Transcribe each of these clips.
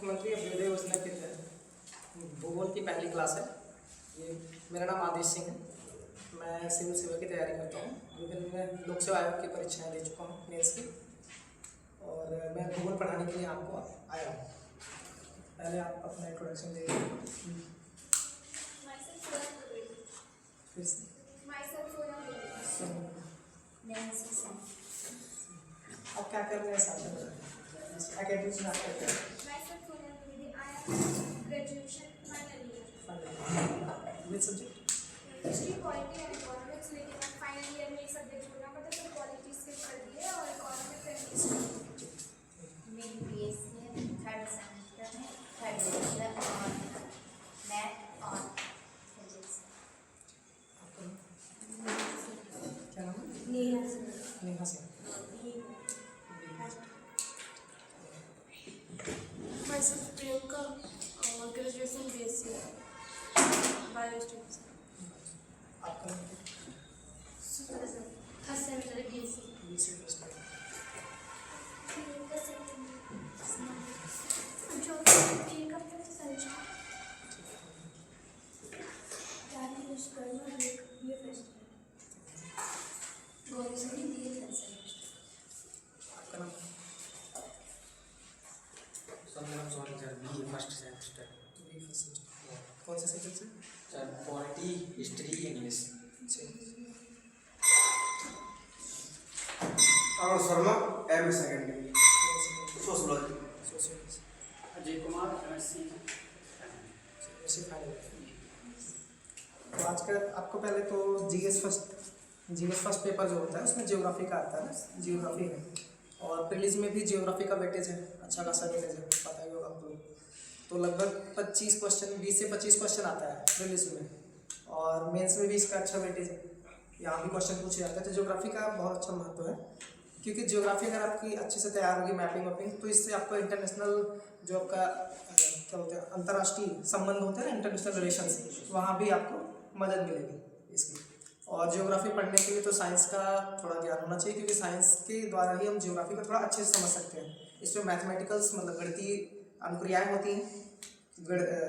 मुख्यमंत्री अभ्युदय योजना के तहत भूगोल की पहली क्लास है ये। मेरा नाम आदेश सिंह है। मैं सिविल सेवा की तैयारी करता हूँ। विभिन्न लोक सेवा आयोग की परीक्षाएं दे चुका हूँ मेंस की, और मैं भूगोल पढ़ाने के लिए आपको आया हूँ। पहले आप अपना इंट्रोडक्शन दे फिर से। आप क्या कर रहे हैं साथ में? एकेडमिक्स में आप क्या कर रहे हैं? Which subject? History, polity and economics, लेकिन मैं फाइनल ईयर में एक सब्जेक्ट छोड़ना पड़ा तो पॉलिटी स्किप कर दिए और इकोनॉमिक्स एंड हिस्ट्री। मेरी बीएससी है, थर्ड सेमेस्टर में, थर्ड सेमेस्टर और मैथ और फिजिक्स। क्या नाम है? Neha Singh. Neha Singh. Myself Priyanka, graduation BSc Biostatistics. आपका नाम क्या? First semester BSc. BSc first year. आपका नाम? First semester B first semester. कौन से सब्जेक्ट से? Sir polity, history, English. और Sharma M secondary sociology. Sociology. Ajay Kumar MSc. वैसे फाइनल। तो आज का आपको पहले तो जीएस फर्स्ट पेपर जो होता है उसमें जियोग्राफी का आता है ना, जियोग्राफी है। और प्रीलिम्स में भी जियोग्राफी का वेटेज है, अच्छा खासा वेटेज है, पता ही होगा आपको। तो लगभग 20 से 25 क्वेश्चन आता है प्रीलिम्स में, और मेंस में भी इसका अच्छा वेटेज है। यहाँ भी क्वेश्चन पूछे जाते हैं। तो जियोग्राफी का बहुत अच्छा महत्व है, क्योंकि जियोग्राफी अगर आपकी अच्छे से तैयार होगी, मैपिंग वैपिंग, तो इससे आपका इंटरनेशनल जो आपका क्या होता है, अंतर्राष्ट्रीय संबंध होते हैं ना, इंटरनेशनल रिलेशंस, वहाँ भी आपको मदद मिलेगी इसकी। और जियोग्राफी पढ़ने के लिए तो साइंस का थोड़ा ज्ञान होना चाहिए, क्योंकि साइंस के द्वारा ही हम जियोग्राफी को थोड़ा अच्छे से समझ सकते हैं। इसमें मैथमेटिकल्स मतलब गणितीय अनुक्रियाएँ होती हैं,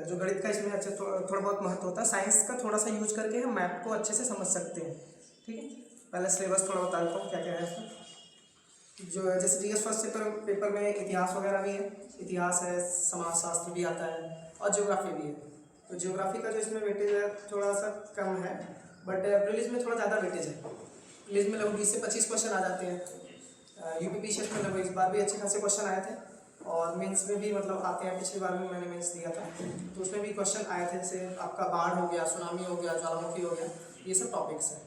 जो गणित का इसमें अच्छा थोड़ा बहुत महत्व होता है। साइंस का थोड़ा सा यूज करके हम मैथ को अच्छे से समझ सकते हैं। ठीक है, पहले सिलेबस थोड़ा बता देता हूँ क्या क्या है इसमें। जो जैसे जीएस फर्स्ट पेपर में इतिहास वगैरह भी है, इतिहास है, समाजशास्त्र भी आता है, और ज्योग्राफी भी है। तो ज्योग्राफी का जो इसमें वेटेज है थोड़ा सा कम है, बट प्रीलिम्स में थोड़ा ज़्यादा वेटेज है। प्रीलिम्स में लगभग 20 से 25 क्वेश्चन आ जाते हैं। यूपीपीएससी में लगभग इस बार भी अच्छे खासे क्वेश्चन आए थे, और मेंस में भी मतलब आते हैं। पिछली बार में मैंने मेंस दिया था तो उसमें भी क्वेश्चन आए थे, जैसे आपका बाढ़ हो गया, सुनामी हो गया, ज्वालामुखी हो गया, ये सब टॉपिक्स हैं।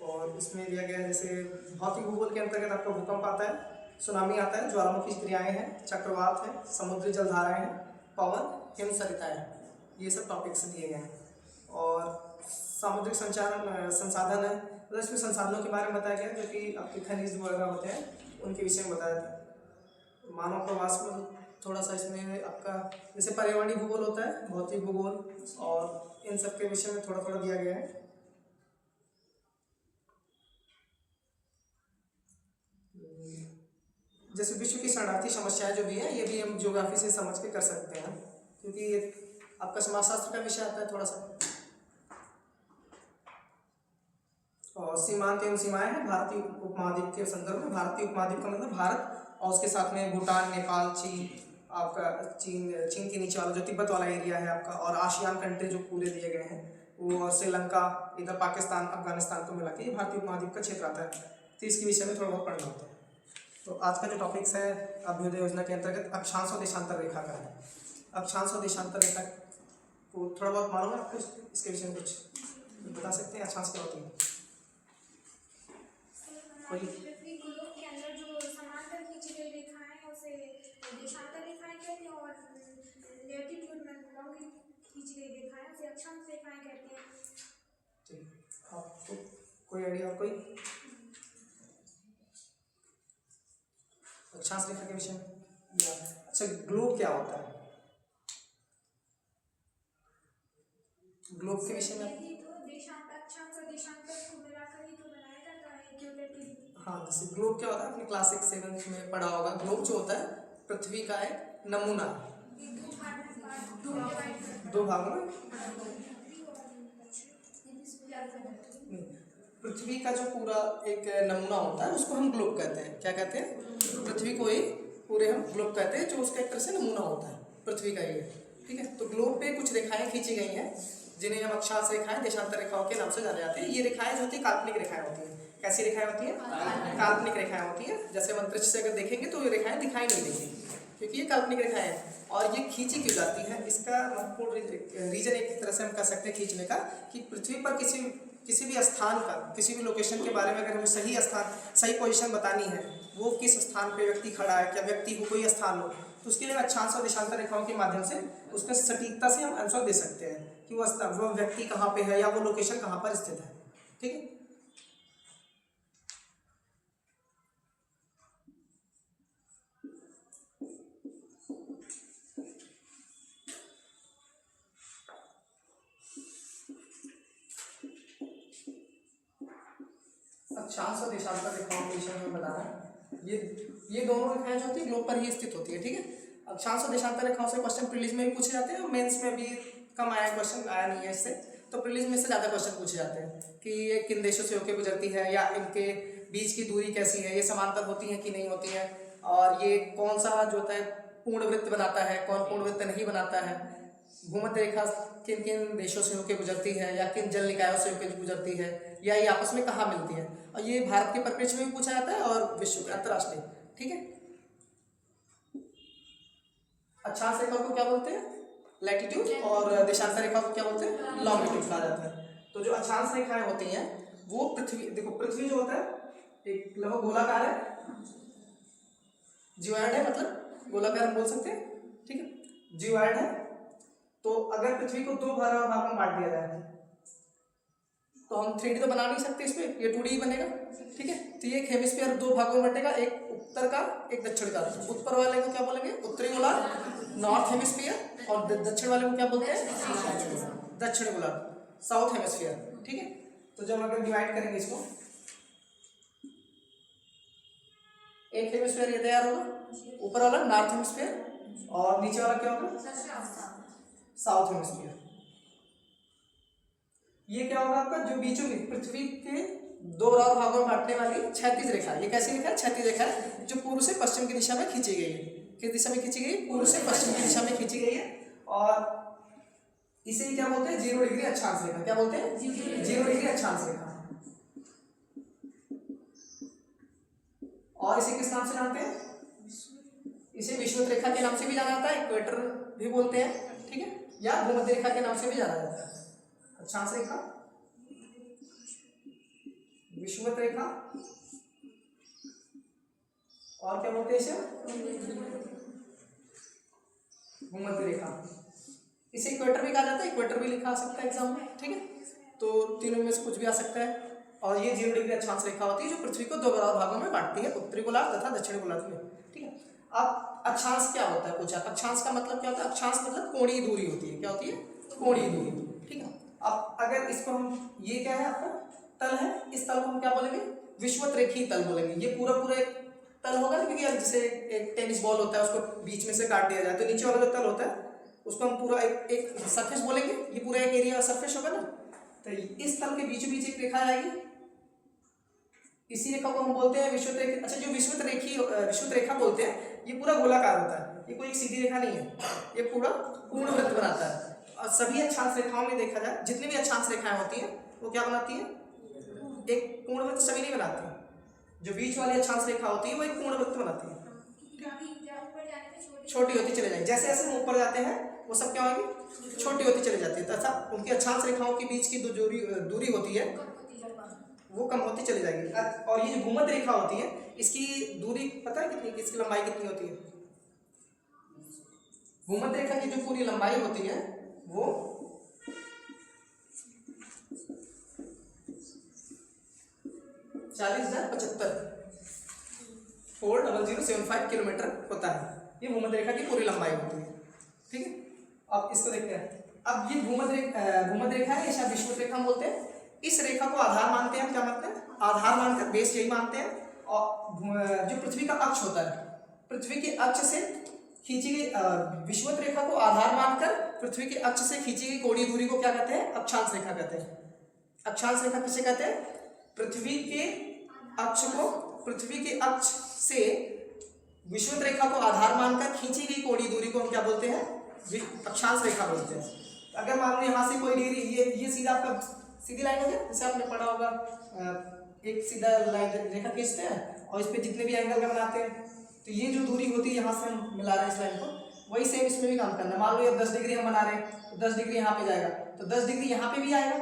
और इसमें दिया गया है जैसे भौतिक भूगोल के अंतर्गत आपका भूकंप आता है, सुनामी आता है, ज्वालामुखी क्रियाएँ हैं, चक्रवात है, समुद्री जलधाराएँ हैं, पवन, हिमसरिताएँ हैं, ये सब टॉपिक्स दिए गए हैं। और सामुद्रिक संसाधन है, मतलब इसमें संसाधनों के बारे में बताया गया, जो कि आपके खनिज वगैरह होते हैं उनके विषय में बताया था। मानव प्रवास में थोड़ा सा इसमें आपका जैसे पर्यावरणीय भूगोल होता है, भौतिक भूगोल, और इन सब के विषय में थोड़ा थोड़ा दिया गया है। जैसे विश्व की शरणार्थी समस्याएं जो भी है, ये भी हम ज्योग्राफी से समझ के कर सकते हैं, क्योंकि ये आपका समाजशास्त्र का विषय आता है थोड़ा सा। और सीमांत एवं सीमाएं हैं भारतीय उपमहाद्वीप के संदर्भ में। भारतीय उपमहाद्वीप का मतलब भारत, और उसके साथ में भूटान, नेपाल, चीन, आपका चीन के नीचे वाला जो तिब्बत वाला एरिया है आपका, और आसियान कंट्री जो पूरे दिए गए हैं वो, और श्रीलंका, इधर पाकिस्तान, अफगानिस्तान को मिला के भारतीय उपमहाद्वीप का क्षेत्र आता है। तो इसके विषय में थोड़ा बहुत पढ़ना होता है। तो आज का जो टॉपिक्स है अभ्युदय योजना के अंतर्गत अक्षांश और देशांतर रेखा का है। अक्षांश और देशांतर रेखा को थोड़ा बहुत मालूम है आपको? इसके विषय में कुछ बता सकते हैं? अक्षांश क्या होती है? पृथ्वी गोलोक के अंदर जो समांतर खींची गई रेखाएं हैं उसे देशांतर रेखाएं कहते हैं, और लैटिट्यूड में लॉन्गिट्यूड खींची गई रेखाएं उसे अक्षांश रेखाएं कहते हैं। ठीक, आपको कोई आइडिया? कोई अक्षांश रेखा के विषय में? या अच्छा, ग्लोब क्या होता है? ग्लोब के विषय में तो देशांतर, अक्षांश और देशांतर को मिलाकर ही तो बनाया जाता है इक्विलेटरल। हाँ, जैसे ग्लोब क्या होता है, आपने क्लास 6-7 में पढ़ा होगा। ग्लोब जो होता है पृथ्वी का एक नमूना, ये दो डिवाइड करते दो भागों में। हैं। पृथ्वी का जो पूरा एक नमूना होता है उसको हम ग्लोब कहते हैं। क्या कहते हैं? पृथ्वी को ही पूरे हम ग्लोब कहते हैं, जो उसका एक तरह से नमूना होता है पृथ्वी का ये। ठीक है, तो ग्लोब पे कुछ रेखाएं खींची गई हैं जिन्हें हम अक्षांश रेखाएं, देशांतर रेखाओं के नाम से जाने जाते हैं। ये रेखाएं जो होती है काल्पनिक रेखाएं होती हैं। कैसी रेखाएं होती हैं? काल्पनिक रेखाएं होती हैं। जैसे हम अंतरिक्ष से अगर देखेंगे तो ये रेखाएं दिखाई नहीं देंगी, क्योंकि ये काल्पनिक रेखाएं हैं। और ये खींची क्यों जाती हैं? इसका महत्वपूर्ण रीजन एक तरह से हम कह सकते हैं खींचने का, कि पृथ्वी पर किसी भी स्थान का, किसी भी लोकेशन के बारे में अगर हमें सही स्थान, सही पोजीशन बतानी है, वो किस स्थान पे व्यक्ति खड़ा है, क्या व्यक्ति हो, कोई स्थान हो, तो उसके लिए अक्षांश और देशांतर रेखाओं के माध्यम से उसका सटीकता से हम आंसर दे सकते हैं कि वो व्यक्ति कहाँ पे है या वो लोकेशन कहाँ पर स्थित है। ठीक है, अक्षांश और देशांतर रेखाओं के विषय में बताना है। ये दोनों रेखाएं जो होती है ग्लोब पर ही स्थित होती है। ठीक है, अक्षांश और देशांतर रेखाओं से क्वेश्चन प्रीलिम्स में भी पूछे जाते हैं और मेंस में भी कम आया, क्वेश्चन आया नहीं है इससे, तो प्रीलिम्स में से ज़्यादा क्वेश्चन पूछे जाते हैं कि ये किन देशों से होकर गुजरती है, या इनके बीच की दूरी कैसी है, ये समांतर होती है कि नहीं होती है, और ये कौन सा जो होता है पूर्ण वृत्त बनाता है, कौन पूर्ण वृत्त नहीं बनाता है, भूमध्य रेखा किन किन देशों से होकर गुजरती है, या किन जल निकायों से होकर गुजरती है, या ये आपस में कहाँ मिलती है। और ये भारत के परिप्रेक्ष्य में भी पूछा जाता है और विश्व के, अंतर्राष्ट्रीय। ठीक है, अक्षांश रेखा को क्या बोलते हैं? लैटिट्यूड, और देशांतर रेखा को क्या बोलते हैं? लॉन्गिट्यूड कहा जाता है। तो जो अक्षांश रेखाएं होती हैं वो पृथ्वी, देखो पृथ्वी जो होता है एक लगभग गोलाकार है, जियोइड है, मतलब गोलाकार हम बोल सकते हैं। ठीक है, जियोइड है। तो अगर पृथ्वी को दो भागों में बांट दिया जाए तो हम 3D तो बना नहीं सकते इस पे, ये 2D ही बनेगा। ठीक है, तो ये एक हेमिस्फीयर दो भागों में बटेगा, एक उत्तर का एक दक्षिण का। उत्तर वाले को क्या बोलेंगे? उत्तरी गोलार्ध, नॉर्थ हेमिस्फीयर, और दक्षिण वाले को क्या बोलते हैं? दक्षिण गोलार्ध, साउथ हेमिस्फीयर। ठीक है, तो जब अगर डिवाइड करेंगे इसको, एक हेमिस्फीयर ये तैयार होगा, ऊपर वाला नॉर्थ हेमिस्फीयर, और नीचे वाला क्या होगा? South hemisphere. ये क्या होगा आपका? जो बीचों बीच पृथ्वी के दो बराबर भागों में बांटने वाली क्षैतिज रेखा। ये कैसी रेखा है? क्षैतिज रेखा है, जो पूर्व से पश्चिम की दिशा में खींची गई है। किस दिशा में खींची गई? पूर्व से पश्चिम की दिशा में खींची गई है। और इसे क्या बोलते हैं? 0 डिग्री अक्षांश रेखा। क्या बोलते हैं? 0 डिग्री अक्षांश रेखा। और इसे किस नाम से जानते हैं? इसे विषुवत रेखा के नाम से भी जाना जाता है, इक्वेटर भी बोलते हैं। ठीक है, या भूमध्य रेखा के नाम से भी जाना जाता है। अक्षांश रेखा, विषुवत रेखा, और क्या बोलते हैं इसे? भूमध्य रेखा। इसे इक्वेटर भी कहा जाता है, इक्वेटर भी लिखा आ सकता है एग्जाम में। ठीक है, तो तीनों में से कुछ भी आ सकता है। और ये 0 डिग्री अक्षांश रेखा होती है जो पृथ्वी को दो बराबर भागों में बांटती है, उत्तरी गोलार्ध तथा दक्षिणी गोलार्ध में। ठीक है, अब अक्षांश क्या होता है पूछा। अक्षांश का मतलब क्या होता है? अक्षांश मतलब कोणीय दूरी होती है। क्या होती है? कोणीय दूरी। ठीक है, अब अगर इसको हम, ये क्या है आपका? तल है। इस तल को हम क्या बोलेंगे? विषुवत रेखीय तल बोलेंगे। ये पूरा एक तल होगा ना, क्योंकि जैसे एक टेनिस बॉल होता है, उसको बीच में से काट दिया जाए तो नीचे वाला जो तल होता है उसको हम पूरा एक सरफेस बोलेंगे। ये पूरा एक एरिया सरफेस होगा ना, तो इस तल के बीचों बीच एक रेखा आएगी, इसी रेखा को हम बोलते हैं विषुवत रेखा। अच्छा, जो विषुवत रेखा बोलते हैं, ये पूरा गोलाकार होता है, ये कोई एक सीधी रेखा नहीं है, ये पूरा पूर्ण वृत्त बनाता है। और सभी अक्षांश रेखाओं में देखा जाए, जितनी भी अक्षांश रेखाएं होती हैं वो क्या बनाती हैं? एक पूर्ण वृत्त सभी नहीं बनाती हैं। जो बीच वाली अक्षांश रेखा होती है वो एक पूर्ण वृत्त बनाती है, छोटी होती चले जाएगी। जैसे जैसे हम ऊपर जाते हैं वो सब क्या होगी? छोटी होती चली जाती है। तथा उनकी अक्षांश रेखाओं के बीच की जो दूरी होती है वो कम होती चली जाएगी। और ये जो भूमध्य रेखा होती है, इसकी दूरी पता है कितनी? इसकी लंबाई कितनी होती है? भूमध्य रेखा की जो पूरी लंबाई होती है वो 40,075 किलोमीटर होता है। ये भूमध्य रेखा की पूरी लंबाई होती है। ठीक है, अब इसको देखते हैं। अब ये भूमध्य रेखा है, या विषुवत रेखा बोलते हैं। इस रेखा को आधार मानते हैं हम। क्या मानते हैं? आधार मानकर, बेस यही मानते हैं। और जो पृथ्वी का अक्ष होता है, पृथ्वी के अक्ष से खींची गई विषुवत रेखा को आधार मानकर पृथ्वी के अक्ष से खींची गई कोणीय दूरी को क्या कहते हैं? अक्षांश रेखा कहते हैं। अक्षांश रेखा किसे कहते हैं? पृथ्वी के अक्ष से विषुवत रेखा को आधार मानकर खींची गई कोणीय दूरी को हम क्या बोलते हैं? अक्षांश रेखा बोलते हैं। अगर मान लो यहाँ से कोई डिग्री, ये सीधा आपका सीधी लाइन हो गया, जैसे आपने पढ़ा होगा एक सीधा लाइन रेखा खींचते हैं और इस पे जितने भी एंगल का बनाते हैं, तो ये जो दूरी होती है यहाँ से हम मिला रहे हैं इस लाइन को, वही सेम इसमें भी काम करना है। मान लो ये 10 डिग्री हम बना रहे हैं, तो 10 डिग्री यहाँ पे जाएगा, तो 10 डिग्री यहाँ पे भी आएगा,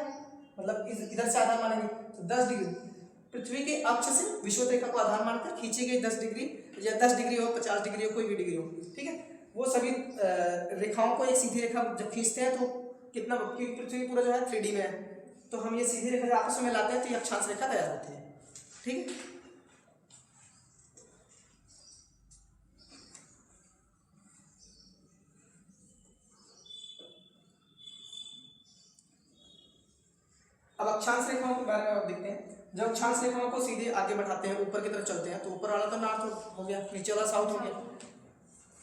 मतलब इधर से आधार मानेंगे तो 10 डिग्री पृथ्वी के अक्ष से विषुवत रेखा को आधार मानकर खींची गई 10 डिग्री या 10 डिग्री हो, 50 डिग्री हो, कोई भी डिग्री हो, ठीक है, वो सभी रेखाओं को एक सीधी रेखा जब खींचते हैं तो कितना, पृथ्वी पूरा जो है 3D में है, तो हम ये सीधी रेखा आपस में मिलाते हैं तो ये अक्षांश रेखा तैयार होती है। ठीक है, अब अक्षांश रेखाओं के बारे में आप देखते हैं। जब अक्षांश रेखाओं को सीधे आगे बढ़ाते हैं, ऊपर की तरफ चलते हैं, तो ऊपर वाला तो नॉर्थ हो गया, नीचे वाला साउथ हो गया।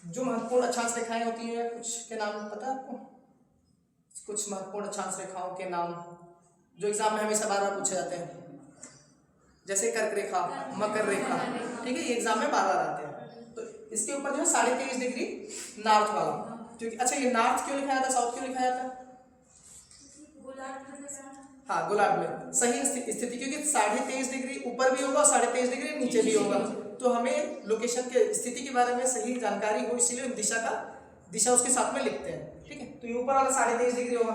जो महत्वपूर्ण अक्षांश रेखाएं होती हैं, कुछ के नाम पता है आपको? कुछ महत्वपूर्ण अक्षांश रेखाओं के नाम जो एग्जाम में हमेशा बार बार पूछे जाते हैं, जैसे कर्क रेखा, मकर रेखा, ठीक है, ये एग्जाम में बार बार आते हैं। तो इसके ऊपर जो है 23.5 डिग्री नॉर्थ वाला, क्योंकि अच्छा ये नॉर्थ क्यों लिखा जाता है, साउथ क्यों लिखा जाता है? हाँ, गोलार्ध में सही स्थिति, क्योंकि 23.5 डिग्री ऊपर भी होगा और 23.5 डिग्री नीचे भी होगा, तो हमें लोकेशन के स्थिति के बारे में सही जानकारी हो, इसीलिए दिशा उसके साथ में लिखते हैं। ठीक है, तो ये ऊपर वाला 23.5 डिग्री होगा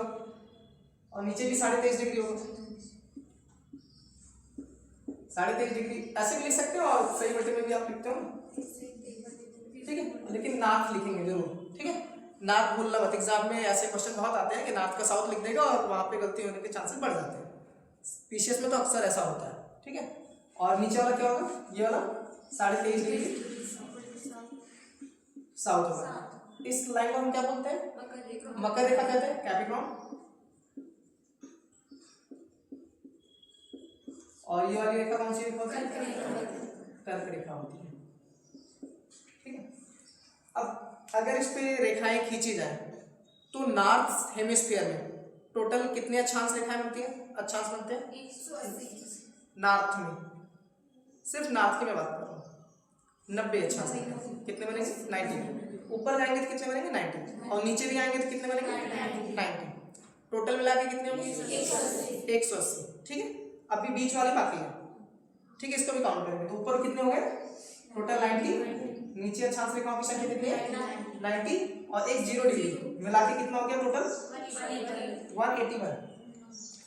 और नीचे भी 23.5 डिग्री होगा। 23.5 डिग्री ऐसे भी लिख सकते हो और सही बटे में भी आप लिखते हो, ठीक है, लेकिन नॉर्थ लिखेंगे जरूर। ठीक है, नॉर्थ भूलना मत, एग्जाम में ऐसे क्वेश्चन बहुत आते हैं कि नॉर्थ का साउथ लिख देगा और वहां पे गलती होने के चांसेस बढ़ जाते हैं। पीसीएस में तो अक्सर ऐसा होता है। ठीक है, और नीचे वाला क्या होगा? ये वाला 23.5 डिग्री साउथ होगा। इस लाइन को हम क्या बोलते हैं? मकर रेखा कहते हैं, कैप्रिकॉर्न। और ये वाली रेखा कौन सी रेखा होती है? कर्क रेखा होती है। ठीक है, अब अगर इस पे रेखाएं खींची जाए तो नॉर्थ हेमिस्फीयर में टोटल कितने अक्षांश रेखाएं बनती हैं? अक्षांश बनते हैं 180। नॉर्थ में, सिर्फ नॉर्थ की मैं बात कर रहा हूँ। 90 अक्षांश रेखाएं कितने बनेंगे? 90। ऊपर जाएंगे तो कितने बनेंगे? 90। और नीचे भी आएंगे तो कितने बनेंगे? 90। टोटल मिला के कितने होंगे? 180। ठीक है, अभी बीच वाले बाकी है। ठीक है, इसको भी काउंट करेंगे तो ऊपर कितने हो गए? टोटल 90। नीचे अक्षांश रेखाओं की संख्या कितनी है? 90 और एक 0 डिग्री मिला के कितना हो गया टोटल? 181।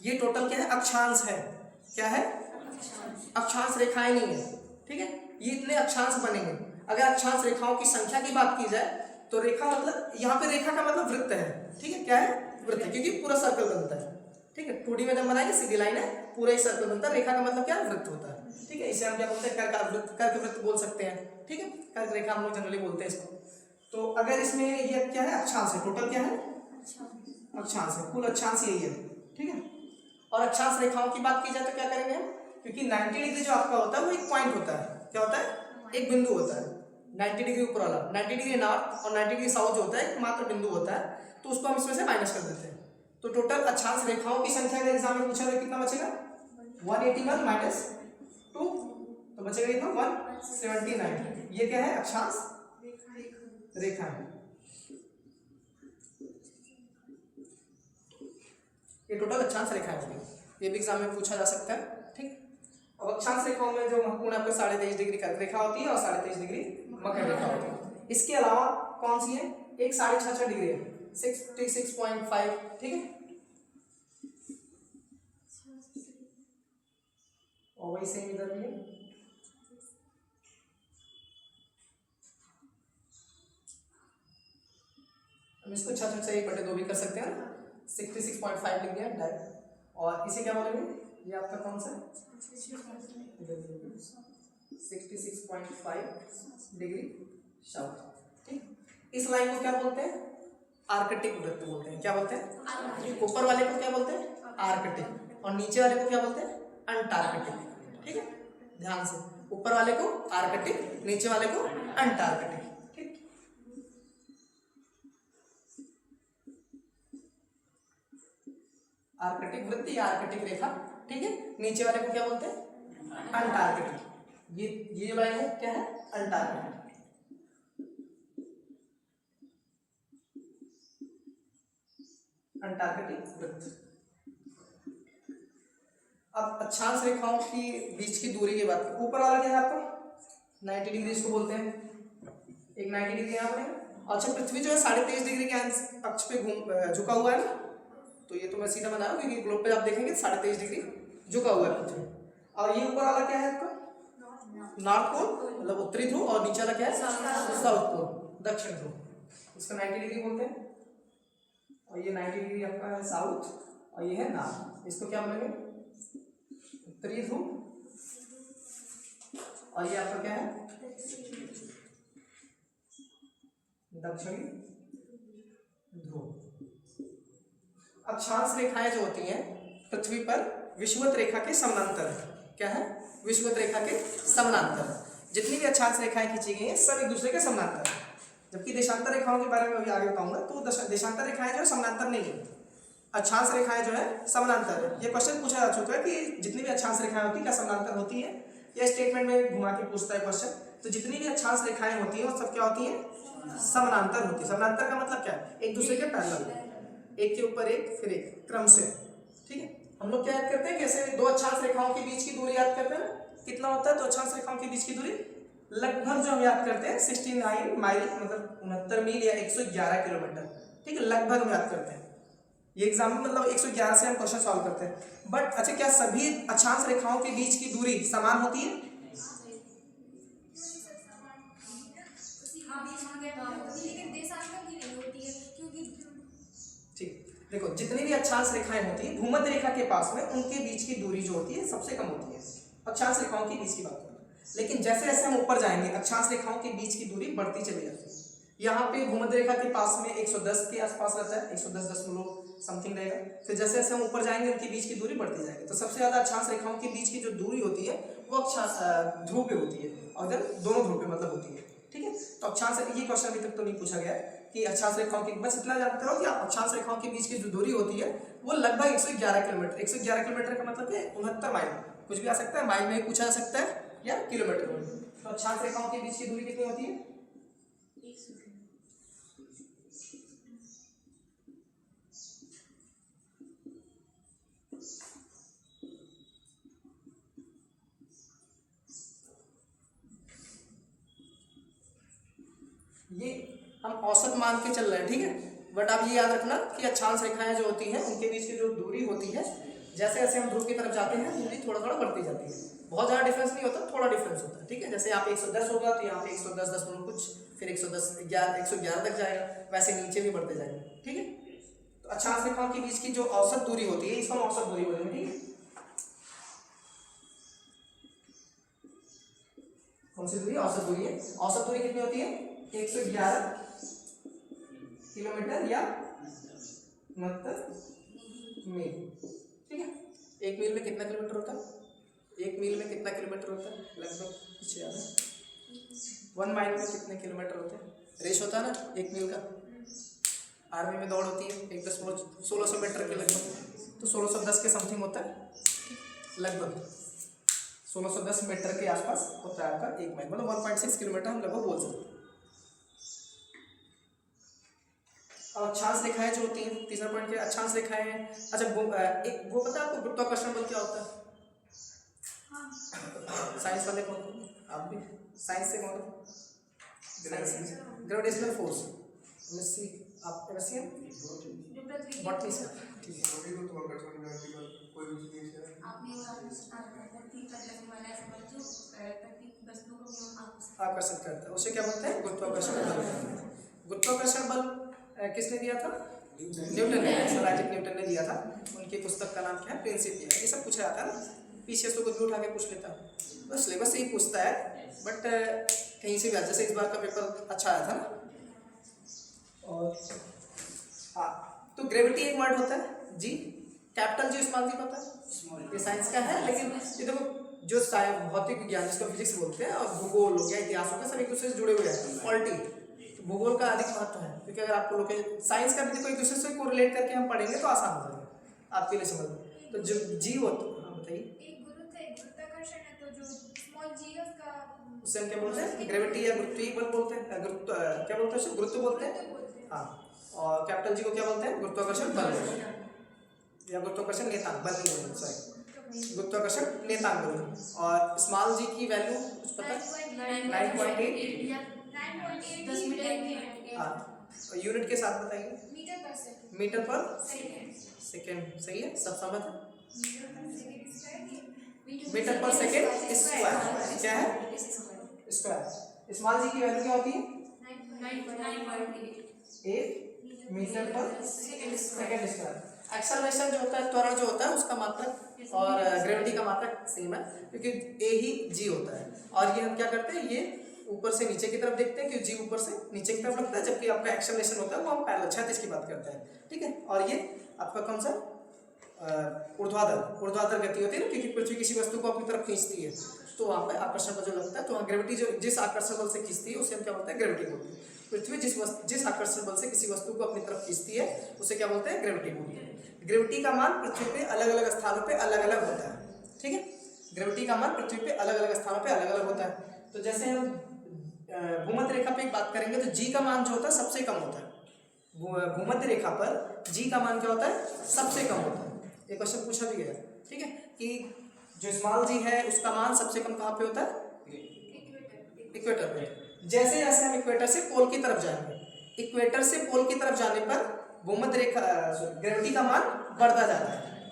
ये टोटल क्या है? अक्षांश है। क्या है? अक्षांश रेखाएं नहीं है। ठीक है, ये इतने अक्षांश बनेंगे। अगर अक्षांश रेखाओं की संख्या की बात की जाए तो रेखा मतलब, यहाँ पे रेखा का मतलब वृत्त है। ठीक है, क्या है? वृत्त है, क्योंकि पूरा सर्कल बनता है। ठीक है, 2D में जब बनाएंगे सीधी लाइन है, पूरा ही सर्कल बनता है। रेखा का मतलब क्या है? वृत्त होता है। ठीक है, इसे हम क्या बोलते हैं? कर्क वृत्त बोल सकते हैं। ठीक है, कर्क रेखा हम लोग जनरली बोलते हैं इसको। तो अगर इसमें ये क्या है? अक्षांश है। टोटल क्या है? अक्षांश है। कुल अक्षांश यही है। ठीक है, और अक्षांश रेखाओं की बात की जाए तो क्या करेंगे हम? क्योंकि 90 डिग्री जो आपका होता है वो एक पॉइंट होता है। क्या होता है? एक बिंदु होता है। 90 डिग्री ऊपर वाला, 90 डिग्री नॉर्थ और 90 डिग्री साउथ जो होता है एक मात्र बिंदु होता है, तो उसको हम इसमें से माइनस कर देते हैं। तो टोटल अक्षांश रेखाओं की संख्या अगर एग्जाम में पूछा तो कितना बचेगा? 181 माइनस 2, तो बचेगा कितना? 179। ये क्या है? अक्षांश रेखा है। ये टोटल अक्षांश रेखा है, ये भी एग्जाम में पूछा जा सकता है। ठीक, अब अक्षांश रेखाओं में जो महत्वपूर्ण आपको 23.5 डिग्री कर्क रेखा होती है और 23.5 डिग्री मकर रेखा होती है। इसके अलावा कौन सी है? एक 66.5 डिग्री है, 66.5। ठीक है, और वही सेम इधर भी है। हम इसको 66 से 1/2 भी कर सकते हैं ना, 66.5 लिख दिया डायरेक्ट। और इसे क्या बोलेंगे? ये आपका कौन सा? 66.5 डिग्री साउथ। ठीक, इस लाइन को क्या बोलते हैं? आर्कटिक वृत्त बोलते हैं। क्या बोलते हैं? ऊपर वाले को क्या बोलते हैं? आर्कटिक, और नीचे वाले को क्या बोलते हैं? अंटार्कटिक। ठीक है, ध्यान से, ऊपर वाले को आर्कटिक, नीचे वाले को अंटार्कटिक। ठीक, आर्कटिक वृत्त या आर्कटिक रेखा, ठीक है। नीचे वाले को क्या बोलते हैं? अंटार्कटिक। ये जो लाइन है क्या है? अंटार्कटिक। अंटार्कटिक वृत्त। अब अक्षांश रेखाओं की बीच की दूरी की बात करें, ऊपर वाला क्या है आपका? 90 डिग्री इसको बोलते हैं, एक 90 डिग्री यहाँ पर। अच्छा, पृथ्वी जो है 23.5 डिग्री के अक्ष पे झुका हुआ है ना, तो ये तो मैं सीधा बनाया क्योंकि ग्लोब पे आप देखेंगे 23.5 डिग्री झुका हुआ है पृथ्वी। और ये ऊपर वाला क्या है आपका? नॉर्थ पोल मतलब उत्तरी ध्रुव, और नीचे वाला क्या है? साउथ पोल, दक्षिण ध्रुव। इसको 90 डिग्री बोलते हैं। और ये 90 डिग्री आपका है साउथ, और ये है नॉर्थ। इसको क्या बोलेंगे? उत्तरी ध्रुव। और ये आपका क्या है? दक्षिणी ध्रुव। अक्षांश रेखाएं जो होती हैं पृथ्वी पर विषुवत रेखा के समानांतर है। क्या है? विषुवत रेखा के समानांतर। जितनी भी अक्षांश रेखाएं खींची गई हैं सब एक दूसरे के समानांतर है। जबकि देशांतर रेखाओं के बारे में अभी आगे बताऊंगा, तो देशांतर रेखाएं जो है समानांतर नहीं है, अक्षांश रेखाएं जो है समानांतर है। ये क्वेश्चन पूछा जा चुका है कि जितनी भी अक्षांश रेखाएं होती है क्या समानांतर होती है? यह स्टेटमेंट में घुमा के पूछता है क्वेश्चन। तो जितनी भी अक्षांश रेखाएं होती हैं वो सब क्या होती हैं? समानांतर होती है। समानांतर का मतलब क्या है? एक दूसरे के पैरेलल, एक के ऊपर एक, फिर एक, क्रम से, ठीक है। हम लोग क्या याद करते हैं? कैसे दो अक्षांश रेखाओं के बीच की दूरी याद करते हैं? कितना होता है दो अक्षांश रेखाओं के बीच की दूरी? लगभग जो हम याद करते हैं 69 माइल, मतलब 69 मील या 111 किलोमीटर, ठीक है। लगभग हम याद करते हैं। ये एग्जाम में मतलब 111 से हम क्वेश्चन सॉल्व करते हैं। बट अच्छा, क्या सभी अक्षांश रेखाओं के बीच की दूरी समान होती है? लेकिन देशांतर की नहीं होती है क्योंकि ठीक, देखो जितनी भी अक्षांश रेखाएं होती हैं भूमध्य रेखा के पास में उनके बीच की दूरी जो होती है सबसे कम होती है अक्षांश रेखाओं के बीच की बात करें। लेकिन जैसे जैसे हम ऊपर जाएंगे अक्षांश रेखाओं के बीच की दूरी बढ़ती चली जाती है। यहाँ पे भूमध्य रेखा के पास में 110 के आसपास रहता है, 110 समथिंग रहेगा। फिर जैसे जैसे हम ऊपर जाएंगे उनके बीच की दूरी बढ़ती जाएगी। तो सबसे ज्यादा अक्षांश रेखाओं के बीच की जो दूरी होती है वो अक्षांश ध्रुव पे होती है, और इधर दोनों ध्रुव पे मतलब होती है, ठीक है। तो अक्षांश, ये क्वेश्चन अभी तक तो नहीं पूछा गया है कि अक्षांश रेखाओं की, बस इतना जानते हो कि अक्षांश रेखाओं के बीच की जो दूरी होती है वो लगभग 111 किलोमीटर। 111 किलोमीटर का मतलब है 69 माइल, कुछ भी आ सकता है, माइल में पूछा जा सकता है या किलोमीटर में। तो अक्षांश रेखाओं के बीच की दूरी कितनी होती है? ये हम औसत मान के चल रहे हैं, ठीक है। बट आप ये याद रखना कि अक्षांश रेखाएं जो होती हैं उनके बीच की जो दूरी होती है, जैसे जैसे हम ध्रुव की तरफ जाते हैं दूरी थोड़ा थोड़ा बढ़ती जाती है। बहुत ज़्यादा डिफरेंस नहीं होता, थोड़ा डिफरेंस होता है, ठीक है। जैसे यहाँ पे 110 होगा तो यहाँ पे 110 कुछ, फिर 111 तक जाएगा, वैसे नीचे भी बढ़ते जाएंगे, ठीक है। तो अक्षांश रेखाओं के बीच की जो औसत दूरी होती है इसको हम औसत दूरी बोलेंगे, ठीक है। कौन सी दूरी? औसत दूरी है। औसत दूरी कितनी होती है? 111 किलोमीटर या 69 मील, ठीक है। एक मील में कितना किलोमीटर होता है? एक मील में कितना किलोमीटर होता है? लगभग कुछ याद है? 1 माइल में कितने किलोमीटर होते हैं? रेस होता है ना एक मील का। आर्मी में दौड़ होती है 1600 मीटर के लगभग, तो 1610 के समथिंग होता है, लगभग 1610 मीटर के आसपास होता है आपका एक माइल, मतलब 1.6 किलोमीटर हम लगभग बोल सकते हैं। और अक्षांश रेखाएं जो होती हैं, तीसरा पॉइंट क्या? अक्षांश रेखाएं हैं। अच्छा, वो पता है आपको गुरुत्वाकर्षण बल क्या होता है? साइंस वाले कौन? आप भी साइंस से कौन? Gravitational force. एमएससी, आप एमएससी हैं? बॉटनी से, ठीक है। आकर्षित करता है, उसे क्या बोलते हैं? गुरुत्वाकर्षण बल। गुरुत्वाकर्षण बल किसने दिया था? न्यूटन ने, सर आइजैक न्यूटन ने दिया था। उनकी पुस्तक का नाम क्या है? प्रिंसिपिया। ये सब पूछा जाता है ना, पीछे तो कुछ भी उठा के पूछ लेता है, तो सिलेबस से ही पूछता है, बट कहीं से भी, जैसे इस बार का पेपर अच्छा आया था ना। और हाँ, तो ग्रेविटी एक वर्ड होता है जी, कैपिटल जी स्मॉल जी पता है, ये साइंस का है। लेकिन ये देखो जो भौतिक विज्ञान जिसको फिजिक्स बोलते हैं, और भूगोल हो गया, इतिहास हो गया, सब एक दूसरे से जुड़े हुए हैं। पॉलिटी, भूगोल का अधिक महत्व है, क्योंकि अगर आपको लोग साइंस का भी देखो एक दूसरे से को रिलेट करके हम पढ़ेंगे तो आसान हो जाएगा। आपके लिए समझ लो। तो जो जी हो तो हाँ बताइए, एक गुरुत्वाकर्षण है, तो जो स्मॉल जी है उसका उससे हम क्या बोलते हैं? ग्रेविटी या गुरुत्वीय बल बोलते हैं। गुरुत्व क्या बोलते हैं? गुरुत्व बोलते हैं। बोलते हैं। हाँ, और कैपिटल जी को क्या बोलते हैं? गुरुत्वाकर्षण बल बोलते हैं, या गुरुत्वाकर्षण नेतांक बल नहीं बोलते, सॉरी, गुरुत्वाकर्षण नेतांक बोलते हैं। और स्मॉल जी की वैल्यू कुछ पता है? 9.8। 9.8 10 मीटर हाँ, और यूनिट के साथ बताइए। मीटर पर सेकंड। मीटर पर सेकंड। सेकेंड, सही है, सब सहमत है? मीटर पर सेकंड स्क्वायर। मीटर पर सेकेंड स्क्वायर क्या है? स्क्वायर। स्मॉल जी की वैल्यू क्या होती है? 1 मीटर पर सेकेंड स्क्वायर। एक्सेलरेशन जो होता है, त्वरण जो होता है, उसका मात्रक और ग्रेविटी का मात्रक सेम है, क्योंकि ए ही जी होता है। और ये हम क्या करते हैं, ये ऊपर से नीचे की तरफ देखते हैं कि जी ऊपर से नीचे की तरफ लगता है, जबकि आपका एक्सेलरेशन होता है वो हम पैरेलल क्षैतिज की बात करते हैं, ठीक है। और ये आपका कौन सा ऊर्ध्वाधर गति होती है ना, क्योंकि पृथ्वी किसी वस्तु को अपनी तरफ खींचती है, तो वहाँ पे आकर्षण का जो लगता है, तो वहाँ ग्रेविटी जो जिस आकर्षण बल से खींचती है उसे हम क्या बोलते हैं? ग्रेविटी बोलते हैं। पृथ्वी जिस आकर्षण बल से किसी वस्तु को अपनी तरफ खींचती है उसे क्या बोलते हैं? ग्रेविटी बोलते हैं। ग्रेविटी का मान पृथ्वी पे अलग अलग स्थानों पे अलग अलग होता है, ठीक है। ग्रेविटी का मान पृथ्वी पे अलग अलग स्थानों पे अलग अलग होता है। तो जैसे हम भूमध्य रेखा पे एक बात करेंगे तो जी का मान जो होता है सबसे कम होता है। भूमध्य रेखा पर जी का मान क्या होता है? सबसे कम होता है। एक क्वेश्चन पूछा भी गया, ठीक है, कि जो स्मॉल जी है उसका मान सबसे कम कहाँ पे होता है? इक्वेटर पे। जैसे जैसे हम इक्वेटर से पोल की तरफ जाएंगे, इक्वेटर से पोल की तरफ जाने पर भूमध्य रेखा ग्रेविटी का मान बढ़ता जाता है।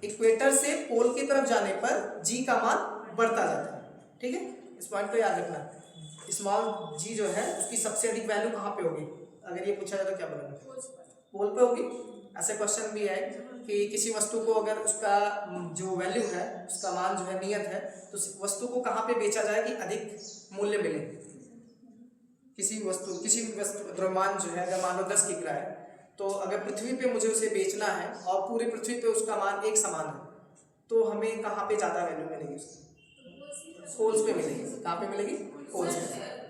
इक्वेटर से पोल की तरफ जाने पर जी का मान बढ़ता जाता है, ठीक है। इस पॉइंट को याद रखना। स्मॉल जी जो है उसकी सबसे अधिक वैल्यू कहाँ पे होगी? अगर ये पूछा जाए तो क्या बोलेंगे? पोल पे होगी। ऐसे क्वेश्चन भी है कि किसी वस्तु को अगर उसका जो वैल्यू है, उसका मान जो है, नियत है, तो उस वस्तु को कहाँ पे बेचा जाए कि अधिक मूल्य मिले? किसी वस्तु द्रव्यमान जो है, अगर मान लो 10 किग्रा है, तो अगर पृथ्वी पे मुझे उसे बेचना है और पूरी पृथ्वी पे उसका मान एक समान है, तो हमें कहाँ पे ज़्यादा वैल्यू मिलेगी? उसकी पोल्स पे मिलेगी। कहाँ पे मिलेगी? पोल्स पे।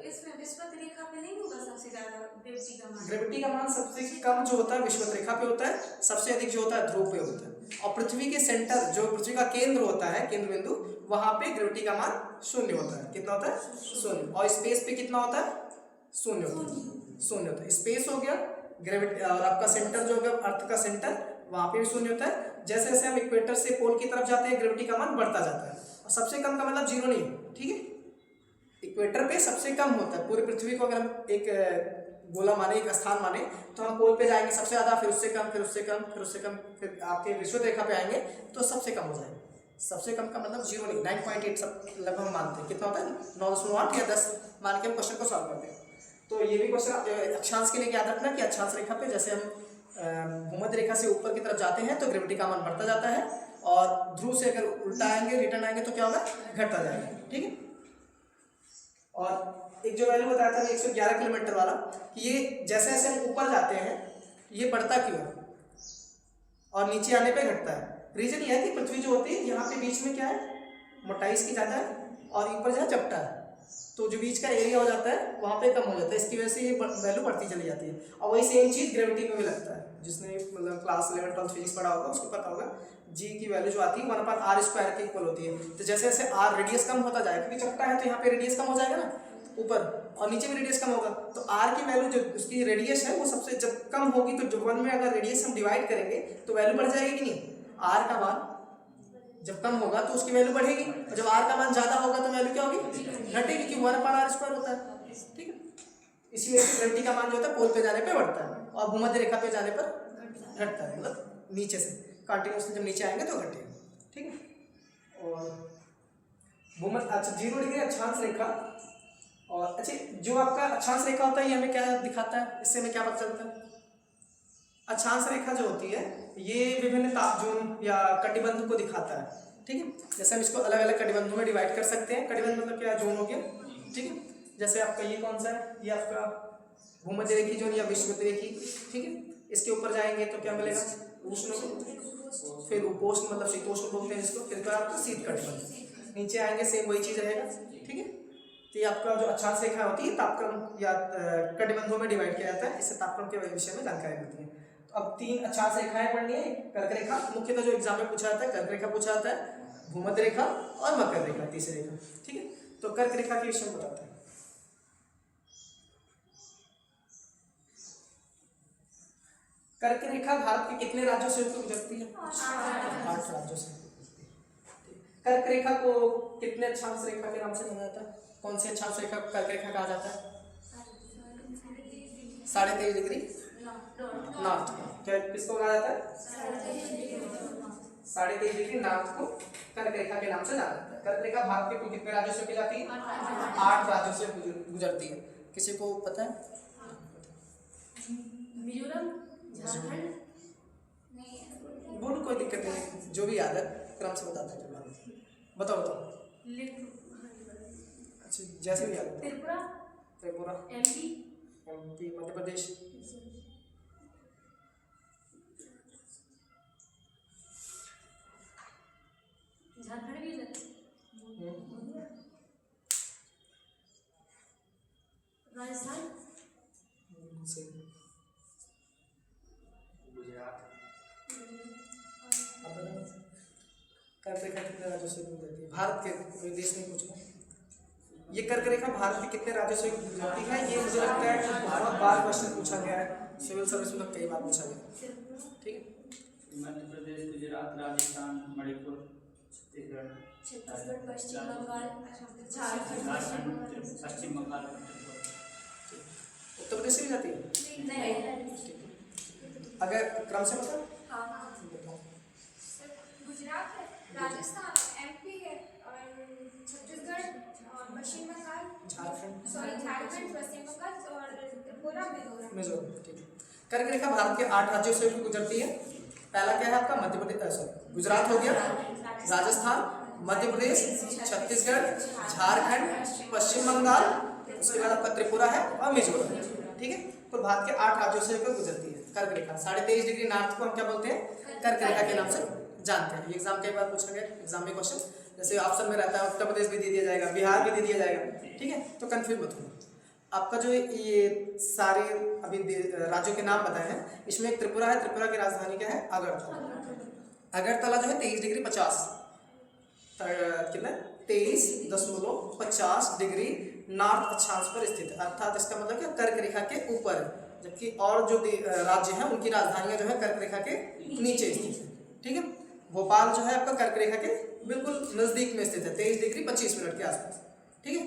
इसमें विषुवत रेखा पे नहीं होगा सबसे ज्यादा ग्रेविटी का मान? ग्रेविटी का मान सबसे कम जो होता है विषुवत रेखा पे होता है, सबसे अधिक जो होता है ध्रुव पे होता है। और पृथ्वी के सेंटर, जो पृथ्वी का केंद्र होता है, केंद्र बिंदु, वहां पे ग्रेविटी का मान 0 होता है। कितना होता है? 0। और स्पेस पे कितना होता है? 0 होता है। स्पेस हो गया ग्रेविटी, और आपका सेंटर जो होगा अर्थ का सेंटर, वहां पे भी 0 होता है। जैसे जैसे हम इक्वेटर से पोल की तरफ जाते हैं ग्रेविटी का मान बढ़ता जाता है। और सबसे कम का मतलब 0 नहीं, ठीक है। इक्वेटर पे सबसे कम होता है। पूरी पृथ्वी को अगर हम एक गोला माने, एक स्थान माने, तो हम पोल पे जाएंगे सबसे ज्यादा, फिर उससे कम, फिर उससे कम, फिर उससे कम, फिर आपके विषुवत रेखा पे आएंगे तो सबसे कम हो जाएगा। सबसे कम का मतलब 0 नहीं, 9.8 सब लगभग हम मानते हैं। कितना होता है? 9.8 या 10 मान के हम क्वेश्चन को सॉल्व करते हैं। तो ये भी क्वेश्चन अक्षांश के लिए याद रखना कि अक्षांश रेखा पे जैसे हम भूमध्य रेखा से ऊपर की तरफ जाते हैं तो ग्रेविटी का मान बढ़ता जाता है, और ध्रुव से अगर उल्टा आएंगे, रिटर्न आएंगे तो क्या होगा? घटता जाएगा, ठीक है। और एक जो वैल्यू बताया था 111 किलोमीटर वाला, कि ये जैसे जैसे हम ऊपर जाते हैं ये बढ़ता क्यों है और नीचे आने पे घटता है? रीजन ये है कि पृथ्वी जो होती है यहाँ पे बीच में क्या है? मोटाई इसकी ज़्यादा है और ऊपर जो है चपटा है, तो जो बीच का एरिया हो जाता है वहाँ पे कम हो जाता है। इसकी वजह से ये वैल्यू बढ़ती चली जाती है। और वही सेम चीज़ ग्रेविटी में भी लगता है। जिसने मतलब क्लास 11 12 फिजिक्स पढ़ा होगा उसको पता होगा, जी की वैल्यू जो आती है 1/r² के इक्वल होती है। तो जैसे जैसे r रेडियस कम होता जाएगा, क्योंकि चपटा है तो यहाँ पे रेडियस कम हो जाएगा ना ऊपर, और नीचे भी रेडियस कम होगा, तो r की वैल्यू जो उसकी रेडियस है वो सबसे जब कम होगी तो जो 1 में अगर रेडियस हम डिवाइड करेंगे तो वैल्यू बढ़ जाएगी कि नहीं? r का मान जब कम होगा तो उसकी वैल्यू बढ़ेगी, और जब r का मान ज़्यादा होगा तो वैल्यू क्या होगी? घटेगी, क्योंकि 1/r² होता है, ठीक है। इसी वजह से ग्रेविटी का मान जो होता है पोल पे जाने पे बढ़ता है और भूमध्य रेखा पे जाने पर घटता है, मतलब नीचे से कंटिन्यूसली जब नीचे आएंगे तो घटेगा, ठीक है। और भूमध्य 0 डिग्री अक्षांश रेखा। और अच्छा, जो आपका अक्षांश रेखा होता है ये हमें क्या दिखाता है? इससे हमें क्या पता चलता है? अक्षांश रेखा जो होती है ये विभिन्न ताप जोन या कटिबंध को दिखाता है, ठीक है। जैसे हम इसको अलग अलग कटिबंधों में डिवाइड कर सकते हैं। कटिबंध मतलब क्या? जोन हो गया, ठीक है। जैसे आपका ये कौन सा है? ये आपका भूमध्य रेखी जोन या विषुवत रेखी, ठीक है। इसके ऊपर जाएंगे तो क्या मिलेगा? उष्ण, फिर उपोष्ण मतलब शीतोष्ण बोलते हैं इसको, फिर आपका शीत कटिबंध। नीचे आएंगे सेम वही चीज़ रहेगा, ठीक है। तो ये आपका जो अक्षांश रेखा होती है तापक्रम या कटिबंधों में डिवाइड किया जाता है, इससे तापक्रम के विषय में जानकारी मिलती है। तो अब 3 अक्षांश रेखाएं पढ़नी है। कर्क रेखा मुख्यतः जो एग्जाम में पूछा जाता है, कर्क रेखा पूछा जाता है, भूमध्य रेखा और मकर रेखा, तीसरी रेखा। ठीक है, तो कर्क रेखा के विषय में बताते हैं। कर्क रेखा भारत के कितने राज्यों से होकर गुजरती है? 8 राज्यों से। कर्क रेखा को कितने अक्षांश रेखा के नाम से जाना जाता है? कौन सी अक्षांश रेखा को कर्क रेखा कहा जाता है? 23.5 डिग्री नॉर्थ। क्या किसको कहा जाता है? 23.5 डिग्री नॉर्थ को कर्क रेखा के नाम से जाना जाता है। कर्क रेखा भारत के कुल कितने राज्यों से होकर जाती है? 8 राज्यों से गुजरती है। किसी को पता है? मिजोरम, झारखंड, बोलो, कोई दिक्कत नहीं, जो भी याद है क्रम से बताते हैं। बताओ। अच्छा, जैसे भी याद है। त्रिपुरा, एमपी, मध्य प्रदेश, झारखंड भी राजस्थान, गुजरात, कर्क रेखा कितने राज्यों से गुजरती है? भारत के, कोई देश नहीं पूछना। ये कर्क रेखा भारत के कितने राज्यों से गुजरती है? ये मुझे लगता है कि बहुत बार क्वेश्चन पूछा गया है, सिविल सर्विस में कई बार पूछा गया। ठीक है, मध्य प्रदेश, गुजरात, राजस्थान, मणिपुर, छत्तीसगढ़, पश्चिम बंगाल, झारखंड, पश्चिम बंगाल, उत्तर प्रदेश से भी जाती है। अगर क्रम से बताओ। गुजरात है, राजस्थान, एमपी है, और छत्तीसगढ़, और पश्चिम बंगाल, झारखंड, पश्चिम बंगाल और त्रिपुरा, मिजोरम। ठीक है, कर्क रेखा भारत के 8 राज्यों से गुजरती है। पहला क्या है आपका? मध्य प्रदेश, गुजरात हो गया, राजस्थान, मध्य प्रदेश, छत्तीसगढ़, झारखंड, पश्चिम बंगाल, उसके बाद आपका त्रिपुरा है और मिजोरम। ठीक है, तो भारत के 8 राज्यों से होकर गुजरती है कर्क रेखा। 23.5 डिग्री नॉर्थ को हम क्या बोलते हैं? कर्क रेखा के नाम से जानते हैं। ये एग्जाम कई बार पूछा गया, एग्जाम में क्वेश्चन जैसे ऑप्शन में रहता है, उत्तर प्रदेश भी दे दिया जाएगा, बिहार भी दे दिया जाएगा। ठीक है, तो कंफ्यूज मत होना। आपका जो ये सारे अभी राज्यों के नाम बताए हैं, इसमें एक त्रिपुरा है। त्रिपुरा की राजधानी क्या है? अगरतला। अगरतला जो है 23 डिग्री 50 कितना 23.50 डिग्री नॉर्थ अक्षांश पर स्थित है। अर्थात इसका मतलब क्या? कर्क रेखा के ऊपर है, जबकि और जो राज्य हैं उनकी राजधानियां जो है कर्क रेखा के नीचे स्थित है। ठीक है, भोपाल जो है आपका कर्क रेखा के बिल्कुल नजदीक में स्थित है, 23 डिग्री 25 मिनट के आसपास। ठीक है,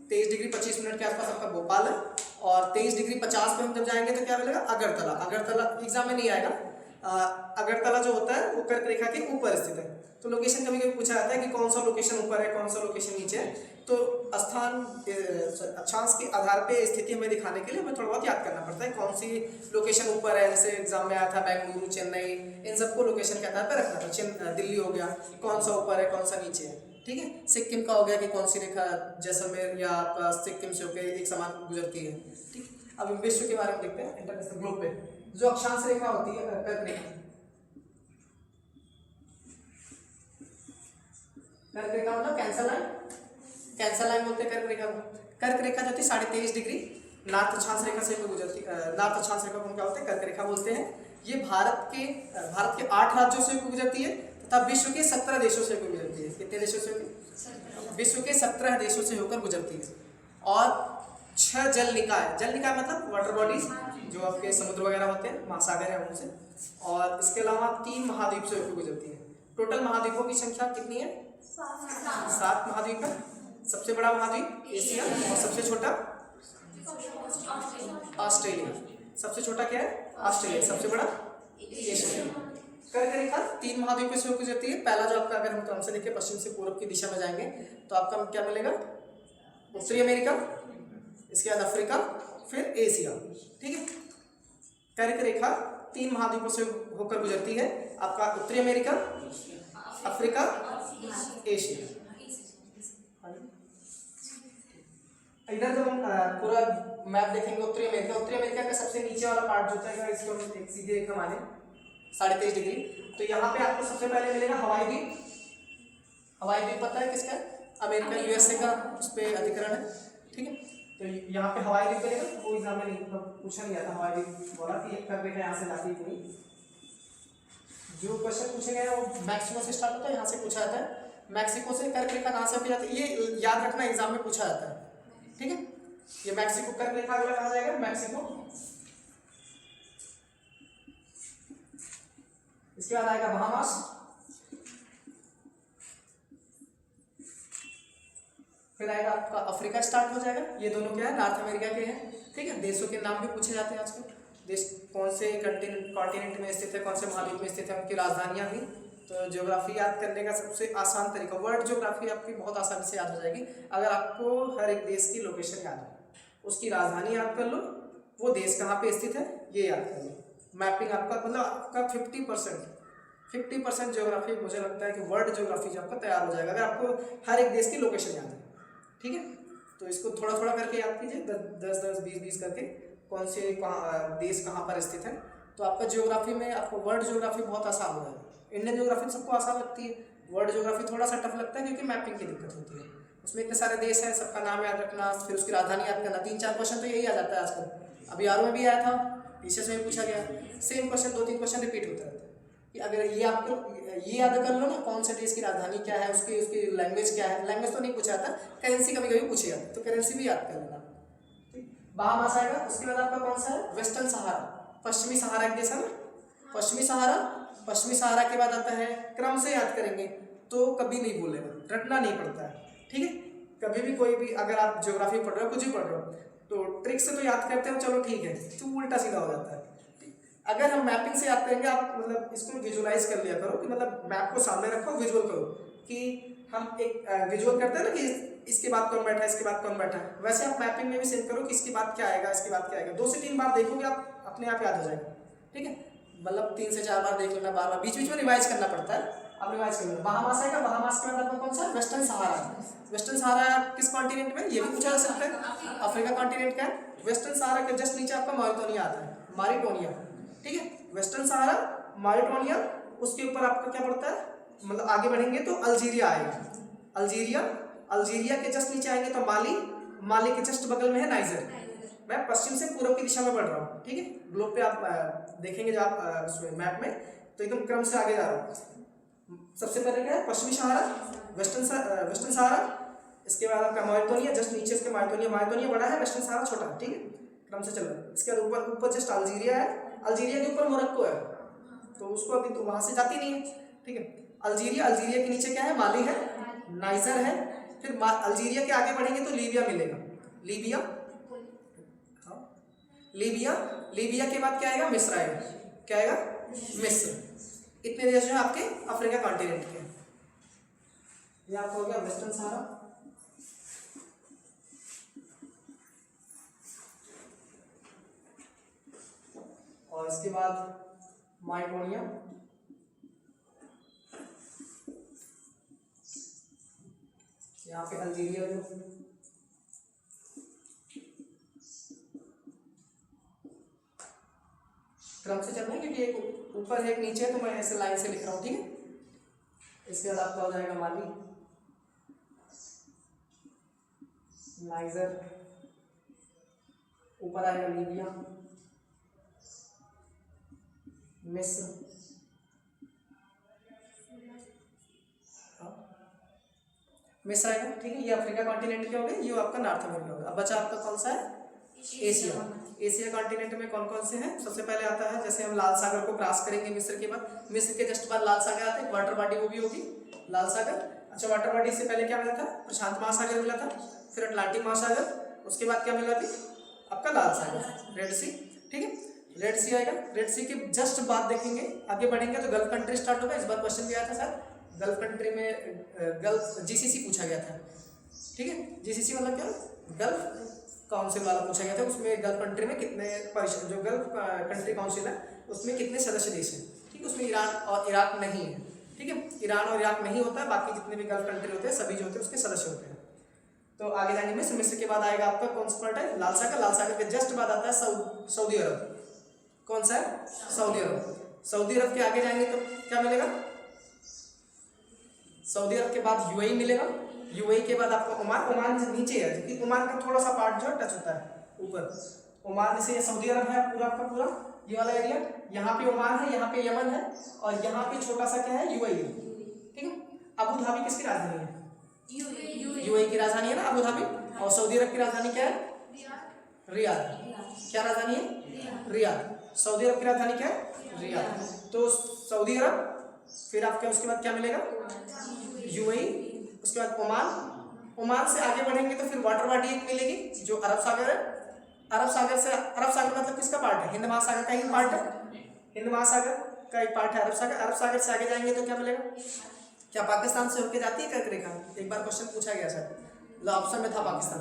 23 डिग्री 25 मिनट के आसपास आपका भोपाल है। और 23 डिग्री 50 पे हम जब जाएंगे तो क्या मिलेगा? अगरतला। अगरतला एग्जाम में नहीं आएगा। अगरतला जो होता है वो कर्क रेखा के ऊपर स्थित है। तो लोकेशन कभी कभी पूछा जाता है कि कौन सा लोकेशन ऊपर है, कौन सा लोकेशन नीचे है। तो स्थान अक्षांश के आधार पे स्थिति हमें दिखाने के लिए हमें थोड़ा बहुत याद करना पड़ता है कौन सी लोकेशन ऊपर है। जैसे एग्जाम में आया था बेंगलुरु, चेन्नई, इन सबको लोकेशन के आधार पर रखना था। दिल्ली हो गया, कौन सा ऊपर है कौन सा नीचे है। ठीक है, सिक्किम का हो गया कि कौन सी रेखा जैसलमेर या आपका सिक्किम से होकर एक समान गुजरती है। ठीक, अब विश्व के बारे में देखते हैं। इंटरनेशनल ग्लोब पे जो अक्षांश रेखा होती है कर्क रेखा, कर्क रेखा मतलब कैंसर लाइन, कैंसर लाइन बोलते हैं कर्क रेखा को। कर्क रेखा जो थी 23.5 डिग्री नॉर्थ अक्षांश रेखा से गुजरती, नॉर्थ अक्षांश रेखा को क्या बोलते हैं? कर्क रेखा बोलते हैं। ये भारत के 8 राज्यों से गुजरती है तथा विश्व के 17 देशों से गुजरती है। कितने देशों से? विश्व के 17 देशों से होकर गुजरती है। और 6 जल निकाय मतलब वाटर बॉडीज जो आपके समुद्र वगैरह होते हैं, महासागर है उनसे। और इसके अलावा 3 महाद्वीप से होकर गुजरती है। टोटल महाद्वीपों की संख्या कितनी है? 7 महाद्वीप है। सबसे बड़ा महाद्वीप एशिया और सबसे छोटा ऑस्ट्रेलिया। सबसे छोटा क्या है? ऑस्ट्रेलिया। सबसे बड़ा एशिया। कर्क रेखा 3 महाद्वीपों से होकर गुजरती है। पहला जो आपका, अगर हम क्रम से देखें पश्चिम से पूर्व की दिशा में जाएंगे तो आपका क्या मिलेगा? उत्तरी अमेरिका, इसके बाद अफ्रीका, फिर एशिया। ठीक है, कर्क रेखा 3 महाद्वीपों से होकर गुजरती है। आपका उत्तरी अमेरिका, अफ्रीका, एशिया। इधर जब हम पूरा मैप देखेंगे उत्तरी अमेरिका का सबसे नीचे वाला पार्ट जो होता है, इसको हम एक सीधी रेखा माने 23.5 डिग्री, तो यहाँ पे आपको सबसे पहले मिलेगा हवाई द्वीप। हवाई द्वीप पता है किसका है? अमेरिका, यूएसए का उस पर अधिकरण है। ठीक है, तो यहाँ पे हवाई द्वीप बनेगा, वो एग्जाम में नहीं पूछा नहीं जाता हवाई द्वीप, बोला कि एक कर यहाँ से जाती नहीं। जो क्वेश्चन पूछे गए वो मैक्सिको से स्टार्ट होता है, यहाँ से पूछा जाता है। मैक्सिको से कर्क रेखा कहाँ से होती जाती है, ये याद रखना एग्जाम में पूछा जाता है, ठीक है। ये मैक्सिको कर्क रेखा अगला कहा जाएगा मैक्सिको। इसके बाद आएगा बहामास, फिर आएगा आपका अफ्रीका स्टार्ट हो जाएगा। ये दोनों क्या है, नॉर्थ अमेरिका के हैं, ठीक है। देशों के नाम भी पूछे जाते हैं आजकल, देश कौन से कॉन्टिनेंट में स्थित है, कौन से महाद्वीप में स्थित है, उनकी राजधानियां भी। तो ज्योग्राफी याद करने का सबसे आसान तरीका, वर्ल्ड ज्योग्राफी आपकी बहुत आसानी से याद हो जाएगी अगर आपको हर एक देश की लोकेशन याद हो, उसकी राजधानी याद कर लो, वो देश कहाँ पे स्थित है ये याद कर लो। मैपिंग आपका मतलब आपका 50% ज्योग्राफी मुझे लगता है कि वर्ल्ड ज्योग्राफी जो आपका तैयार हो जाएगा अगर आपको हर एक देश की लोकेशन याद है, ठीक है। तो इसको थोड़ा थोड़ा करके याद कीजिए, 10-10, 20-20 करके कौन से देश कहाँ पर स्थित है। तो आपका ज्योग्राफी में आपको वर्ल्ड ज्योग्राफी बहुत आसान हो जाएगा। इंडियन ज्योग्राफी सबको आसान लगती है, वर्ल्ड ज्योग्राफी थोड़ा सा टफ लगता है क्योंकि मैपिंग की दिक्कत होती है। उसमें इतने सारे देश हैं, सबका नाम याद रखना, फिर उसकी राजधानी याद करना, 3-4 क्वेश्चन तो यही आ जाता है आजकल। अभी आर में भी आया था, पीछे से भी पूछा गया, सेम क्वेश्चन 2-3 क्वेश्चन रिपीट होता रहता है कि अगर ये आपको ये याद कर लो ना कौन से देश की राजधानी क्या है, उसकी लैंग्वेज क्या है। लैंग्वेज तो नहीं पूछा जाता, करेंसी कभी कभी पूछी जाती है, तो करेंसी भी याद कर लेना। बहामास आएगा, उसके बाद आपका कौन सा है, वेस्टर्न सहारा, पश्चिमी सहारा एक देश है ना, पश्चिमी सहारा के बाद आता है, क्रम से याद करेंगे तो कभी नहीं भूलेगा, रटना नहीं पड़ता है, ठीक है। कभी भी कोई भी अगर आप ज्योग्राफी पढ़ रहे हो, कुछ भी पढ़ रहे हो, तो ट्रिक से तो याद करते हो, चलो ठीक है, तो उल्टा सीधा हो जाता है। अगर हम मैपिंग से याद करेंगे, आप मतलब इसको विजुअलाइज कर लिया करो कि मतलब मैप को सामने रखो, विजुअल करो कि हम एक विजुअल करते हैं ना कि इसके बाद कौन बैठा है, इसके बाद कौन बैठा है, वैसे आप मैपिंग में भी सेम करो कि इसके बाद क्या आएगा, इसके बाद क्या आएगा। 2 से 3 बार देखोगे आप अपने आप याद हो जाएगा, ठीक है। मतलब 3 से 4 बार देख लेना, बार बीच बीच में रिवाइज करना पड़ता है, आप रिवाइज कर लेना। बहामास आएगा, बहामास के बाद आपका कौन सा, वेस्टर्न सहारा। वेस्टर्न सहारा किस कॉन्टिनेंट में, ये भी पूछा जा सकता है, अफ्रीका कॉन्टिनेंट का है। वेस्टर्न सहारा के जस्ट नीचे आपका मॉरिटोनिया आता है, मारिटोनिया, ठीक है। वेस्टर्न सहारा, मारिटोनिया, उसके ऊपर आपका क्या पड़ता है, मतलब आगे बढ़ेंगे तो अल्जीरिया आएगा, अल्जीरिया के जस्ट नीचे आएंगे तो माली के जस्ट बगल में है नाइजर। मैं पश्चिम से पूर्व की दिशा में बढ़ रहा हूँ, ठीक है। ग्लोब पे आप देखेंगे जब आप मैप में तो एकदम क्रम से आगे जा रहा हूँ। सबसे पहले क्या है, पश्चिमी सहारा, वेस्टर्न सहारा, इसके बाद आपका मारिटोनिया, जस्ट नीचे इसके मारिटोनिया बड़ा है, वेस्टर्न सहारा छोटा है, ठीक है, क्रम से चल रहा है। इसके बाद ऊपर जस्ट अल्जीरिया है, अल्जीरिया के ऊपर मोरक्को है, तो उसको अभी तो वहां से जाती नहीं है, ठीक है। अल्जीरिया के नीचे क्या है, माली है, नाइजर है, फिर अल्जीरिया के आगे बढ़ेंगे तो लीबिया मिलेगा, लीबिया के बाद क्या आएगा, मिस्र आएगा, क्या आएगा, मिस्र। इतने देश जो है आपके अफ्रीका कॉन्टिनेंट के। ये आपको हो गया वेस्टर्न सहारा। और इसके बाद माइटोनिया, यहाँ पे अल्जीरिया जो क्रम से चल रहा है क्योंकि एक ऊपर है एक नीचे है, तो मैं ऐसे लाइन से लिख रहा हूँ, ठीक है। इसके बाद आपका हो जाएगा माली, नाइजर, ऊपर आएगा लीबिया, मिस्र, मिस्र आएगा, ठीक है। ये अफ्रीका कॉन्टिनेंट के हो गए, ये आपका नॉर्थ अमेरिका होगा। अब बचा आपका कौन सा है, एशिया कॉन्टिनेंट में कौन कौन से हैं। सबसे पहले आता है, जैसे हम लाल सागर को क्रॉस करेंगे मिस्र के बाद, मिस्र के जस्ट बाद लाल सागर आता है, वाटर बॉडी वो भी होगी लाल सागर। अच्छा, वाटर बॉडी से पहले क्या मिला था, प्रशांत महासागर मिला था, फिर अटलांटिक महासागर, उसके बाद क्या मिला थी आपका लाल सागर, रेड सी, ठीक है। रेड सी आएगा, रेड सी के जस्ट बाद देखेंगे, आगे बढ़ेंगे तो गल्फ कंट्री स्टार्ट होगा। इस बार क्वेश्चन भी आया था सर, गल्फ कंट्री में गल्फ जीसीसी पूछा गया था, ठीक है। जीसीसी मतलब क्या, गल्फ काउंसिल वाला पूछा गया था। उसमें गल्फ कंट्री में कितने परिषद, जो गल्फ कंट्री काउंसिल है उसमें कितने सदस्य देश हैं, ठीक है। उसमें ईरान और इराक नहीं है, ठीक है। ईरान और इराक नहीं होता है, बाकी जितने भी गल्फ कंट्री होते हैं सभी जो होते हैं उसके सदस्य होते हैं। तो आगे जाएंगे मिस्र के बाद आएगा आपका कौन सा पार्ट है, लाल सागर। लाल सागर के जस्ट बाद आता है सऊदी अरब। कौन सा है, सऊदी अरब। सऊदी अरब के आगे जाएंगे तो क्या मिलेगा, सऊदी अरब के बाद यूएई मिलेगा, यूएई के बाद आपका ओमान, ओमान नीचे है क्योंकि ओमान का थोड़ा सा पार्ट जो है टच होता है ऊपर। ओमान जैसे ये सऊदी अरब है पूरा आपका पूरा ये वाला एरिया, यहाँ पे ओमान है, यहाँ पे यमन है और यहाँ पे छोटा सा क्या है यूएई है, ठीक है। अबू धाबी किसकी राजधानी है? यूएई की राजधानी है ना अबू धाबी। और सऊदी अरब की राजधानी क्या है? रियाद। क्या राजधानी है? रियाद। सऊदी अरब की राजधानी क्या है? रियाद। तो सऊदी अरब, फिर आपके उसके बाद क्या मिलेगा? यूएई, उसके बाद ओमान। ओमान से आगे बढ़ेंगे तो फिर वाटर बॉडी एक मिलेगी जो अरब सागर है। अरब सागर से, अरब सागर मतलब किसका पार्ट है? हिंद महासागर का ही पार्ट है, हिंद महासागर का एक पार्ट है अरब सागर। अरब सागर से आगे जाएंगे तो क्या मिलेगा? क्या पाकिस्तान से होकर जाती है कर्क रेखा? एक बार क्वेश्चन पूछा गया सर, मतलब ऑप्शन में था पाकिस्तान,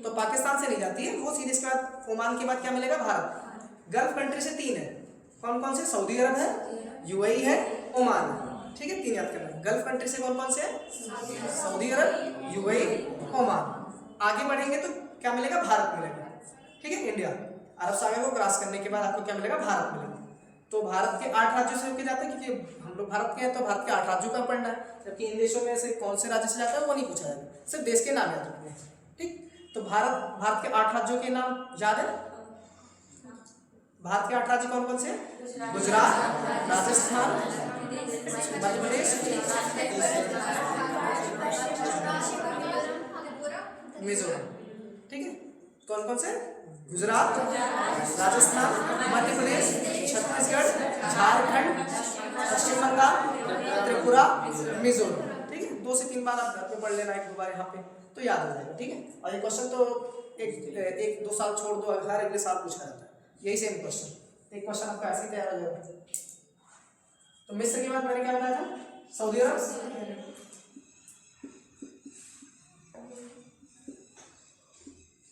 तो पाकिस्तान से नहीं जाती है वो सीधे। इसके बाद ओमान के बाद क्या मिलेगा? भारत। गल्फ कंट्री से 3 है, कौन कौन से? सऊदी अरब है, यूएई है, ओमान है, ठीक है। 3 याद करना। गल्फ कंट्री से कौन कौन से है? सऊदी अरब, यूएई, ओमान। आगे बढ़ेंगे तो क्या मिलेगा? भारत मिलेगा, ठीक है, इंडिया। अरब सागर को क्रॉस करने के बाद आपको क्या मिलेगा? भारत मिलेगा। तो भारत के 8 राज्यों से होकर जाते हैं क्योंकि हम लोग भारत के हैं, तो भारत के 8 राज्यों का पढ़ना है, जबकि इन देशों में से कौन से राज्य से जाता है वो नहीं पूछा जाएगा, सिर्फ देश के नाम याद रखने हैं, ठीक। तो भारत के 8 राज्यों के नाम याद है? भारत के 8 राज्य कौन कौन से? गुजरात, राजस्थान, मध्य प्रदेश, मिजोरम, ठीक है। कौन कौन से? गुजरात, राजस्थान, मध्य प्रदेश, छत्तीसगढ़, झारखंड, पश्चिम बंगाल, त्रिपुरा, मिजोरम, ठीक है। 2 से 3 बार आप घर पे पढ़ लेना, 1-2 बार यहाँ पे, तो याद हो जाएगा, ठीक है। और ये क्वेश्चन तो 1-2 साल छोड़ दो, हर अगले साल पूछा जाता है यही सेम क्वेश्चन। एक क्वेश्चन आपका ऐसे ही तैयार हो जाएगा। तो मिस्र के बाद मैंने क्या बताया था? सऊदी अरब।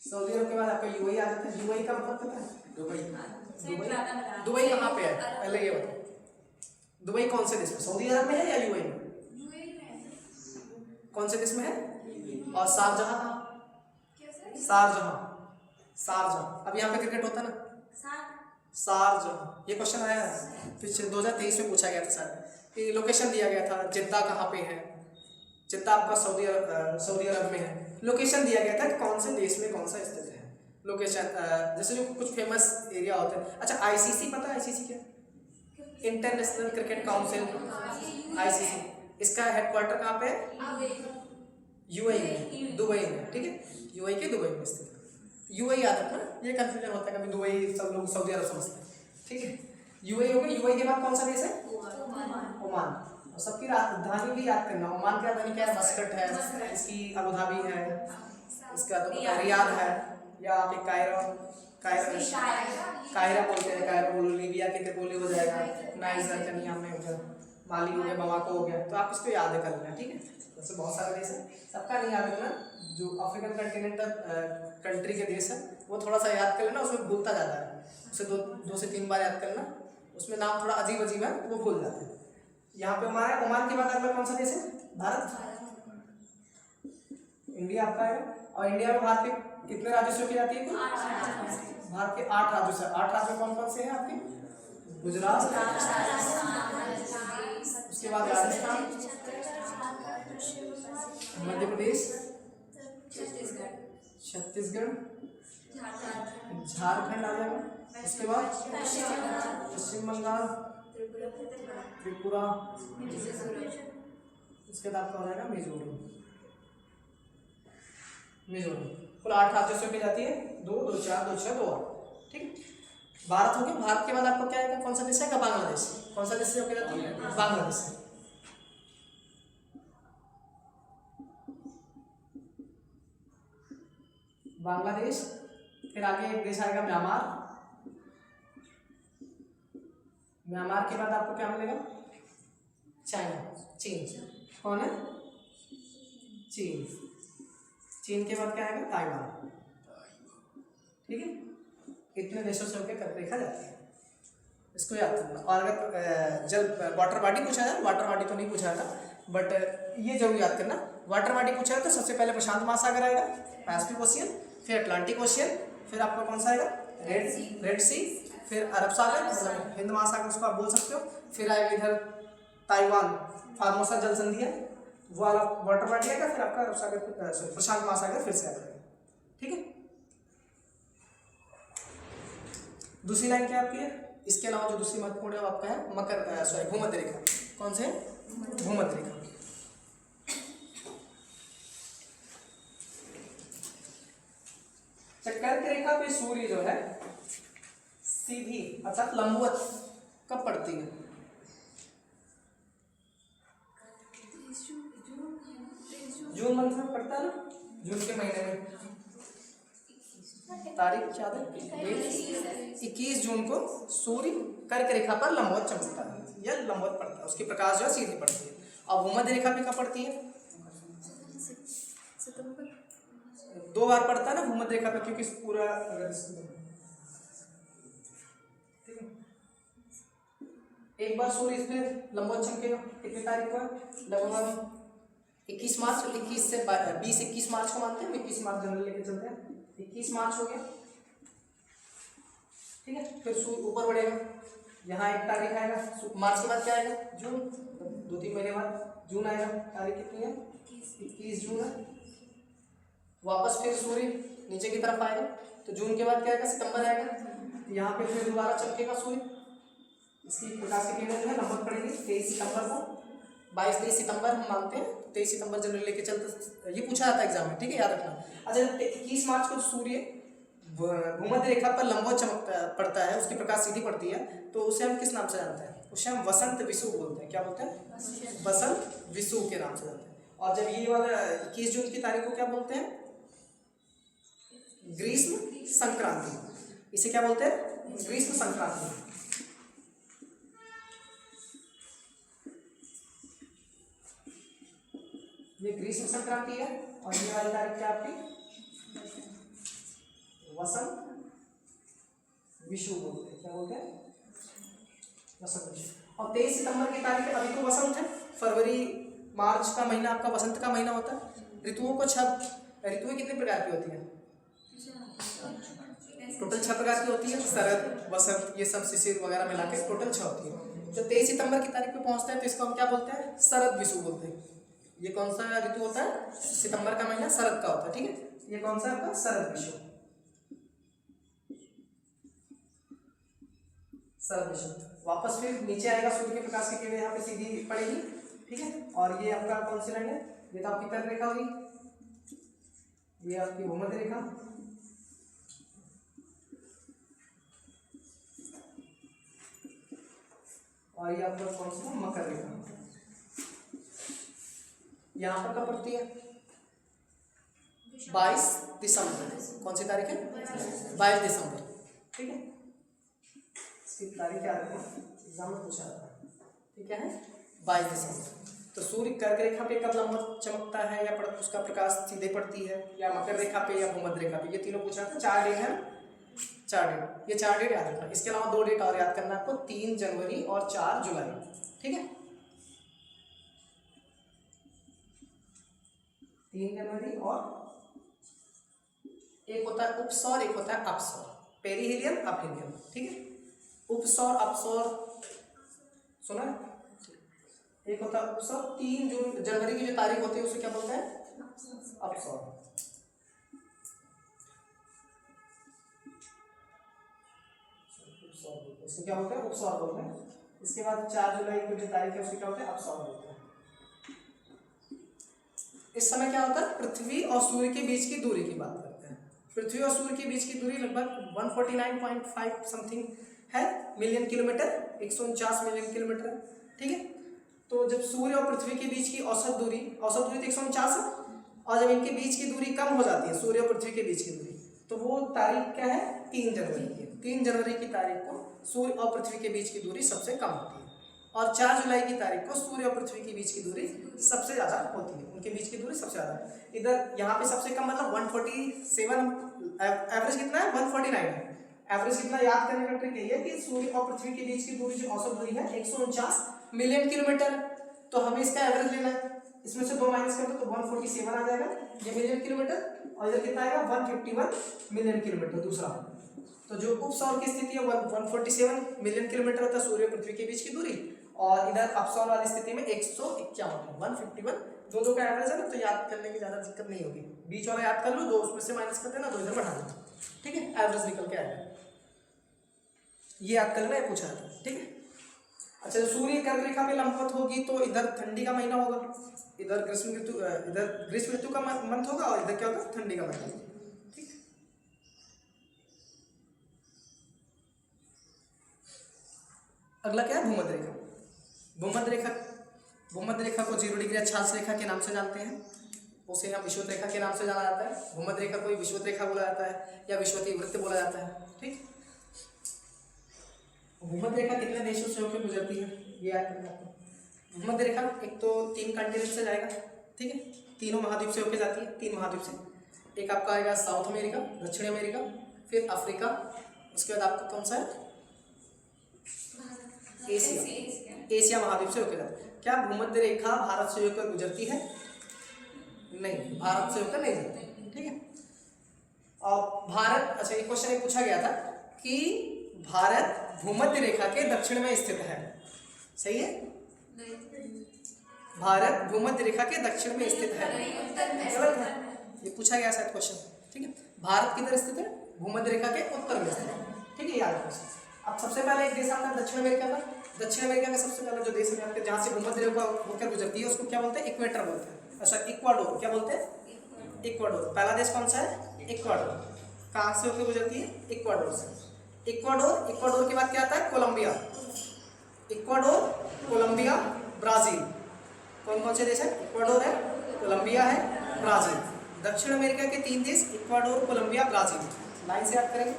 सऊदी अरब के बाद आपका यूएई आ जाता है। यूएई का मतलब पता है? दुबई। दुबई कहाँ पे है पहले ये बताओ? दुबई कौन से देश में? सऊदी अरब में है या यूएई में? कौन से देश में है? और शारजहां कहाँ? शारजहां। अब यहाँ पे क्रिकेट होता है ना, शारजहां। ये क्वेश्चन आया है पिछले 2023 में पूछा गया था सर, कि लोकेशन दिया गया था जिद्दा कहाँ पे है। जिद्दा आपका सऊदी अरब में है। लोकेशन दिया गया था कि कौन से देश में कौन सा स्थित है। लोकेशन जैसे जो कुछ फेमस एरिया होते हैं। अच्छा, आईसीसी पता है? आईसीसी क्या? International cricket council, ICC. इसका हेडक्वार्टर कहाँ पे है? यूएई में, दुबई में, ठीक है। यूएई के दुबई में स्थित। यूएई याद रखना, ये कंफ्यूजन होता है कभी, दुबई सब लोग सऊदी अरब समझते हैं, ठीक है। यूएई हो गया। यूएई के बाद कौन सा देश है? ओमान। और सबकी राजधानी भी याद करना। ओमान की राजधानी क्या है? मस्कट है, इसकी अबू धाबी है, इसका तो रियाद है, या आप कायरा बोलते हैं, कायरा बोलो। लीबिया के त्रिपोली हो जाएगा, नाइजर का नियम में हो गया, माली हो गया, बमाको हो गया। तो आप इसको याद कर लेना, ठीक है। वैसे बहुत सारे देश है, सबका नहीं याद रखना। जो अफ्रीकन कंटिनेंटल कंट्री के देश है वो थोड़ा सा याद कर लेना, उसमें भूलता जाता है, उसे 2 से 3 बार याद करना। उसमें नाम थोड़ा अजीब है, वो भूल जाते हैं। यहाँ पे ओमान है। ओमान के बाद अगला कौन सा देश है? भारत। इंडिया आपका है। और इंडिया में भारत के कितने राज्यों से होकर जाती है? भारत के 8 राज्यों से। 8 राज्य कौन कौन से हैं आपके? गुजरात, उसके बाद राजस्थान, मध्य प्रदेश, छत्तीसगढ़, झारखंड आ जाएगा। उसके बाद पश्चिम बंगाल, त्रिपुरा, उसके बाद आपका हो जाएगा मिजोरम। कुल 8 राज्यों से होकर जाती है। 2, 2, 4, 2, 6, 2, 8, ठीक। भारत हो गया। भारत के बाद आपको क्या आएगा? कौन सा देश है? बांग्लादेश। कौन सा देश से होकर जाती है? बांग्लादेश। बांग्लादेश। फिर आगे एक देश आएगा म्यांमार। म्यांमार के बाद आपको क्या मिलेगा? चाइना, चीन। कौन है? चीन। चीन के बाद क्या आएगा? ताइवान, ठीक है। इतने देशों से होकर देखा जाता है, इसको याद करना। और अगर जब वाटर बॉडी पूछा जाए, वाटर बॉडी तो नहीं पूछा था, बट ये जरूर याद करना। वाटर बॉडी पूछा जाए तो सबसे पहले प्रशांत महासागर आएगा, पैसिफिक ओशियन, फिर अटलांटिक ओशियन, फिर आपका कौन सा आएगा? रेड सी, फिर अरब सागर, मतलब हिंद महासागर उसको आप बोल सकते हो। फिर आएगा इधर ताइवान, फार्मोसा जल संधि है, वो वाला वाटर बॉडी आएगा, फिर आपका सागर सॉरी प्रशांत महासागर फिर से आ जाएगा। ठीक है, दूसरी लाइन क्या आपकी है? इसके अलावा जो दूसरी महत्वपूर्ण है वो आपका है मकर सॉरी भूमध्य रेखा। कौन से? भूमध्य रेखा। कर्क रेखा पे सूर्य जो है सीधी अर्थात लंबवत कब पड़ती है? जून मंथ में पड़ता है ना, जून के महीने में। तारीख याद है? 21 जून को सूर्य कर्क रेखा पर लंबवत चमकता है या लंबवत पड़ता है, उसकी प्रकाश जो है सीधी पड़ती है। और भूमध्य रेखा पे कब पड़ती है? 2 बार पड़ता है ना भूमध्य रेखा पे, क्योंकि पूरा एक बार सूर्य इस पे लंबवत चमकेगा कितनी तारीख को? लगभग 21 मार्च। 21 से 20-21 मार्च को मानते हैं, 21 मार्च जनरल लेके चलते हैं। 21 मार्च हो गया, ठीक है। फिर सूर्य ऊपर बढ़ेगा, यहाँ 1 तारीख आएगा, मार्च के बाद क्या आएगा? जून। 2-3 महीने बाद जून आएगा। तारीख कितनी है? 21 जून है। वापस फिर सूर्य नीचे की तरफ आएगा, तो जून के बाद क्या आएगा? सितंबर आएगा। यहाँ पे फिर दोबारा चमकेगा सूर्य, इसकी प्रकाश की किरणें जो है लंबवत पड़ेगी 23 सितंबर को। 22-23 सितंबर हम मानते हैं, 23 सितंबर जनरल लेके चलते, ये पूछा जाता है एग्जाम में, ठीक है, याद रखना। अच्छा, 21 मार्च को सूर्य भूमध्य रेखा पर लंबवत चमकता पड़ता है, उसकी प्रकाश सीधी पड़ती है, तो उसे हम किस नाम से जानते हैं? उसे हम वसंत विषुव बोलते हैं। क्या बोलते हैं? वसंत विषुव के नाम से जानते हैं। और जब ये वाला 21 जून की तारीख को क्या बोलते हैं? ग्रीष्म संक्रांति। इसे क्या बोलते हैं? ग्रीष्म संक्रांति। ये ग्रीष्म संक्रांति है। और ये वाली तारीख क्या आपकी? वसंत विषुव बोलते हैं। क्या बोलते हैं? वसंत विषुव। और 23 सितंबर की तारीख, अभी तो वसंत है, फरवरी मार्च का महीना आपका वसंत का महीना होता है। ऋतुओं को ऋतुएं कितने प्रकार की होती हैं? टोटल 6 प्रकार की होती है। शरद, वसंत, ये सब शिशिर वगैरह मिला के टोटल 6 होती है। जब 23 सितंबर की तारीख पे पहुंचता है तो इसको हम क्या बोलते हैं? शरद विषुव बोलते हैं। ये कौन सा ऋतु होता है? सितंबर का महीना शरद का होता है, ठीक है। ये कौन सा आपका? शरद विषुव। शरद विषुव। वापस फिर नीचे आएगा, सूर्य के प्रकाश की किरणें यहाँ पे सीधी पड़ेगी, ठीक है। और ये आपका कौन सी लाइन है? ये तो आपकी कर्क रेखा होगी, ये आपकी भूमध्य रेखा, और ये आपका कौन सा? मकर रेखा। यहाँ पर कब पड़ती है? 22 दिसंबर। कौन सी तारीख है? 22 दिसंबर, ठीक है। इसकी तारीख क्या है? एग्जाम में पूछा जाता है, ठीक है, 22 दिसंबर। तो सूर्य कर्क रेखा पे कब लंबवत चमकता है या उसका प्रकाश सीधे पड़ती है, या मकर रेखा पे या भूमध्य रेखा पे? ये तीनों पूछा था। 4 डेट है, 4 डेट। ये 4 डेट याद रखना। इसके अलावा 2 डेट और याद करना आपको, 3 जनवरी और 4 जुलाई, ठीक है। 3 जनवरी और एक होता है उपसौर, एक होता है अपसौर, पेरीहिलियन अपहिलियन, ठीक है। उपसौर अपसौर सुना है? एक होता है उपसौर। 3 जनवरी की जो तारीख होती है उसे क्या बोलते हैं? अपसौर। इसको क्या बोलते हैं? उपसौर बोलते हैं। इसके बाद 4 जुलाई को जो तारीख है उसे क्या बोलते हैं? अपसौर बोलते हैं। इस समय क्या होता है? पृथ्वी और सूर्य के बीच की दूरी की बात करते हैं। पृथ्वी और सूर्य के बीच की दूरी लगभग 149.5 समथिंग है मिलियन किलोमीटर, 149 मिलियन किलोमीटर, ठीक है। तो जब सूर्य और पृथ्वी के बीच की औसत दूरी तो 149 है, और जब इनके बीच की दूरी कम हो जाती है, सूर्य और पृथ्वी के बीच की दूरी, तो वो तारीख क्या है? 3 जनवरी की। 3 जनवरी की तारीख को सूर्य और पृथ्वी के बीच की दूरी सबसे कम होती है, और 4 जुलाई की तारीख को सूर्य और पृथ्वी के बीच की दूरी सबसे ज़्यादा होती है। उनके बीच की दूरी सबसे ज़्यादा, इधर यहाँ पे सबसे कम मतलब 147, एवरेज कितना है? 149 है। एवरेज कितना याद करने का ट्रिक यही है कि सूर्य और पृथ्वी के बीच की दूरी जो औसत दूरी है 149 मिलियन किलोमीटर, तो हमें इसका एवरेज लेना है। इसमें से 2 माइनस कर दो तो 147 आ जाएगा, ये मिलियन किलोमीटर, और इधर कितना आएगा? 151 मिलियन किलोमीटर दूसरा। तो जो उपसौर की स्थिति है 147 मिलियन किलोमीटर होता है सूर्य और पृथ्वी के बीच की दूरी, और इधर अपसौर वाली स्थिति में 151 दो दो का एवरेज है ना, तो याद करने की ज़्यादा दिक्कत नहीं होगी। बीच वाला याद कर लो, दो उसमें से माइनस कर देना, दो इधर बढ़ा देना, ठीक है, एवरेज निकल के आएगा। ये याद कर लेना, ये पूछा था, ठीक है। अच्छा, सूर्य कर्क रेखा पे लंबवत होगी तो इधर ठंडी का महीना होगा, इधर ग्रीष्म ऋतु का मंथ होगा, और इधर क्या होगा, ठंडी का महीना होगा, ठीक। अगला क्या है, भूमध्य रेखा। भूमध्य रेखा को 0 डिग्री अक्षांश रेखा के नाम से जानते हैं, उसे हम विषुवत रेखा के नाम से जाना जाता है। भूमध्य रेखा को विषुवत रेखा बोला जाता है या विषुवतीय वृत्त बोला जाता है, ठीक। भूमध्य रेखा कितने देशों से होकर गुजरती है, ये याद करना आपको। भूमध्य रेखा एक तो 3 कॉन्टिनेंट से जाएगा, ठीक है, तीनों महाद्वीप से होकर जाती है, 3 महाद्वीप से। एक आपका आएगा साउथ अमेरिका, दक्षिण अमेरिका, फिर अफ्रीका, उसके बाद आपका कौन सा है, एशिया महाद्वीप से होकर जाती है। क्या भूमध्य रेखा भारत से होकर गुजरती है? नहीं, भारत से होकर नहीं जाती, ठीक है। और भारत, अच्छा एक क्वेश्चन एक पूछा गया था कि भारत भूमध्य रेखा के दक्षिण में स्थित है, सही है? भारत भूमध्य रेखा के दक्षिण में स्थित है, गलत है, ये पूछा गया शायद क्वेश्चन, ठीक है। भारत किधर स्थित है? भूमध्य रेखा के उत्तर में स्थित है, ठीक है, याद रखो। अब सबसे पहले एक देश आता है दक्षिण अमेरिका का। दक्षिण अमेरिका का सबसे पहला जो देश है जहाँ से भूमध्य रेखा होकर गुजरती है उसको क्या बोलते हैं? इक्वेटर बोलते हैं। अच्छा, इक्वाडोर, क्या बोलते हैं? इक्वाडोर। पहला देश कौन सा है? इक्वाडोर। कहाँ से होकर गुजरती है? इक्वाडोर से। इक्वाडोर के बाद क्या आता है? कोलंबिया। Ecuador, Colombia, Brazil. कौन कौन से देश है? इक्वाडोर है, कोलंबिया है, ब्राजील। दक्षिण अमेरिका के 3 देश, इक्वाडोर, कोलंबिया, ब्राजील। लाइन से याद करेंगे,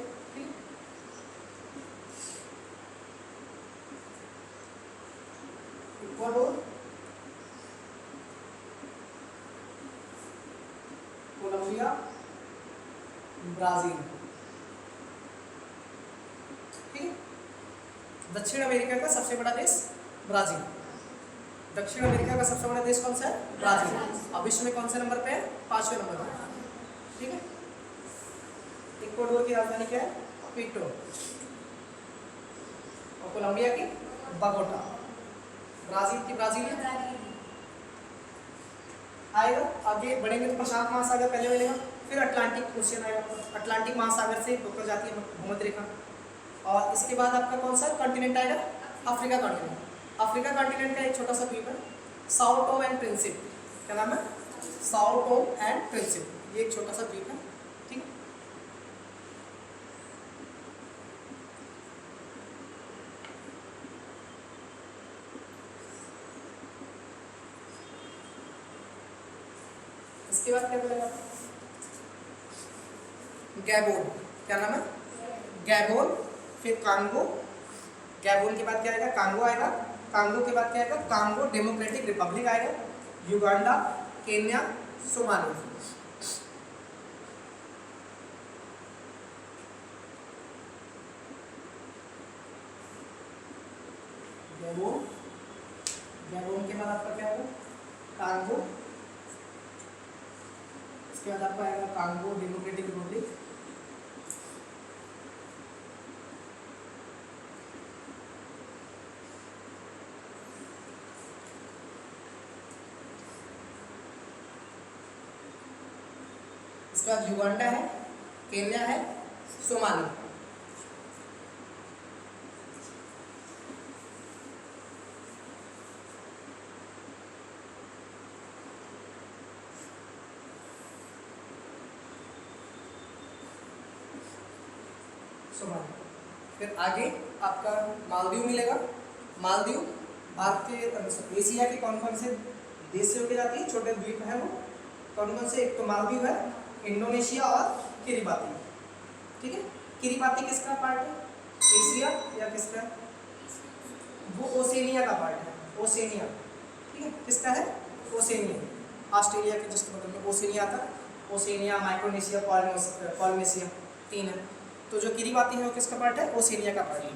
इक्वाडोर, कोलंबिया, ब्राजील, ठीक है। दक्षिण अमेरिका का सबसे बड़ा देश ब्राजील। दक्षिण अमेरिका का सबसे बड़ा देश कौन सा है? ब्राजील। अब विश्व में कौन से नंबर पे है? 5वें नंबर पे, ठीक है। इक्वाडोर की राजधानी क्या है? क्विटो। और कोलंबिया की बगोटा। ब्राजील की ब्राजीलिया आएगा। आगे बढ़ेंगे तो प्रशांत महासागर पहले मिलेगा, फिर अटलांटिक ओशियन आएगा। अटलांटिक महासागर से होकर जाती है भूमध्य रेखा। और इसके बाद आपका कौन सा कॉन्टिनेंट आएगा? Africa continent. अफ्रीका कॉन्टिनेंट का एक छोटा सा द्वीप है, साओ टोम एंड प्रिंसिप। क्या नाम है? Sao Tome and Principe. ये एक छोटा सा द्वीप है, ठीक है। इसके बाद क्या बोलेगा? गैबोन। क्या नाम है? गैबोन, फिर कांगो। गैबोन के बाद क्या आएगा? कांगो आएगा। कांगो के बाद क्या आएगा? कांगो डेमोक्रेटिक रिपब्लिक आएगा। Uganda, Kenya, Somalia. Gabon, Gabon के बाद आपका क्या आएगा? कांगो। इसके बाद आपका आएगा कांगो डेमोक्रेटिक रिपब्लिक। इसके बाद युगांडा है, केन्या है, सोमालिया। फिर आगे आपका मालदीव मिलेगा। मालदीव भारत के एशिया के कौन कौन से देश से होकर जाती है? छोटे द्वीप है वो, कौन कौन से? एक तो मालदीव है, इंडोनेशिया और किरिबाती, ठीक है। किरिबाती किसका पार्ट है? एशिया या किसका? वो ओसेनिया का पार्ट है, ओसेनिया, ठीक है। किसका है? ओसेनिया। ऑस्ट्रेलिया के जस्ट बगल में ओसेनिया था। ओसेनिया, माइक्रोनेशिया, पॉलिनेशिया, 3 है। तो जो किरिबाती है वो किसका पार्ट है? ओसेनिया का पार्ट है।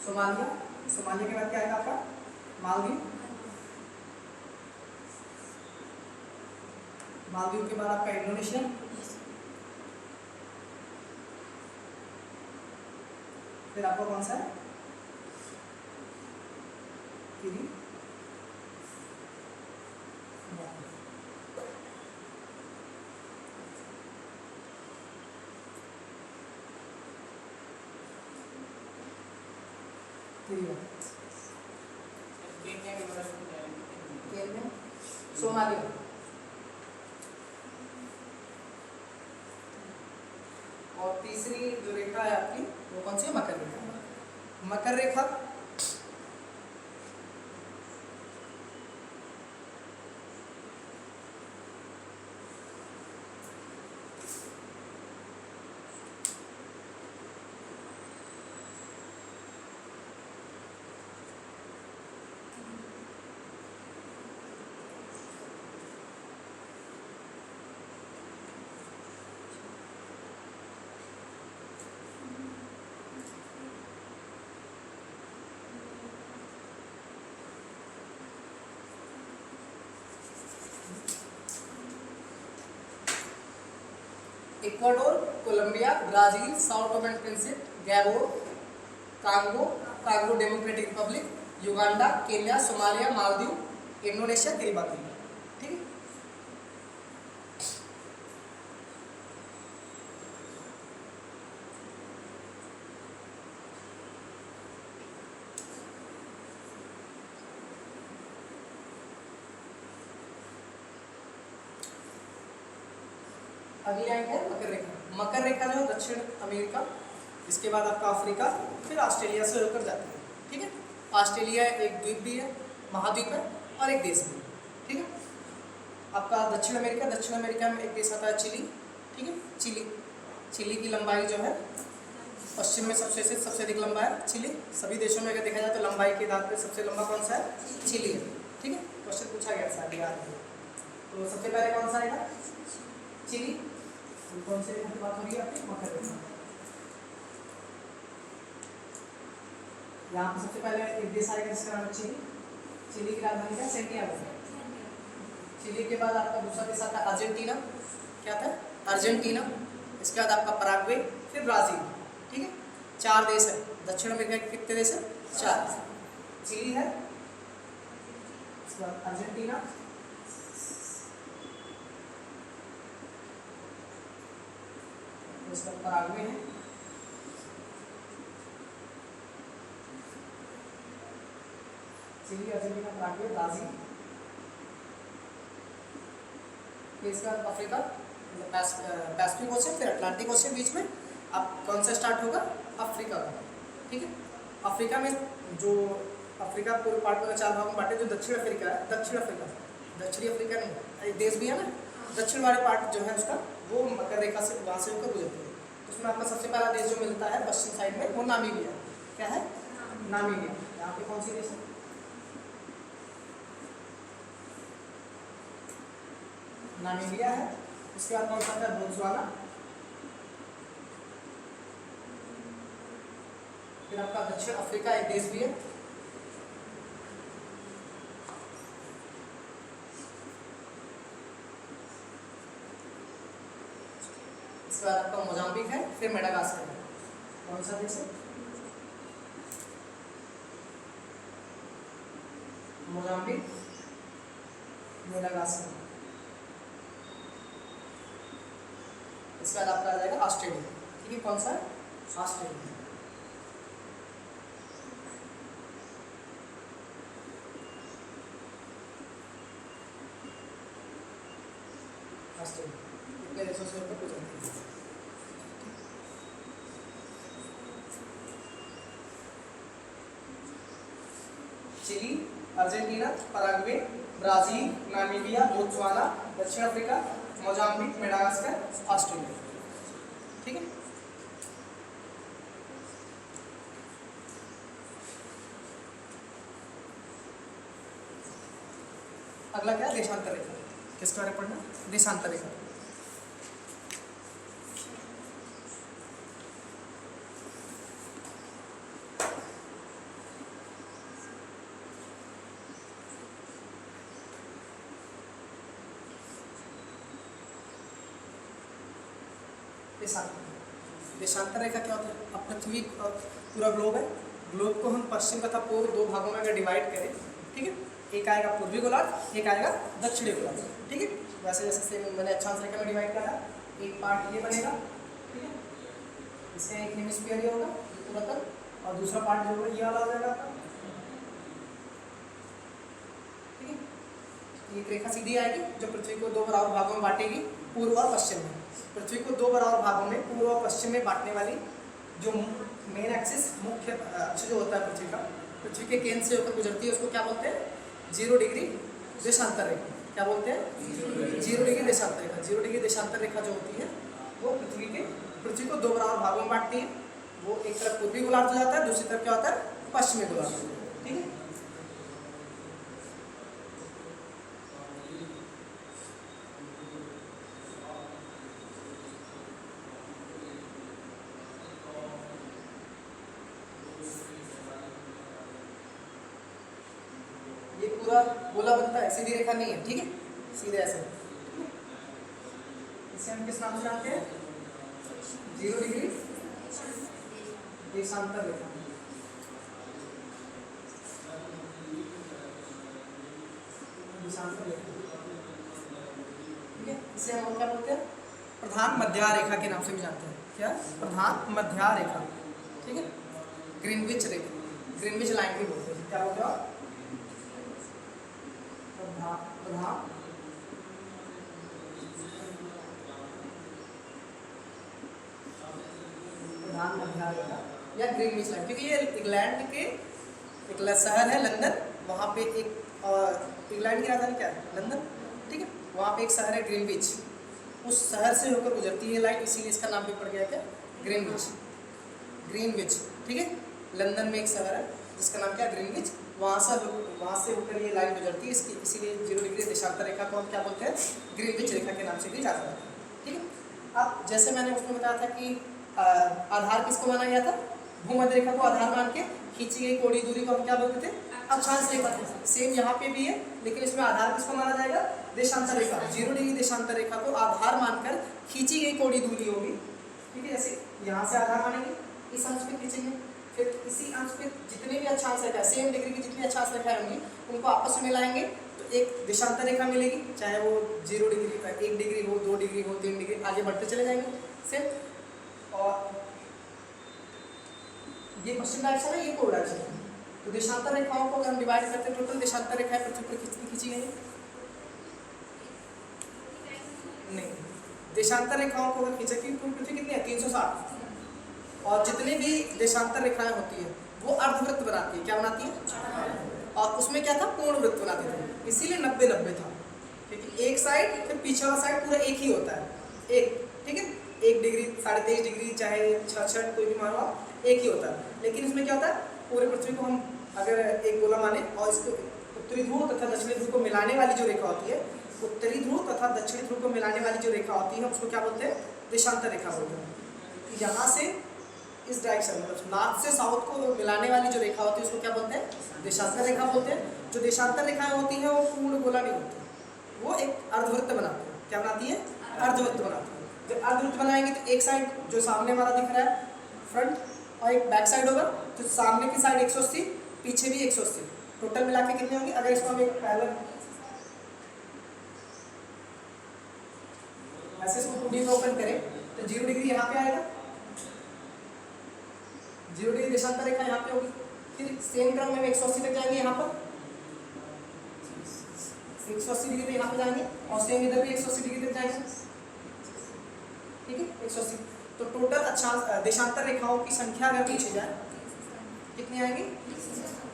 सोमालिया, सोमालिया के बाद क्या आएगा आपका? मालदीव। मालदीव के बाद आपका इंडोनेशिया। फिर आपको कौन सा है? केनिया केन्या के बर्फ में जाएंगे। केनिया सोमालिया और तीसरी जो रेखा है आपकी वो कौन सी है? मकर रेखा। मकर रेखा Ecuador, Colombia, Brazil, South Tome Principe, Gabon, Congo, Congo Democratic Republic, Uganda, Kenya, Somalia, Maldives, Indonesia, Kiribati. ठीक है। अगली आएंगे है मकर रेखा। मकर रेखा जो है दक्षिण अमेरिका, इसके बाद आपका अफ्रीका, फिर ऑस्ट्रेलिया से होकर जाती है। ठीक है। ऑस्ट्रेलिया एक द्वीप भी है, महाद्वीप है और एक देश भी है। ठीक है। आपका दक्षिण अमेरिका, दक्षिण अमेरिका में एक देश आता है चिली। ठीक है। चिली की लंबाई जो है पश्चिम में सबसे अधिक लंबा है चिली। सभी देशों में अगर देखा जाए तो लंबाई के आधार पर सबसे लंबा कौन सा है? चिली है। ठीक है। क्वेश्चन पूछा गया था याद है। तो सबसे पहले कौन सा आएगा? चिली। कौन से रेखा की बात हो रही है आपकी? मकर रेखा। यहाँ पर सबसे पहले एक देश आएगा जिसका नाम है चिली। चिली की राजधानी क्या? सैंटियागो। चिली के बाद आपका दूसरा देश आता है अर्जेंटीना। क्या था? अर्जेंटीना। इसके बाद आपका पराग्वे, फिर ब्राजील। ठीक है। 4 देश है दक्षिण अमेरिका के। कितने देश है? 4। चिली है, इसके बाद अर्जेंटीना, इसका पराग्वे है, चिली, अर्जेंटीना, पराग्वे, ब्राजील, फिर इसका अफ्रीका, पैसिफिक ओशन, फिर अटलांटिक ओशन बीच में। अब कौन सा स्टार्ट होगा? अफ्रीका का। ठीक है। अफ्रीका में जो अफ्रीका पूरे पार्ट में 4 भागों में बांटे। जो दक्षिण अफ्रीका है, दक्षिणी अफ्रीका नहीं, एक देश भी है ना, दक्षिण वाले पार्ट जो है उसका, वो मकर रेखा से वहाँ से होकर गुजरती है। उसमें आपका सबसे पहला देश जो मिलता है पश्चिम साइड में, वो नामीबिया। क्या है? नामीबिया। यहाँ पे कौन सी देश है? नामीबिया है। उसके बाद कौन सा था? बोत्सवाना। फिर आपका दक्षिण अफ्रीका एक देश भी है। इसके बाद आपका मोजाम्बिक है, फिर मेडागास्कर है। कौन सा देश है? Mozambique, Madagascar. इसके बाद आपका आ जाएगा ऑस्ट्रेलिया। ठीक है। कौन सा है? ऑस्ट्रेलिया। ऑस्ट्रेलिया इतने देशों से होकर गुजरती है। Chile, Argentina, Paraguay, Brazil, Namibia, Botswana, दक्षिण अफ्रीका, मोजाम्बिक, मेडागास्कर, ऑस्ट्रेलिया। ठीक है। अगला क्या है? देशांतर रेखा। किसके बारे में पढ़ना? देशांतर रेखा। देशांतर रेखा क्या होता है? अब पृथ्वी पूरा ग्लोब है। ग्लोब को हम पश्चिम तथा पूर्व 2 भागों में अगर डिवाइड करें, ठीक है, एक आएगा पूर्वी गोलार्ध, एक आएगा दक्षिणी गोलार्ध। ठीक है। वैसे जैसे सेम मैंने अक्षांश रेखा में डिवाइड किया था, एक पार्ट ये बनेगा। ठीक है। इसका एक हेमिस्फीयर ये होगा, उत्तरोत्तर, और दूसरा पार्ट जो है ये वाला हो जाएगा आपका, ठीक है। एक रेखा सीधी आएगी जो पृथ्वी को दो बराबर भागों में बांटेगी, पूर्व और पश्चिम में। पृथ्वी को दो बराबर भागों में पूर्व और पश्चिम में बांटने वाली जो मेन एक्सिस, मुख्य अक्ष जो होता है पृथ्वी का, पृथ्वी के केंद्र से होकर गुजरती है, उसको क्या बोलते हैं? 0 डिग्री देशांतर रेखा। क्या बोलते हैं? 0 डिग्री देशांतर रेखा। 0 डिग्री देशांतर रेखा जो होती है वो पृथ्वी को दो बराबर भागों में बांटती है। वो एक तरफ पूर्वी गोलार्ध हो जाता है, दूसरी तरफ क्या होता है? पश्चिमी गोलार्ध, ठीक है। ये पूरा गोला बनता है, सीधी रेखा नहीं है, ठीक है, सीधे ऐसे। इसे हम किस नाम से जानते हैं? 0 डिग्री देशांतर रेखा। देशांतर रेखा, ठीक है। इसे हम क्या बोलते हैं? प्रधान मध्य रेखा के नाम से भी जानते हैं। क्या? प्रधान मध्य रेखा, ठीक है। ग्रीनविच रेखा, ग्रीनविच लाइन भी बोलते हैं। क्या बोलते हो आप? प्रधान मध्य रेखा या ग्रीनविच लाइन, क्योंकि ये इंग्लैंड के एक शहर है लंदन, वहाँ पे एक, इंग्लैंड की राजधानी क्या है? लंदन, ठीक है। वहाँ पे एक शहर है ग्रीनविच, उस शहर से होकर गुजरती है लाइन, इसीलिए इसका नाम भी पड़ गया क्या? ग्रीनविच। ग्रीनविच, ठीक है। लंदन में एक शहर है जिसका नाम क्या? ग्रीनविच। वहाँ से होकर ये लाइन गुजरती है, इसकी इसीलिए 0 डिग्री देशांतर रेखा को हम क्या बोलते हैं? ग्रीनविच रेखा के नाम से भी जाना जाता है, ठीक है। अब जैसे मैंने उसमें बताया था कि आधार किसको माना गया था? भूमध्य रेखा को आधार मान के खींची गई कोणीय दूरी को हम क्या बोलते थे? अक्षांश रेखा। सेम यहाँ पे भी है, लेकिन इसमें आधार किसको माना जाएगा? देशांतर रेखा। 0 डिग्री देशांतर रेखा को आधार मानकर खींची गई कोणीय दूरी होगी, ठीक है। जैसे यहाँ से आधार मानेंगे, इस अंश पे खींचेंगे, फिर इसी अंश पे जितने भी अक्षांश रेखा सेम डिग्री की जितनी अक्षांश रेखाएं होंगी उनको आपस में मिलाएंगे तो एक देशांतर रेखा मिलेगी, चाहे वो 0 डिग्री का 1 डिग्री हो, 2 डिग्री हो, 3 डिग्री, आगे बढ़ते चले जाएंगे सेम। और ये पश्चिम डायरेक्शन है, ये पूर्व डायरेक्शन है। तो देशांतर रेखाओं को अगर हम डिवाइड करते हैं, टोटल देशांतर रेखाएं पृथ्वी पर कितनी खींची गई? नहीं, देशांतर रेखाओं को अगर खींचे, कि पृथ्वी कितनी है? 360, और जितनी भी देशांतर रेखाएं होती है वो अर्धवृत्त बनाती है। क्या बनाती है? और उसमें क्या था? पूर्ण वृत्त बनाते थे, इसीलिए 90-90 था, क्योंकि एक साइड फिर पीछे वाला साइड पूरा एक ही होता है, एक, ठीक है। 1 डिग्री, 23.5 डिग्री, चाहे 6 कोई भी मानो आप, एक ही होता है। लेकिन इसमें क्या होता है? पूरे पृथ्वी को हम अगर एक गोला माने और इसको उत्तरी ध्रुव तथा दक्षिणी ध्रुव को मिलाने वाली जो रेखा होती है, उत्तरी ध्रुव तथा दक्षिणी ध्रुव को मिलाने वाली जो रेखा होती है उसको क्या बोलते हैं? देशांतर रेखा बोलते हैं। यहाँ से इस डायरेक्शन मतलब नॉर्थ से साउथ को मिलाने वाली जो रेखा होती है उसको क्या बोलते हैं? देशांतर रेखा बोलते हैं। जो देशांतर रेखाएं होती हैं वो पूर्ण गोला नहीं होती, वो एक अर्धवृत्त बनाती है। क्या बनाती है? अर्धवृत्त बनाती है। जब अर्धवृत्त बनाएंगे तो एक साइड जो सामने वाला दिख रहा है फ्रंट, और एक बैक साइड होगा, तो सामने की साइड 180, पीछे भी 180, टोटल मिला के कितने होंगे? अगर इसको हम एक पैरेलल ऐसे इसको 2D में ओपन करें तो 0 डिग्री यहाँ पे आएगा, 0 डिग्री देशांतर रेखा यहाँ पे होगी, फिर सेम क्रम में 180 तक जाएंगे, यहाँ पर 180 डिग्री पे यहाँ पे जाएंगे, और सेम इधर भी 180 डिग्री तक जाएंगे, ठीक है, 180। तो टोटल अक्षांश देशांतर रेखाओं की संख्या अगर पूछी जाए कितनी आएगी?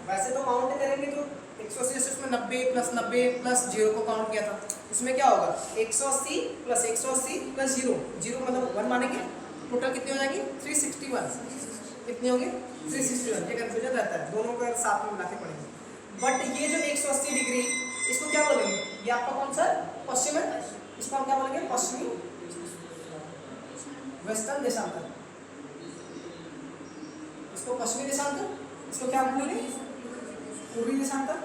वैसे तो काउंट करेंगे तो 180 से उसमें 90 प्लस 90 प्लस 0 को काउंट किया था, इसमें क्या होगा? 180 प्लस 180 प्लस 0, 0 मतलब 1 मानेंगे, टोटल कितनी हो जाएगी? 361। कितनी होगी? 361। ये कन्फ्यूजन रहता है, दोनों को साथ में मिला के पढ़ेंगे। बट ये जो 180 डिग्री, इसको क्या बोलेंगे? ये आपका कौन सा पश्चिम है, इसको हम क्या बोलेंगे? पश्चिमी वेस्टर्न देशांतर, इसको पश्चिमी देशांतर, इसको क्या बोलेंगे? पूर्वी देशांतर,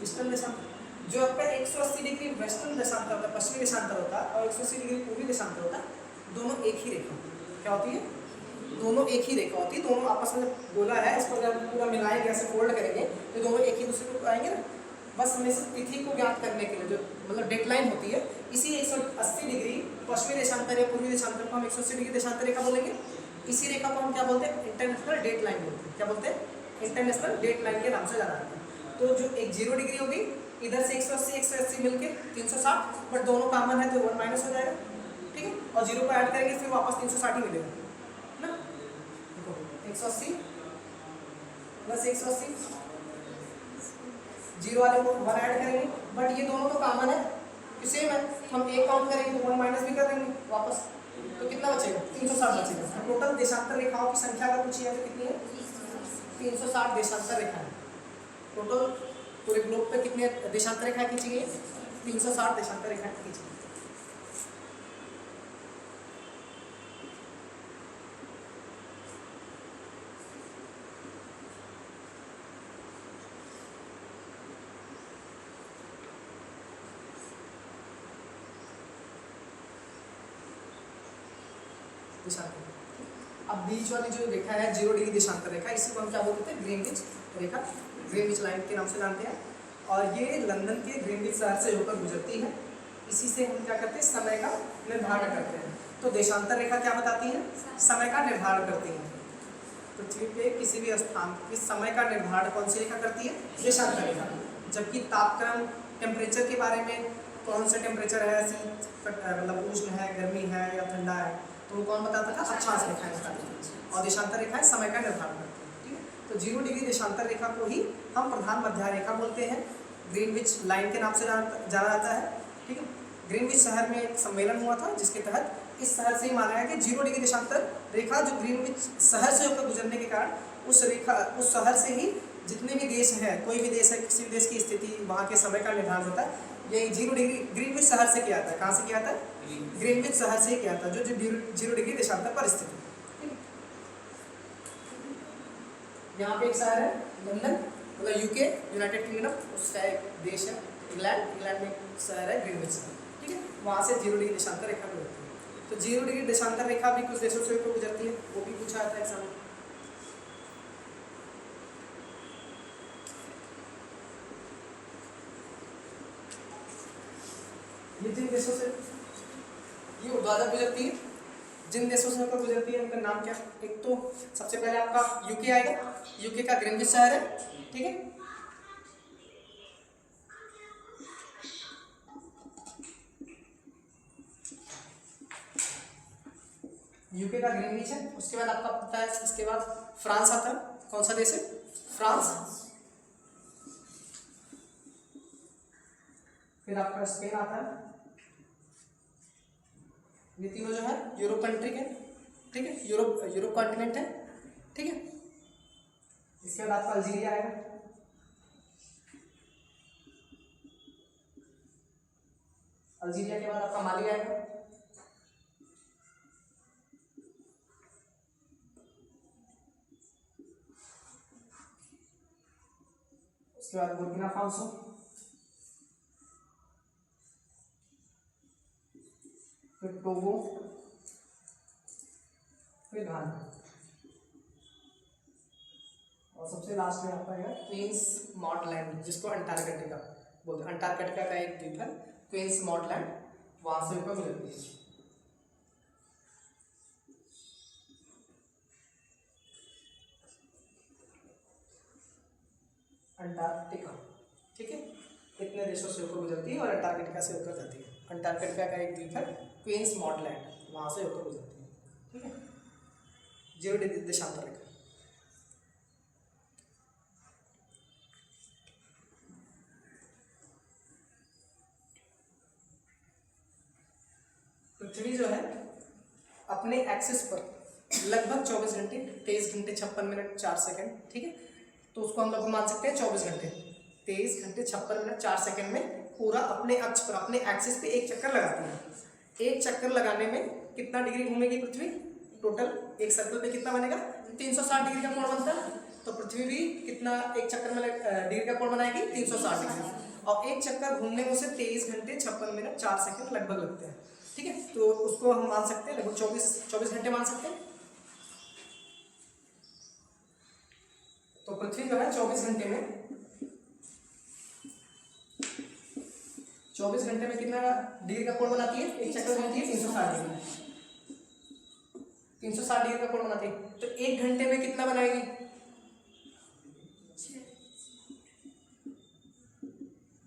ईस्टर्न देशांतर। जो आपका 180 डिग्री वेस्टर्न देशांतर होता है, पश्चिमी देशांतर होता है, और 180 डिग्री पूर्वी देशांतर होता है, दोनों एक ही रेखा क्या होती है? दोनों एक ही रेखा होती है, दोनों आपस में गोला है, इसको अगर पूरा मिलाएंगे, ऐसे फोल्ड करेंगे तो दोनों एक ही दूसरे को आएंगे ना। बस हमें से तिथि को ज्ञात करने के लिए जो मतलब डेडलाइन होती है इसी 180 डिग्री पश्चिमी देशांतर या पूर्वी देशांतर को हम 180 डिग्री देशांतर रेखा बोलेंगे। इसी रेखा को हम क्या बोलते हैं? इंटरनेशनल डेट लाइन बोलते हैं। क्या बोलते हैं? इंटरनेशनल डेट लाइन के नाम से जाना जाता है। तो जो एक 0 डिग्री होगी, इधर से 180 मिलके 360, बट दोनों कॉमन है तो 1 माइनस हो जाएगा, ठीक है, और 0 को ऐड करेंगे फिर वापस 360 ही मिलेगा ना। देखो 180 प्लस 180, 0 वाले को 1 ऐड करेंगे, बट ये दोनों तो कॉमन है, सेम है, हम एक काउंट करेंगे तो 1 माइनस भी कर देंगे वापस, तो कितना बचेगा? 360 बचेगा। टोटल देशांतर रेखाओं की संख्या अगर पूछी है तो कितनी है? 360 देशांतर रेखाएं। टोटल पूरे ग्लोब पे कितने देशांतर रेखाएं खींची गई? 360 देशांतर रेखाएं खींची गई। देशांतर। अब बीच वाली जो रेखा है 0 डिग्री देशांतर रेखा, इसी को हम क्या बोलते हैं? ग्रीनविच रेखा, ग्रीनविच लाइन के नाम से जानते हैं। और ये लंदन के ग्रीनविच शहर से होकर गुजरती है। इसी से हम क्या करते हैं? समय का निर्धारण करते हैं। तो देशांतर रेखा क्या बताती है? समय का निर्धारण करती है। पृथ्वी पे किसी भी स्थान के समय का निर्धारण कौन सी रेखा करती है? देशांतर रेखा। जबकि तापक्रम, टेम्परेचर के बारे में, कौन सा टेम्परेचर है, मतलब उष्ण है, गर्मी है या ठंडा है, तो वो कौन बताता था? अक्षांश रेखाएं बताती थी। और देशांतर रेखाएं समय का निर्धारण करती हैं, ठीक है। तो 0 डिग्री देशांतर रेखा को ही हम प्रधान मध्य रेखा बोलते हैं, ग्रीनविच लाइन के नाम से जाना जाता है, ठीक है। ग्रीनविच शहर में एक सम्मेलन हुआ था जिसके तहत इस शहर से ही माना गया कि 0 डिग्री देशांतर रेखा जो ग्रीनविच शहर से होकर गुजरने के कारण उस शहर से ही जितने भी देश हैं, कोई भी देश है, किसी भी देश की स्थिति, वहाँ के समय का निर्धारण होता है। ये 0 डिग्री ग्रीनविच शहर से किया था। कहाँ से किया था? ग्रीनविच शहर से किया था, जो 0 डिग्री देशांतर पर स्थित है। यहाँ पे एक शहर है लंदन, मतलब यूके, यूनाइटेड किंगडम, उसका एक देश है इंग्लैंड में एक शहर है ग्रीनविच शहर, ठीक है। वहाँ से 0 डिग्री देशांतर रेखा गुजरती है। तो 0 डिग्री देशांतर रेखा भी कुछ देशों से होकर गुजरती है, वो भी पूछा जाता है एग्जाम में। ये जिन देशों से ये ऊर्ध्वाधर गुजरती है, जिन देशों से होकर गुजरती है उनका नाम क्या? एक तो सबसे पहले आपका यूके आएगा, यूके का ग्रीनविच शहर है, ठीक है। यूके का ग्रीनविच है। उसके बाद आपका पता है, इसके बाद फ्रांस आता है। कौन सा देश है? फ्रांस। फिर आपका स्पेन आता है। ये तीनों जो है यूरोप कंट्री के, ठीक है, यूरोप कॉन्टिनेंट है, ठीक है। इसके बाद आपका अल्जीरिया आएगा, अल्जीरिया के बाद आपका माली आएगा, उसके बाद बुर्किना फासो, फिर टोगो, फिर घाना, और सबसे लास्ट में आपका है क्वींस मॉड लैंड, जिसको अंटार्कटिका बोलते हैं। अंटार्कटिका का एक द्वीप है क्वींस मॉड लैंड, वहां से ऊपर गुजरती है। अंटार्कटिका, ठीक है, इतने देशों से होकर गुजरती है और अंटार्कटिका से होकर जाती है। अंटार्कटिका का एक द्वीप है क्वींस मॉड लैंड, वहां से होकर गुजरती है, ठीक है। 0 डिग्री देशांतर रेखा। पृथ्वी जो है अपने एक्सिस पर लगभग 24 घंटे 23 घंटे 56 मिनट 4 सेकंड, ठीक है। तो उसको हम लोग मान सकते हैं 24 घंटे 23 घंटे 56 मिनट 4 सेकंड में पूरा अपने अक्ष पर, अपने एक्सिस पे एक चक्कर लगाती है। एक चक्कर लगाने में कितना डिग्री घूमेगी पृथ्वी? टोटल एक सर्कल पे कितना बनेगा? 360 डिग्री का कोण बनता है। तो पृथ्वी भी कितना एक चक्कर में डिग्री का कोण बनाएगी? 360 डिग्री। और एक चक्कर घूमने में उसे 23 घंटे 56 मिनट 4 सेकंड लगभग लगते हैं, ठीक है। तो उसको हम मान सकते हैं लगभग 24 घंटे मान सकते हैं। तो पृथ्वी जो है 24 घंटे में 24 घंटे में कितना डिग्री का कोण बनाती है? एक चक्कर बनाती है 360 डिग्री, 360 डिग्री का कोण बनाती है। तो 1 घंटे में कितना बनाएगी?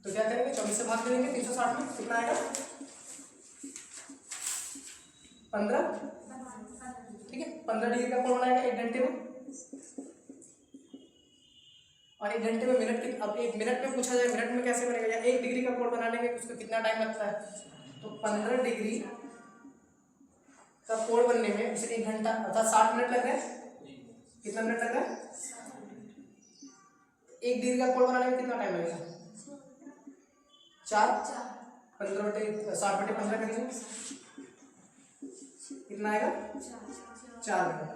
तो क्या करेंगे, 24 से भाग देंगे 360 में, कितना आएगा? 15। ठीक है, 15 डिग्री का कोण बनाएगा 1 घंटे में। और 1 घंटे में मिनट अब 1 मिनट में पूछा जाए मिनट में कैसे बनेगा, या 1 डिग्री का कोण बनाने में उसको कितना टाइम लगता है? तो 15 डिग्री का कोण बनने में उसे 1 घंटा अर्थात 60 मिनट लग रहे हैं। कितना मिनट लग रहा है? 1 डिग्री का कोण बनाने में कितना टाइम लगेगा? 4 15 बटे 60 बटे 15 करेंगे, कितना आएगा? 4 मिनट।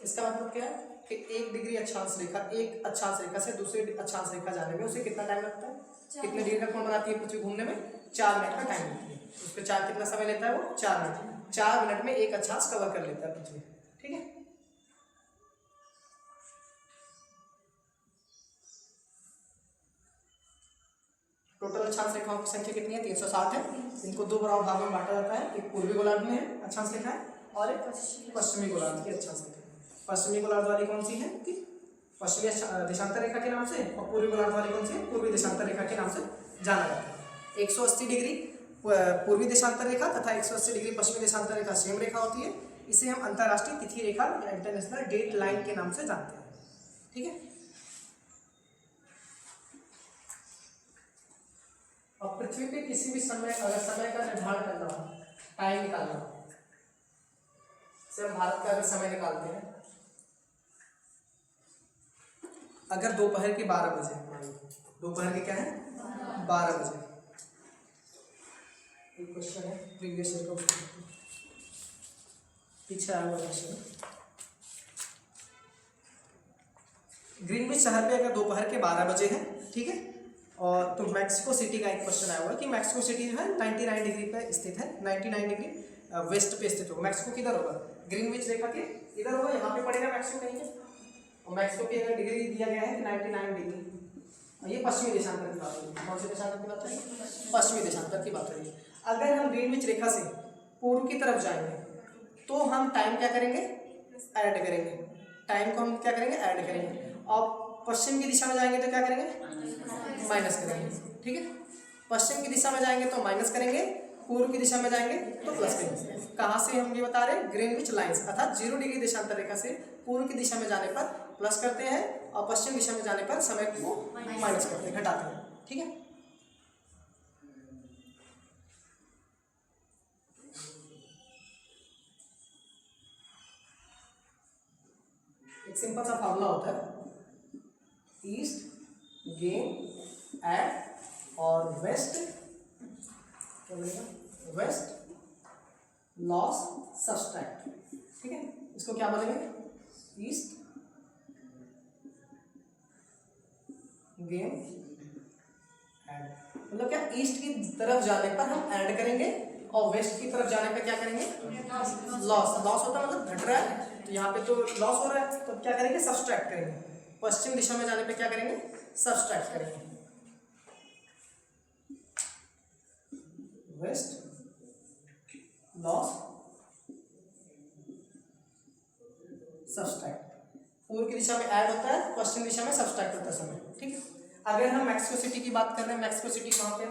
इसका मतलब क्या है कि 1 डिग्री अक्षांश रेखा, एक अक्षांश रेखा से दूसरे अक्षांश रेखा जाने में उसे कितना टाइम लगता है? कितने डिग्री का कोण बनाती है पृथ्वी घूमने में? 4 मिनट का टाइम लेती है। उस पर 4 कितना समय लेता है वो? 4 मिनट। 4 मिनट में एक अक्षांश कवर कर लेता है पृथ्वी। ठीक है, टोटल अक्षांश रेखाओं की संख्या कितनी है? 360 है। इनको 2 बराबर भागों में बांटा जाता है, एक पूर्वी गोलार्ध में है अक्षांश रेखा है और एक पश्चिमी गोलार्ध की अक्षांश रेखा है। पश्चिमी गोलार्ध वाली कौन सी है? कि पश्चिमी देशांतर रेखा के नाम से, और पूर्वी गोलार्ध वाली कौन सी है? पूर्वी देशांतर रेखा के नाम से जाना जाता है। 180 डिग्री पूर्वी देशांतर रेखा तथा 180 डिग्री पश्चिमी देशांतर रेखा सेम रेखा होती है। इसे हम अंतरराष्ट्रीय तिथि रेखा या इंटरनेशनल डेट लाइन के नाम से जानते हैं। ठीक है, और पृथ्वी पे किसी भी समय अगर समय का निर्धारण करना हो, टाइम निकालना हो, जैसे हम भारत का अगर समय निकालते हैं, अगर दोपहर के 12 बजे, दोपहर के क्या है? 12 बजे। एक क्वेश्चन है प्रीवियस ईयर का, पीछे आया हुआ क्वेश्चन। ग्रीनविच शहर पे अगर दोपहर के 12 बजे है, ठीक है, और तो मैक्सिको सिटी का एक क्वेश्चन आया हुआ है कि मैक्सिको सिटी जो है 99 डिग्री पे स्थित है, 99 डिग्री वेस्ट पे स्थित होगा। मैक्सिको किधर होगा? ग्रीनविच रेखा के इधर होगा, यहाँ पे पड़ेगा मैक्सिको कहीं पे। और मैक्सिको की अगर डिग्री दिया गया है कि 99 डिग्री, और ये पश्चिमी देशांतर की बात हो रही है। कौन से देशांतर की बात हो रही है? पश्चिमी देशांतर की बात हो रही है। अगर हम ग्रीनविच रेखा से पूर्व की तरफ जाएंगे तो हम टाइम क्या करेंगे? ऐड करेंगे। टाइम को हम क्या करेंगे? ऐड करेंगे। और पश्चिम की दिशा में जाएंगे तो क्या करेंगे? माइनस करेंगे। ठीक है, पश्चिम की दिशा में जाएंगे तो माइनस करेंगे, पूर्व की दिशा में जाएंगे तो प्लस करेंगे। कहाँ से हम ये बता रहे हैं? ग्रीनविच लाइंस अर्थात 0 डिग्री देशांतर रेखा से पूर्व की दिशा में जाने पर प्लस करते हैं और पश्चिम दिशा में जाने पर समय को माइनस करते हैं, घटाते हैं। ठीक है, एक सिंपल सा फार्मूला होता है, ईस्ट गेन एट और वेस्ट क्या बोलेगा? West loss subtract. ठीक है, इसको क्या बोलेंगे? ईस्ट गेन ऐड, मतलब क्या? ईस्ट की तरफ जाने पर हम ऐड करेंगे और वेस्ट की तरफ जाने पर क्या करेंगे? लॉस। लॉस होता है मतलब घट रहा है, तो यहाँ पे तो लॉस हो रहा है, तो क्या करेंगे? सब्सट्रैक्ट करेंगे। पश्चिम दिशा में जाने पे क्या करेंगे? सब्सट्रैक्ट करेंगे। वेस्ट लॉस सब्सट्रैक्ट, पूर्व की दिशा में ऐड होता है, पश्चिम दिशा में सब्सट्रैक्ट होता है समय। ठीक है, अगर हम मैक्सिको सिटी की बात कर रहे हैं, मैक्सिको सिटी कहाँ पे है?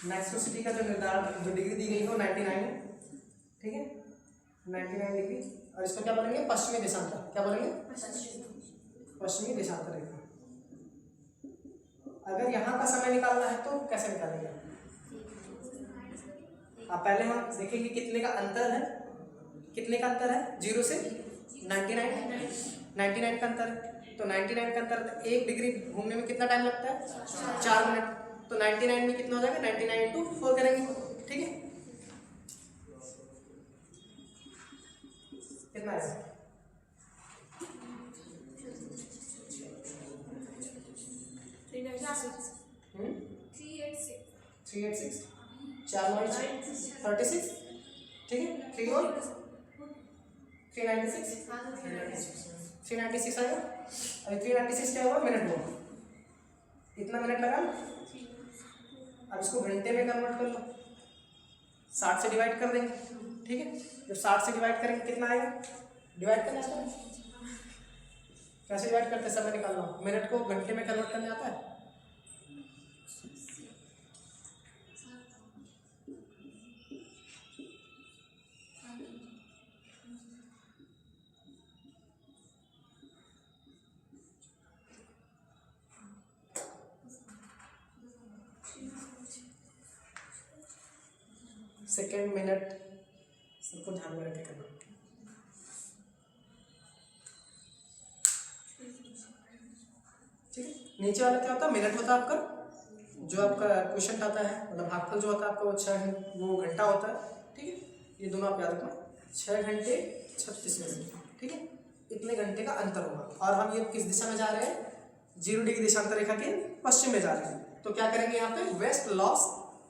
मैक्सिको सिटी का जो निर्धारण जो डिग्री दी गई है वो 99 है। ठीक है, 99 डिग्री, और इसको क्या बोलेंगे? पश्चिमी देशांतर। क्या बोलेंगे? पश्चिमी देशांतर रेखा। अगर यहाँ का समय निकालना है तो कैसे निकालेंगे? आप पहले हम देखेंगे कितने का अंतर है, कितने का अंतर है? 0 से 99 का अंतर है। तो 99 का अंतर, 1 डिग्री घूमने में कितना टाइम लगता है? 4 मिनट। तो 99 में कितना हो जाएगा? 99 × 4 करेंगे। ठीक है, कितना है? 386, 4 9 36। ठीक है, 3 और 396, 396 आएगा। अभी 396 क्या होगा, मिनट हुआ, इतना मिनट लगा। अब इसको घंटे में कन्वर्ट कर लो, 60 से डिवाइड कर देंगे, ठीक है। जब 60 से डिवाइड करेंगे कितना आएगा, डिवाइड करना आता है, कैसे डिवाइड करते हैं, समय निकालना हो, मिनट को घंटे में कन्वर्ट करने आता है। सेकेंड, मिनट सबको ध्यान में रखे करना। ठीक है, नीचे वाला क्या होता है, मिनट होता है आपका, जो आपका क्वेश्चन आता है, मतलब भागफल जो होता है आपका वो 6 वो घंटा होता है, ठीक है। ये दोनों आप याद रखना, 6 घंटे 36 मिनट, ठीक है। इतने घंटे का अंतर होगा। और हम ये किस दिशा में जा रहे हैं, 0 डिग्री देशांतर रेखा के पश्चिम में जा रहे हैं। तो क्या करेंगे यहाँ पे, वेस्ट लॉस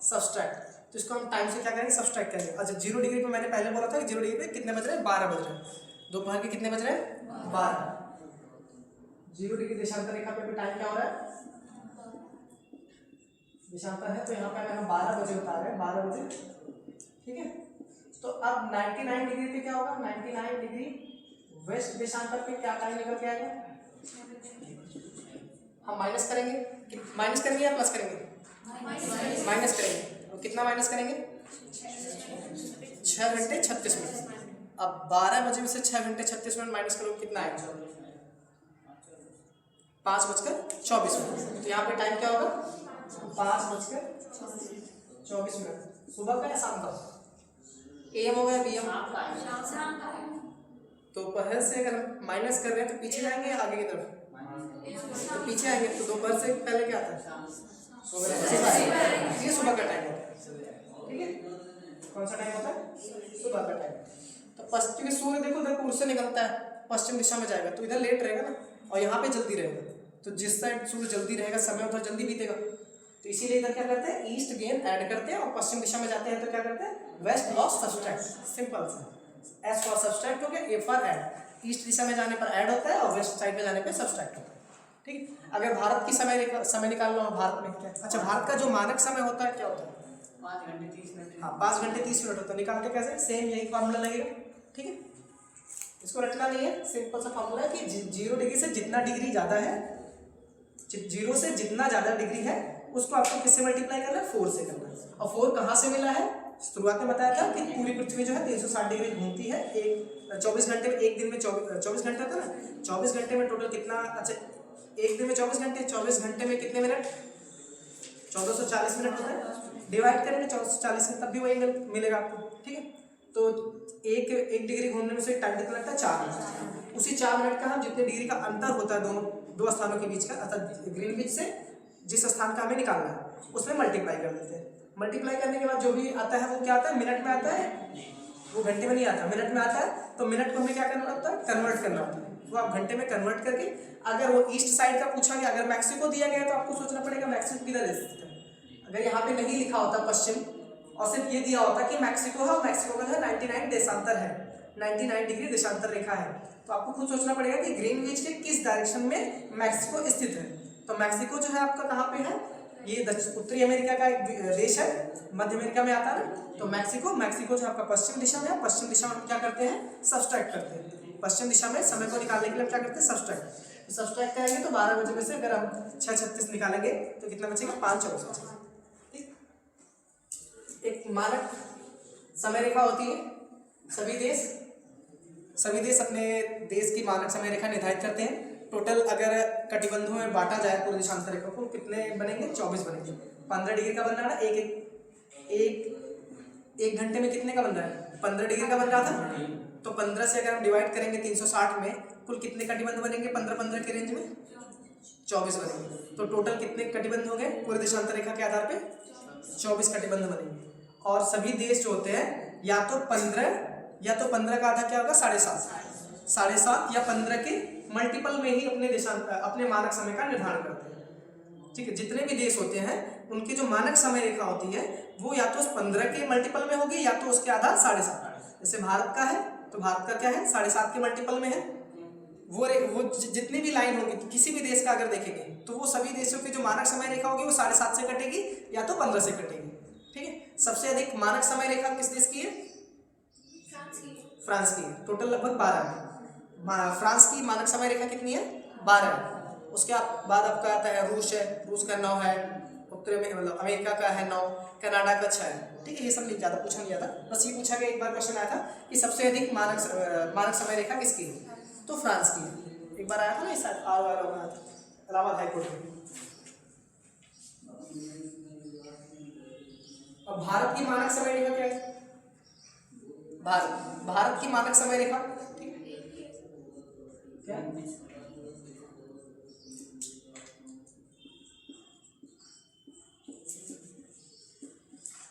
सब्सट्रैक्ट, तो इसको हम टाइम से क्या करेंगे, सब्सट्रैक्ट करेंगे। अच्छा 0 डिग्री पे मैंने पहले बोला था कि 0 डिग्री पे कितने बज रहे हैं, 12 बज रहे हैं, दोपहर के कितने बज रहे हैं, 12। 0 डिग्री देशांतर रेखा पे टाइम क्या हो रहा है, देशांतर है, तो यहाँ पे अगर हम 12 बजे बता रहे हैं, 12 बजे, ठीक है। तो अब 99 डिग्री पे क्या होगा, 99 डिग्री वेस्ट देशांतर पे क्या टाइम निकल के आएगा, हम माइनस करेंगे, माइनस करेंगे या प्लस करेंगे, माइनस करेंगे। तो कितना माइनस करेंगे, 6 घंटे 36 मिनट। अब 12 बजे में से 6 घंटे 36 मिनट माइनस करो, कितना आएगा, 5:24। तो यहाँ पे टाइम क्या होगा, 5:24 मिनट, सुबह का या शाम का, AM हो गया PM, तो दोपहर से अगर हम माइनस कर रहे हैं तो पीछे जाएंगे या आगे की तरफ, तो पीछे आएंगे। तो दोपहर से पहले क्या आता है, ये सुबह का टाइम होता है, ठीक है। कौन सा टाइम होता है, सुबह का टाइम। तो पश्चिम सूर्य देखो इधर पूर्व से निकलता है, पश्चिम दिशा में जाएगा, तो इधर लेट रहेगा ना, और यहाँ पे जल्दी रहेगा। तो जिस साइड सूर्य जल्दी रहेगा, समय उधर जल्दी बीतेगा। तो इसीलिए इधर क्या करते हैं, ईस्ट गेन ऐड करते हैं, और पश्चिम दिशा में जाते हैं तो क्या करते हैं, वेस्ट लॉस सब्सट्रैक्ट। सिंपल सा, एस फॉर सब्सट्रैक्ट हो गया, ए फॉर ऐड। ईस्ट दिशा में जाने पर ऐड होता है और वेस्ट साइड में जाने पर सब्सट्रैक्ट होता है, ठीक है। अगर भारत की समय निकालना हो, भारत में क्या, अच्छा भारत का जो मानक समय होता है क्या होता है, 5 घंटे 30 मिनट। हाँ 5 घंटे 30 मिनट होता है। निकालते कैसे, सेम यही फॉर्मूला लगेगा, ठीक है। इसको रटना नहीं है, सिंपल सा फॉर्मूला है कि 0 डिग्री से जितना डिग्री ज़्यादा है, 0 से जितना ज़्यादा डिग्री है उसको आपको किससे मल्टीप्लाई करना है, 4 से करना है। और 4 कहाँ से मिला है, शुरुआत में बताया था कि पूरी पृथ्वी जो है 360 डिग्री घूमती है, एक 24 घंटे में, एक दिन में 24 घंटे होता है ना, 24 घंटे में टोटल कितना, अच्छा एक दिन में 24 घंटे, 24 घंटे में कितने मिनट, 1440 मिनट होता है। डिवाइड करेंगे 1440 में, तब भी वही मिलेगा आपको, ठीक है। तो एक डिग्री घूमने में से टाइम कितना लगता है, 4 मिनट। उसी 4 मिनट का हम जितने डिग्री का अंतर होता है दो स्थानों के बीच का, अर्थात ग्रीनविच से जिस स्थान का हमें निकालना है उसमें मल्टीप्लाई कर देते हैं। मल्टीप्लाई करने के बाद जो भी आता है वो क्या आता है, मिनट में आता है, वो घंटे में नहीं आता, मिनट में आता है। तो मिनट को हमें क्या करना होता है, कन्वर्ट करना होता है। वो आप घंटे में कन्वर्ट करके, अगर वो ईस्ट साइड का पूछा गया, अगर मैक्सिको दिया गया तो आपको सोचना पड़ेगा मैक्सिको किधर स्थित है। अगर यहाँ पे नहीं लिखा होता पश्चिम, और सिर्फ ये दिया होता कि मैक्सिको है, और मैक्सिको का जो है 99 देशांतर है, 99 डिग्री देशांतर रेखा है, तो आपको खुद सोचना पड़ेगा कि ग्रीनविच के किस डायरेक्शन में मैक्सिको स्थित है। तो मैक्सिको जो है आपका कहाँ पे है, ये उत्तरी अमेरिका का एक देश है, मध्य अमेरिका में आता है ना। तो मैक्सिको जो आपका पश्चिम दिशा में है, पश्चिम दिशा में हम क्या करते हैं, सब्सट्रैक्ट करते हैं। पश्चिम दिशा में समय को निकालने के लिए हम क्या करते हैं, सब्सट्रैक्ट। सब्सट्रैक्ट करेंगे तो 12 बजे में से अगर हम 6:36 निकालेंगे तो कितना बचेगा, 5:24 बचेगा, ठीक। एक मानक समय रेखा होती है, सभी देश अपने देश की मानक समय रेखा निर्धारित करते हैं। टोटल अगर कटिबंधों में बांटा जाए पूरे देशांतर रेखा को, कितने बनेंगे, 24 बनेंगे। 15 डिग्री का बन रहा है ना, एक घंटे में कितने का बन रहा है, 15 डिग्री का बन रहा था। तो 15 से अगर हम डिवाइड करेंगे 360 में, कुल कितने कटिबंध बनेंगे, 15-15 के रेंज में 24 बनेंगे। तो टोटल कितने कटिबंध होंगे पूरे देशांतर रेखा के आधार पे, 24 कटिबंध बनेंगे। और सभी देश जो होते हैं या तो 15 का आधा क्या होगा, 7.5 या 15 के मल्टीपल में ही अपने मानक समय का निर्धारण करते हैं, ठीक है। जितने भी देश होते हैं उनकी जो मानक समय रेखा होती है वो या तो 15 के मल्टीपल में होगी या तो उसके आधा 7.5। जैसे भारत का है तो भारत का क्या है, 7.5 के मल्टीपल में है, वो जितनी भी लाइन होगी तो किसी भी देश का अगर देखेंगे तो वो सभी देशों की जो मानक समय रेखा होगी वो 7.5 से कटेगी या तो 15 से कटेगी। ठीक है, सबसे अधिक मानक समय रेखा किस देश की है? फ्रांस की है, टोटल लगभग 12 है। फ्रांस की मानक समय रेखा कितनी है? 12 है। उसके बाद आपका आता है रूस है, रूस का 9 है, उत्तरी में मतलब अमेरिका का है 9, कनाडा का 6 है। ठीक है, ये सब नहीं ज़्यादा पूछा नहीं जाता, बस ये पूछा गया, एक बार क्वेश्चन आया था कि सबसे अधिक मानक समय रेखा किसकी है, तो फ्रांस की है। एक बार आया था ना, इस आया था इलाहाबाद हाईकोर्ट में। अब भारत की मानक समय रेखा क्या है? भारत की मानक समय रेखा क्या?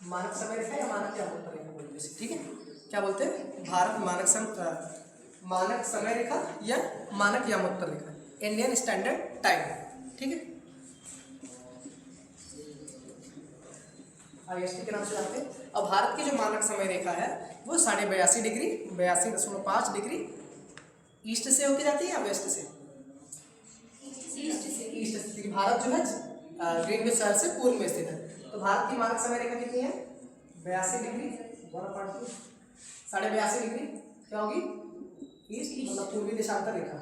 मानक समय रेखा या मानक या उत्तर रेखा बोलते हैं, ठीक है, क्या बोलते हैं? भारत मानक समय रेखा या मानक या उत्तर रेखा, इंडियन स्टैंडर्ड टाइम। ठीक है, IST के नाम से जानते हैं। अब भारत की जो मानक समय रेखा है वो 82.5 डिग्री 82.5 डिग्री ईस्ट से होके जाती है या वेस्ट से? ईस्ट से। भारत जो है ग्रीनविच शहर से पूर्व में स्थित है, तो भारत की मानक समय रेखा कितनी है? 82 डिग्री 1.2 82.5 डिग्री क्या होगी? ईस्ट, मतलब पूर्वी देशांतर रेखा,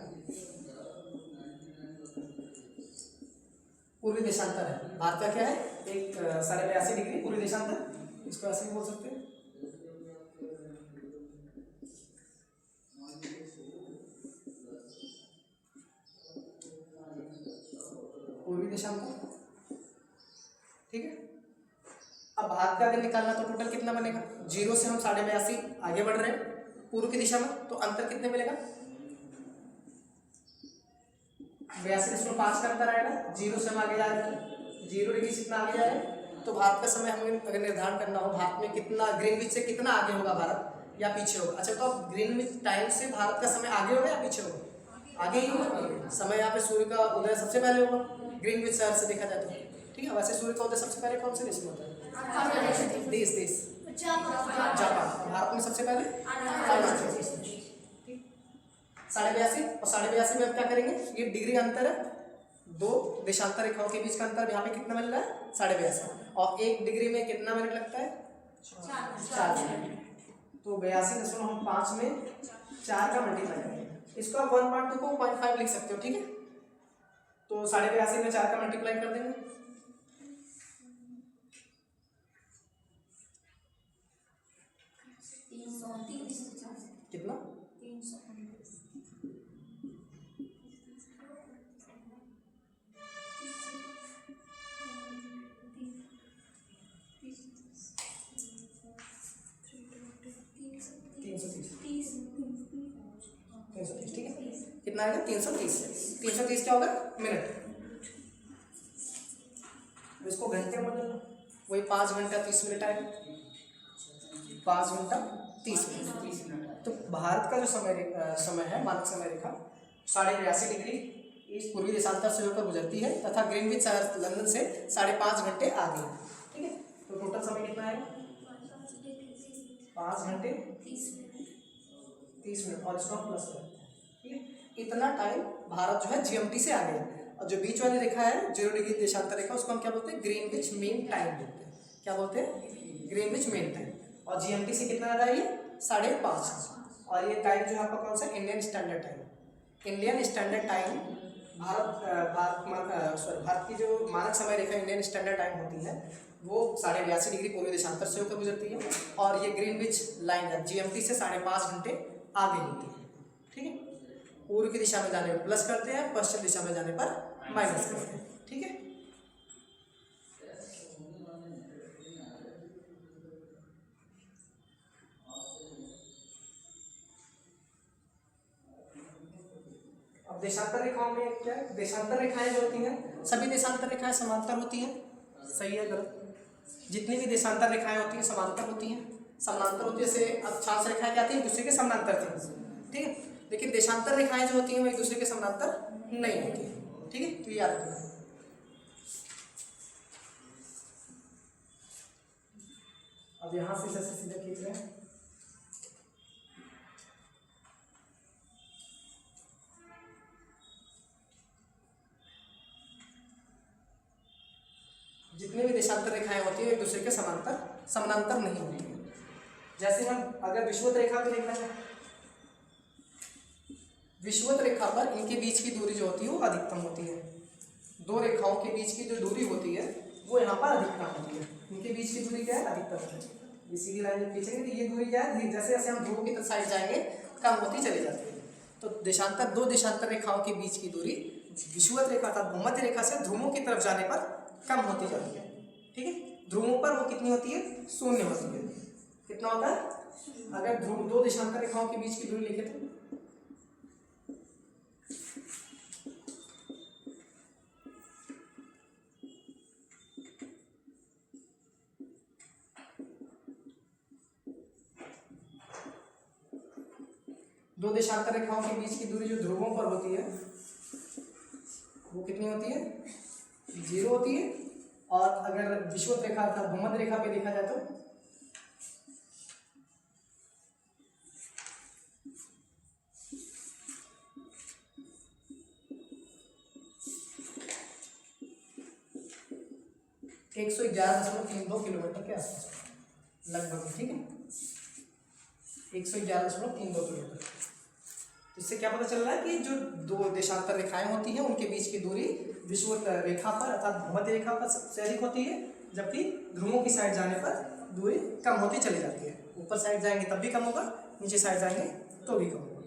पूर्वी देशांतर है भारत का। क्या है? एक 82.5 डिग्री पूर्वी देशांतर, इसको ऐसे भी बोल सकते हैं। पूर्वी देशांतर, ठीक है। अब भारत का अगर निकालना तो टोटल कितना बनेगा? 0 से हम 82.5 आगे बढ़ रहे हैं पूर्व की दिशा में, तो अंतर कितने मिलेगा? 82.5 का अंतर आएगा। 0 से हम आगे जा रहे हैं, 0 डिग्री से इतना आगे जा रहे हैं, तो भारत का समय हमें अगर निर्धारण करना हो, भारत में कितना ग्रीनविच से कितना आगे होगा भारत या पीछे होगा। अच्छा, तो अब ग्रीनविच टाइम से भारत का समय आगे होगा या पीछे होगा? आगे ही होगा। समय यहाँ पे सूर्य का उदय सबसे पहले होगा ग्रीनविच शहर से देखा जाए तो, ठीक है। वैसे सूर्य का उदय सबसे पहले कौन से देश में होता है? देश जापान। भारत में सबसे पहले अरुणाचल प्रदेश में। 82.5 और 82.5 में अब क्या करेंगे? ये डिग्री अंतर है, दो देशांतर रेखाओं के बीच का अंतर यहाँ पे कितना मिल रहा है? 82.5, और 1 डिग्री में कितना मिनट लगता है? 4 मिनट। तो 82.5 में 4 का मल्टीप्लाई करेंगे, इसको आप 1.2 को 0.5 लिख सकते हो, ठीक है। तो 82.5 में 4 का मल्टीप्लाई कर देंगे, कितना? 330, ठीक है। कितना आएगा? 330। 330 क्या होगा? मिनट। इसको घंटे में बदलना, वही 5 घंटा 30 मिनट आएगा, 5 घंटा 30 मिनट। तो भारत का जो समय है, मानक समय रेखा 82.5 डिग्री ईस्ट पूर्वी देशांतर से होकर गुजरती है तथा ग्रीनविच शहर लंदन से 5.5 घंटे आगे है, ठीक है। तो टोटल समय कितना आएगा? 5 घंटे 30 मिनट, और इसको हम प्लस करते हैं, ठीक है। इतना टाइम भारत जो है GMT से आगे है। और जो बीच वाली रेखा है 0 डिग्री देशांतर रेखा, उसको हम क्या बोलते हैं? ग्रीनविच मीन टाइम बोलते हैं। क्या बोलते हैं? Greenwich mean time. और GMT से कितना ज़्यादा है ये? 5.5। और ये टाइम जो है आपका कौन सा? Indian standard time. Indian standard time Bharat की जो मानक समय रेखा इंडियन स्टैंडर्ड टाइम होती है वो 82.5 डिग्री पूर्वी देशांतर से होकर गुजरती है, और ये ग्रीनविच लाइन है GMT से 5.5 घंटे आगे होती है, ठीक है। पूर्व की दिशा में जाने पर प्लस करते हैं, पश्चिम दिशा में जाने पर माइनस करते हैं, ठीक है। अब देशांतर रेखाओं में क्या है? देशांतर रेखाएं जो होती हैं, सभी देशांतर रेखाएं समांतर होती हैं, सही है गलत? जितनी भी देशांतर रेखाएं होती हैं समांतर होती हैं, समांतर होती है। जैसे अक्षांश रेखाएं क्या थी? एक दूसरे के समांतर थी, ठीक है। लेकिन देशांतर रेखाएं जो होती हैं वो एक दूसरे के समांतर नहीं होती, ठीक है। तो याद रखना। अब यहाँ से जैसे सीधा खींच रहे हैं, समानांतर नहीं होती है। जैसे हम अगर विषुवत रेखा पे देखा जाए, विषुवत रेखा पर इनके बीच की दूरी जो होती है वो अधिकतम होती है। दो रेखाओं के बीच की जो दूरी होती है वो यहाँ पर अधिकतम होती है। इनके बीच की दूरी क्या है? अधिकतम होती है। ये सीधी लाइन जब खींचेंगे तो ये दूरी क्या है? जैसे जैसे हम ध्रुव की साइड जाएंगे कम होती चली जाती है। तो देशांतर, दो देशांतर रेखाओं के बीच की दूरी विषुवत रेखा अर्थात भूमध्य रेखा से ध्रुवों की तरफ जाने पर कम होती जाती है। ठीक है, ध्रुवों पर वो कितनी होती है? 0 होती है। कितना होता है? अगर ध्रुव, दो देशांतर रेखाओं के बीच की दूरी लिखे तो दो देशांतर रेखाओं के बीच की दूरी जो ध्रुवों पर होती है वो कितनी होती है? 0 होती है। और अगर विषुवत रेखा अर्थात भूमध्य रेखा पे देखा जाए तो एक 111.32 किलोमीटर के आसपास लगभग। ठीक है, 111.32 किलोमीटर। इससे क्या पता चल रहा है कि जो दो देशांतर रेखाएं होती हैं उनके बीच की दूरी विषुवत रेखा पर अर्थात भूमध्य रेखा पर सबसे अधिक होती है, जबकि ध्रुवों की साइड जाने पर दूरी कम होती चली जाती है। ऊपर साइड जाएंगे तब भी कम होगा, नीचे साइड जाएंगे तो भी कम होगा।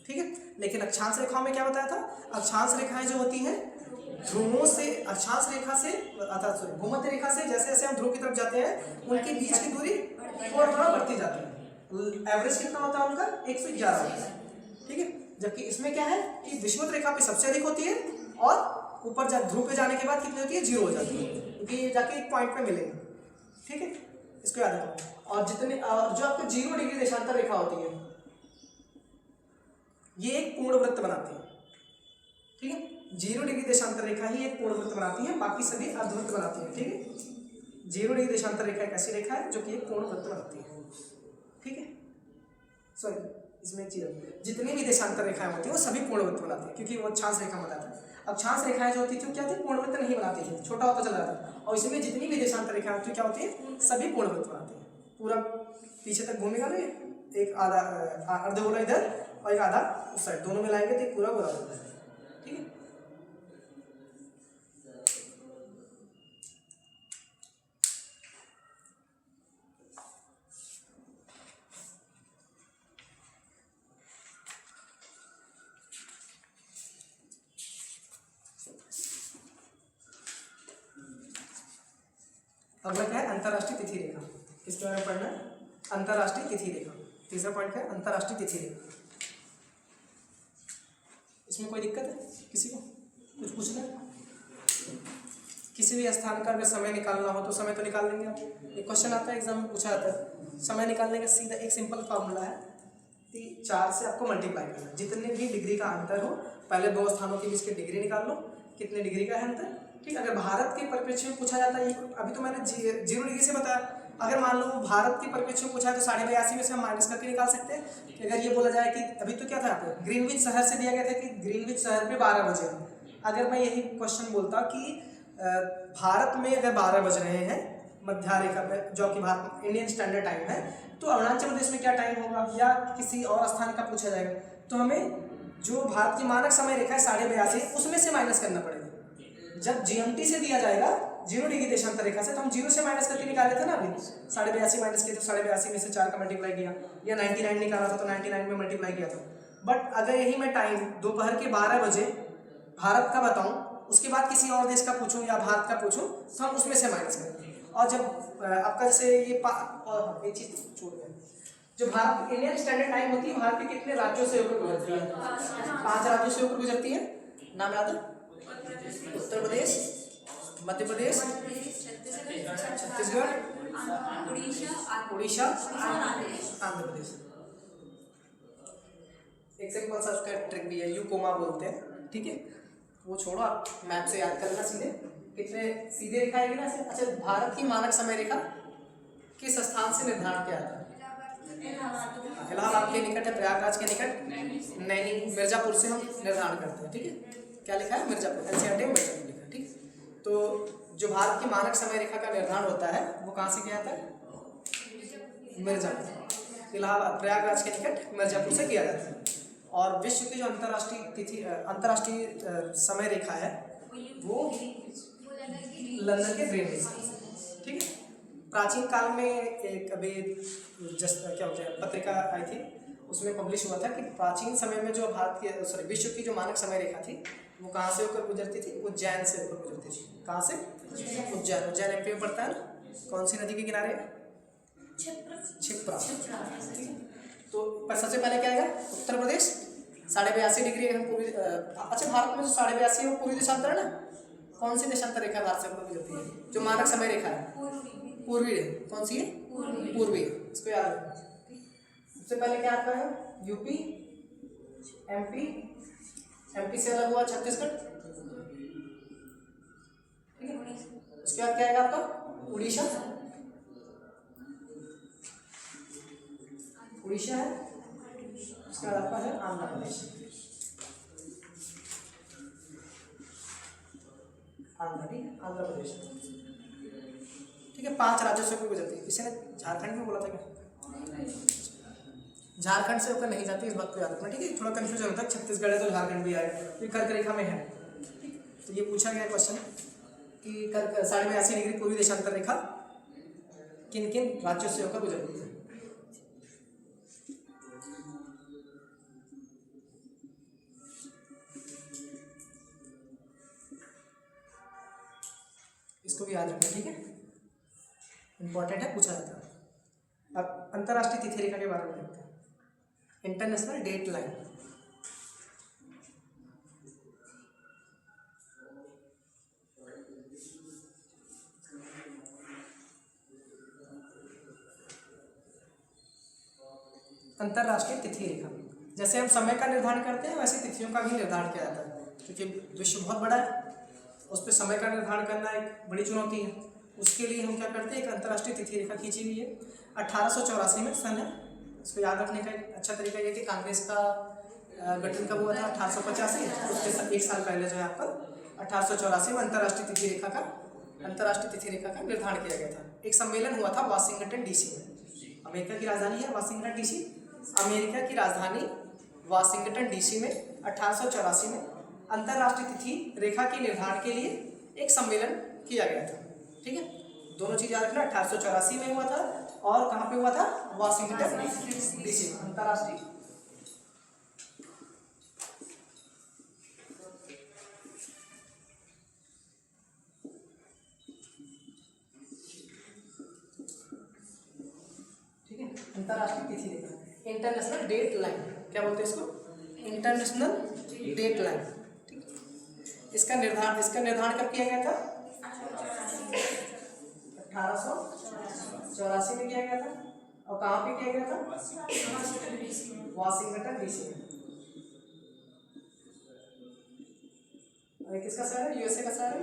ठीक है, लेकिन अक्षांश रेखाओं में क्या बताया था? अक्षांश रेखाएं जो होती हैं ध्रुवों से, अक्षांश रेखा से अर्थात सॉरी भूमध्य रेखा से जैसे जैसे हम ध्रुव की तरफ जाते हैं उनके बीच की दूरी थोड़ा थोड़ा बढ़ती जाती है। एवरेज कितना होता है उनका? 111 होता है। ठीक है, जबकि इसमें क्या है कि विषुवत रेखा पे सबसे अधिक होती है और ऊपर ध्रुव पे जाने के बाद कितनी होती है? 0 हो जाती है, क्योंकि ये जाके एक पॉइंट पे मिलेंगे। ठीक है, इसको याद रखो। और जितने जो आपको 0 डिग्री देशांतर रेखा होती है ये एक पूर्ण वृत्त बनाती है। ठीक है, 0 डिग्री देशांतर रेखा ही एक पूर्ण वृत्त बनाती है, बाकी सभी अर्धवृत्त बनाती है। ठीक है, 0 डिग्री देशांतर रेखा एक ऐसी रेखा है जो कि एक पूर्ण वृत्त बनाती है। ठीक है, सॉरी इसमें एक चीज है, जितनी भी देशांतर रेखाएं होती है वो सभी पूर्ण वृत्त बनाती है, क्योंकि वो अक्षांश रेखा बताता है। अक्षांश रेखाएं जो होती थी वो क्या थी? पूर्ण वृत्त नहीं बनाती थी, छोटा होता चला जाता था। और इसमें जितनी भी देशांतर रेखाएं होती है क्या होती है? सभी पूर्ण वृत्त बनाती है। पूरा पीछे तक घूमेगा ना, एक आधा अर्धगोला इधर और एक आधा उस साइड, दोनों मिलाएंगे तो एक पूरा गोला होता है। ठीक है, अगला क्या है? अंतरराष्ट्रीय तिथि रेखा। किसके बारे में पढ़ना है? अंतरराष्ट्रीय तिथि रेखा। तीसरा पॉइंट क्या है? अंतरराष्ट्रीय तिथि रेखा। इसमें कोई दिक्कत है? किसी को कुछ पूछना है? किसी भी स्थान का अगर समय निकालना हो तो समय तो निकाल लेंगे आप। एक क्वेश्चन आता है एग्जाम में, पूछा जाता है समय निकालने का सीधा एक सिंपल फॉर्मूला है कि 4 से आपको मल्टीप्लाई करना है। जितने भी डिग्री का अंतर हो पहले दो स्थानों के बीच की डिग्री निकाल लो, कितने डिग्री का है अंतर। ठीक, अगर भारत के परिप्रेक्ष्य में पूछा जाता है, अभी तो मैंने 0 डिग्री से बताया। अगर मान लो भारत के परिप्रेक्ष्य में पूछा है तो 82.5 में से हम माइनस करके निकाल सकते हैं। कि अगर ये बोला जाए कि अभी तो क्या था आपको ग्रीनविच शहर से दिया गया था कि ग्रीनविच शहर पे 12 बजे, अगर मैं यही क्वेश्चन बोलता कि भारत में अगर 12 बज रहे हैं मध्य रेखा पे जो कि भारत इंडियन स्टैंडर्ड टाइम है, तो अरुणाचल प्रदेश में क्या टाइम होगा, या किसी और स्थान का पूछा जाएगा तो हमें जो भारत की मानक समय रेखा है 82.5 उसमें से माइनस करना पड़ेगा। जब GMT से दिया जाएगा 0 डिग्री देशांतर रेखा से, तो हम 0 से माइनस करके निकाले थे ना अभी, 82.5 माइनस किया तो 82.5 में से 4 का मल्टीप्लाई किया, या 99 निकाला था तो 99 में मल्टीप्लाई किया था। बट अगर यही मैं टाइम दोपहर के 12 बजे भारत का बताऊं, उसके बाद किसी और देश का पूछूं या भारत का पूछूं तो हम उसमें से माइनस करेंगे। और जब आपका जैसे ये और एक चीज छोड़ गया, जो भारत इंडियन स्टैंडर्ड टाइम होती है भारत के कितने राज्यों से होकर गुजरती है? 5 राज्यों से होकर गुजरती है। नाम याद है? उत्तर प्रदेश, मध्य प्रदेश, छत्तीसगढ़, उड़ीसा, आंध्र प्रदेश। एक सिंपल सा उसका ट्रिक भी है, यूकोमा बोलते हैं। ठीक है, वो छोड़ो, आप मैप से याद करना सीधे, कितने सीधे दिखाएंगे ना। अच्छा, भारत की मानक समय रेखा किस स्थान से निर्धारण किया था? इलाहाबाद के निकट है, प्रयागराज के निकट नैनी मिर्जापुर से हम निर्धारण करते हैं। ठीक है, क्या लिखा है? मिर्जापुर, NCERT में मिर्जापुर लिखा है। ठीक, तो जो भारत की मानक समय रेखा का निर्धारण होता है वो कहाँ से किया जाता है? मिर्ज़ापुर, इलाहाबाद प्रयागराज के निकट मिर्ज़ापुर से किया जाता है। और विश्व की जो अंतर्राष्ट्रीय समय रेखा है वो लंदन के ग्रीनविच, ठीक है। प्राचीन काल में एक अभी क्या बोलते हैं पत्रिका आई थी, उसमें पब्लिश हुआ था कि प्राचीन समय में जो विश्व की जो मानक समय रेखा थी वो कहाँ से होकर गुजरती थी, उज्जैन से होकर गुजरती थी। कहाँ से? उज्जैन एमपी में पड़ता है ना। कौन सी नदी के किनारे? क्षिप्रा। तो सबसे पहले क्या आएगा? उत्तर प्रदेश 82.5 डिग्री हम पूर्वी। अच्छा, भारत में जो 82.5 है वो पूर्वी देशांतर है ना। कौन सी देशांतर रेखा भारत से होकर गुजरती है जो मानक समय रेखा है? पूर्वी है। कौन सी है? पूर्वी। इसको याद रखना। सबसे पहले क्या आता है? यूपी, एमपी से अलग हुआ छत्तीसगढ़, ठीक है। उसके बाद क्या आएगा आपका? उड़ीसा है। उसके बाद आपका है आंध्र प्रदेश। आंध्र प्रदेश, ठीक है। 5 राज्यों से गुजरती है। किसी ने झारखंड में बोला था क्या? झारखंड से होकर नहीं जाती, इस बात को याद रखना, ठीक है। थोड़ा कंफ्यूजन होता है, छत्तीसगढ़ है तो झारखंड भी आएगा, तो कर्क रेखा में है। तो ये पूछा गया क्वेश्चन कि कर्क 82.5 डिग्री पूर्वी देशांतर रेखा किन किन राज्यों से होकर गुजरती है। इसको भी याद रखना, ठीक है, इंपॉर्टेंट है, पूछा जाता है। अब अंतर्राष्ट्रीय तिथि रेखा के बारे में देखते हैं। इंटरनेशनल डेट लाइन, अंतर्राष्ट्रीय तिथि रेखा, जैसे हम समय का निर्धारण करते हैं वैसे तिथियों का भी निर्धारण किया जाता है, क्योंकि विश्व बहुत बड़ा है, उस पर समय का निर्धारण करना एक बड़ी चुनौती है। उसके लिए हम क्या करते हैं, एक अंतर्राष्ट्रीय तिथि रेखा खींची हुई है। 1884 में सन है। इसको याद रखने का एक अच्छा तरीका ये कि कांग्रेस का गठन कब हुआ था? 1885। उसके एक साल पहले जो है आपका 1884 में अंतर्राष्ट्रीय तिथि रेखा का निर्धारण किया गया था। एक सम्मेलन हुआ था वाशिंगटन डीसी में। अमेरिका की राजधानी है वाशिंगटन डीसी। अमेरिका की राजधानी वाशिंगटन डीसी में 1884 में अंतर्राष्ट्रीय तिथि रेखा के निर्धारण के लिए एक सम्मेलन किया गया था, ठीक है। दोनों चीज़ याद रखना, 1884 में हुआ था और कहाँ पे हुआ था? वाशिंगटन डीसी में अंतर्राष्ट्रीय। ठीक है, अंतर्राष्ट्रीय तिथि रेखा, इंटरनेशनल डेट लाइन, क्या बोलते हैं इसको? इंटरनेशनल डेट लाइन, ठीक है। इसका निर्धारण कब किया गया था? 1884 में किया गया था। और कहाँ पे किया गया था? वाशिंगटन डीसी में। और किसका शहर है? यूएसए का शहर है।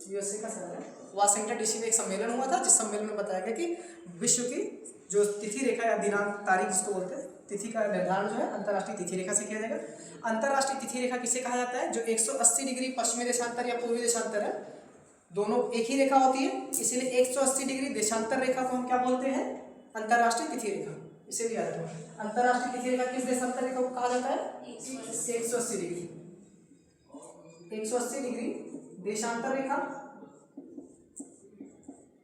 यूएसए का शहर है। वाशिंगटन डीसी में एक सम्मेलन हुआ था, जिस सम्मेलन में बताया गया कि विश्व की जो तिथि रेखा या दिनांक, तारीख जिसको बोलते हैं, तिथि का निर्धारण जो है अंतर्राष्ट्रीय तिथि रेखा से किया जाएगा। अंतर्राष्ट्रीय तिथि रेखा किसे कहा जाता है? जो 180 डिग्री पश्चिमी देशांतर या पूर्वी देशांतर है, दोनों एक ही रेखा होती है, इसीलिए 180 डिग्री देशांतर रेखा को हम क्या बोलते हैं? अंतर्राष्ट्रीय तिथि रेखा। इसे भी याद रखना, अंतर्राष्ट्रीय तिथि रेखा किस देशांतर रेखा को कहा जाता है? 180 डिग्री। 180 डिग्री देशांतर रेखा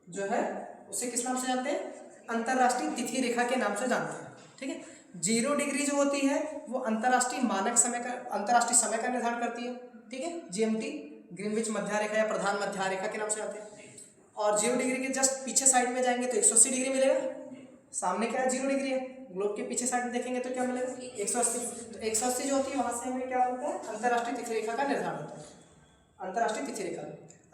जो है उसे किस नाम से जानते हैं? अंतर्राष्ट्रीय तिथि रेखा के नाम से जानते हैं, ठीक है। 0 डिग्री जो होती है वो अंतर्राष्ट्रीय समय का निर्धारण करती है, ठीक है। जीएमटी, ग्रीनविच मध्य रेखा या प्रधान मध्य रेखा के नाम से आते हैं। और 0 डिग्री के जस्ट पीछे साइड में जाएंगे तो 180 डिग्री मिलेगा। सामने क्या है? 0 डिग्री है। ग्लोब के पीछे साइड में देखेंगे तो क्या मिलेगा? 180। तो 180 जो होती है वहाँ से हमें क्या होता है? अंतर्राष्ट्रीय तिथि रेखा का निर्धारण होता है। अंतर्राष्ट्रीय तिथि रेखा,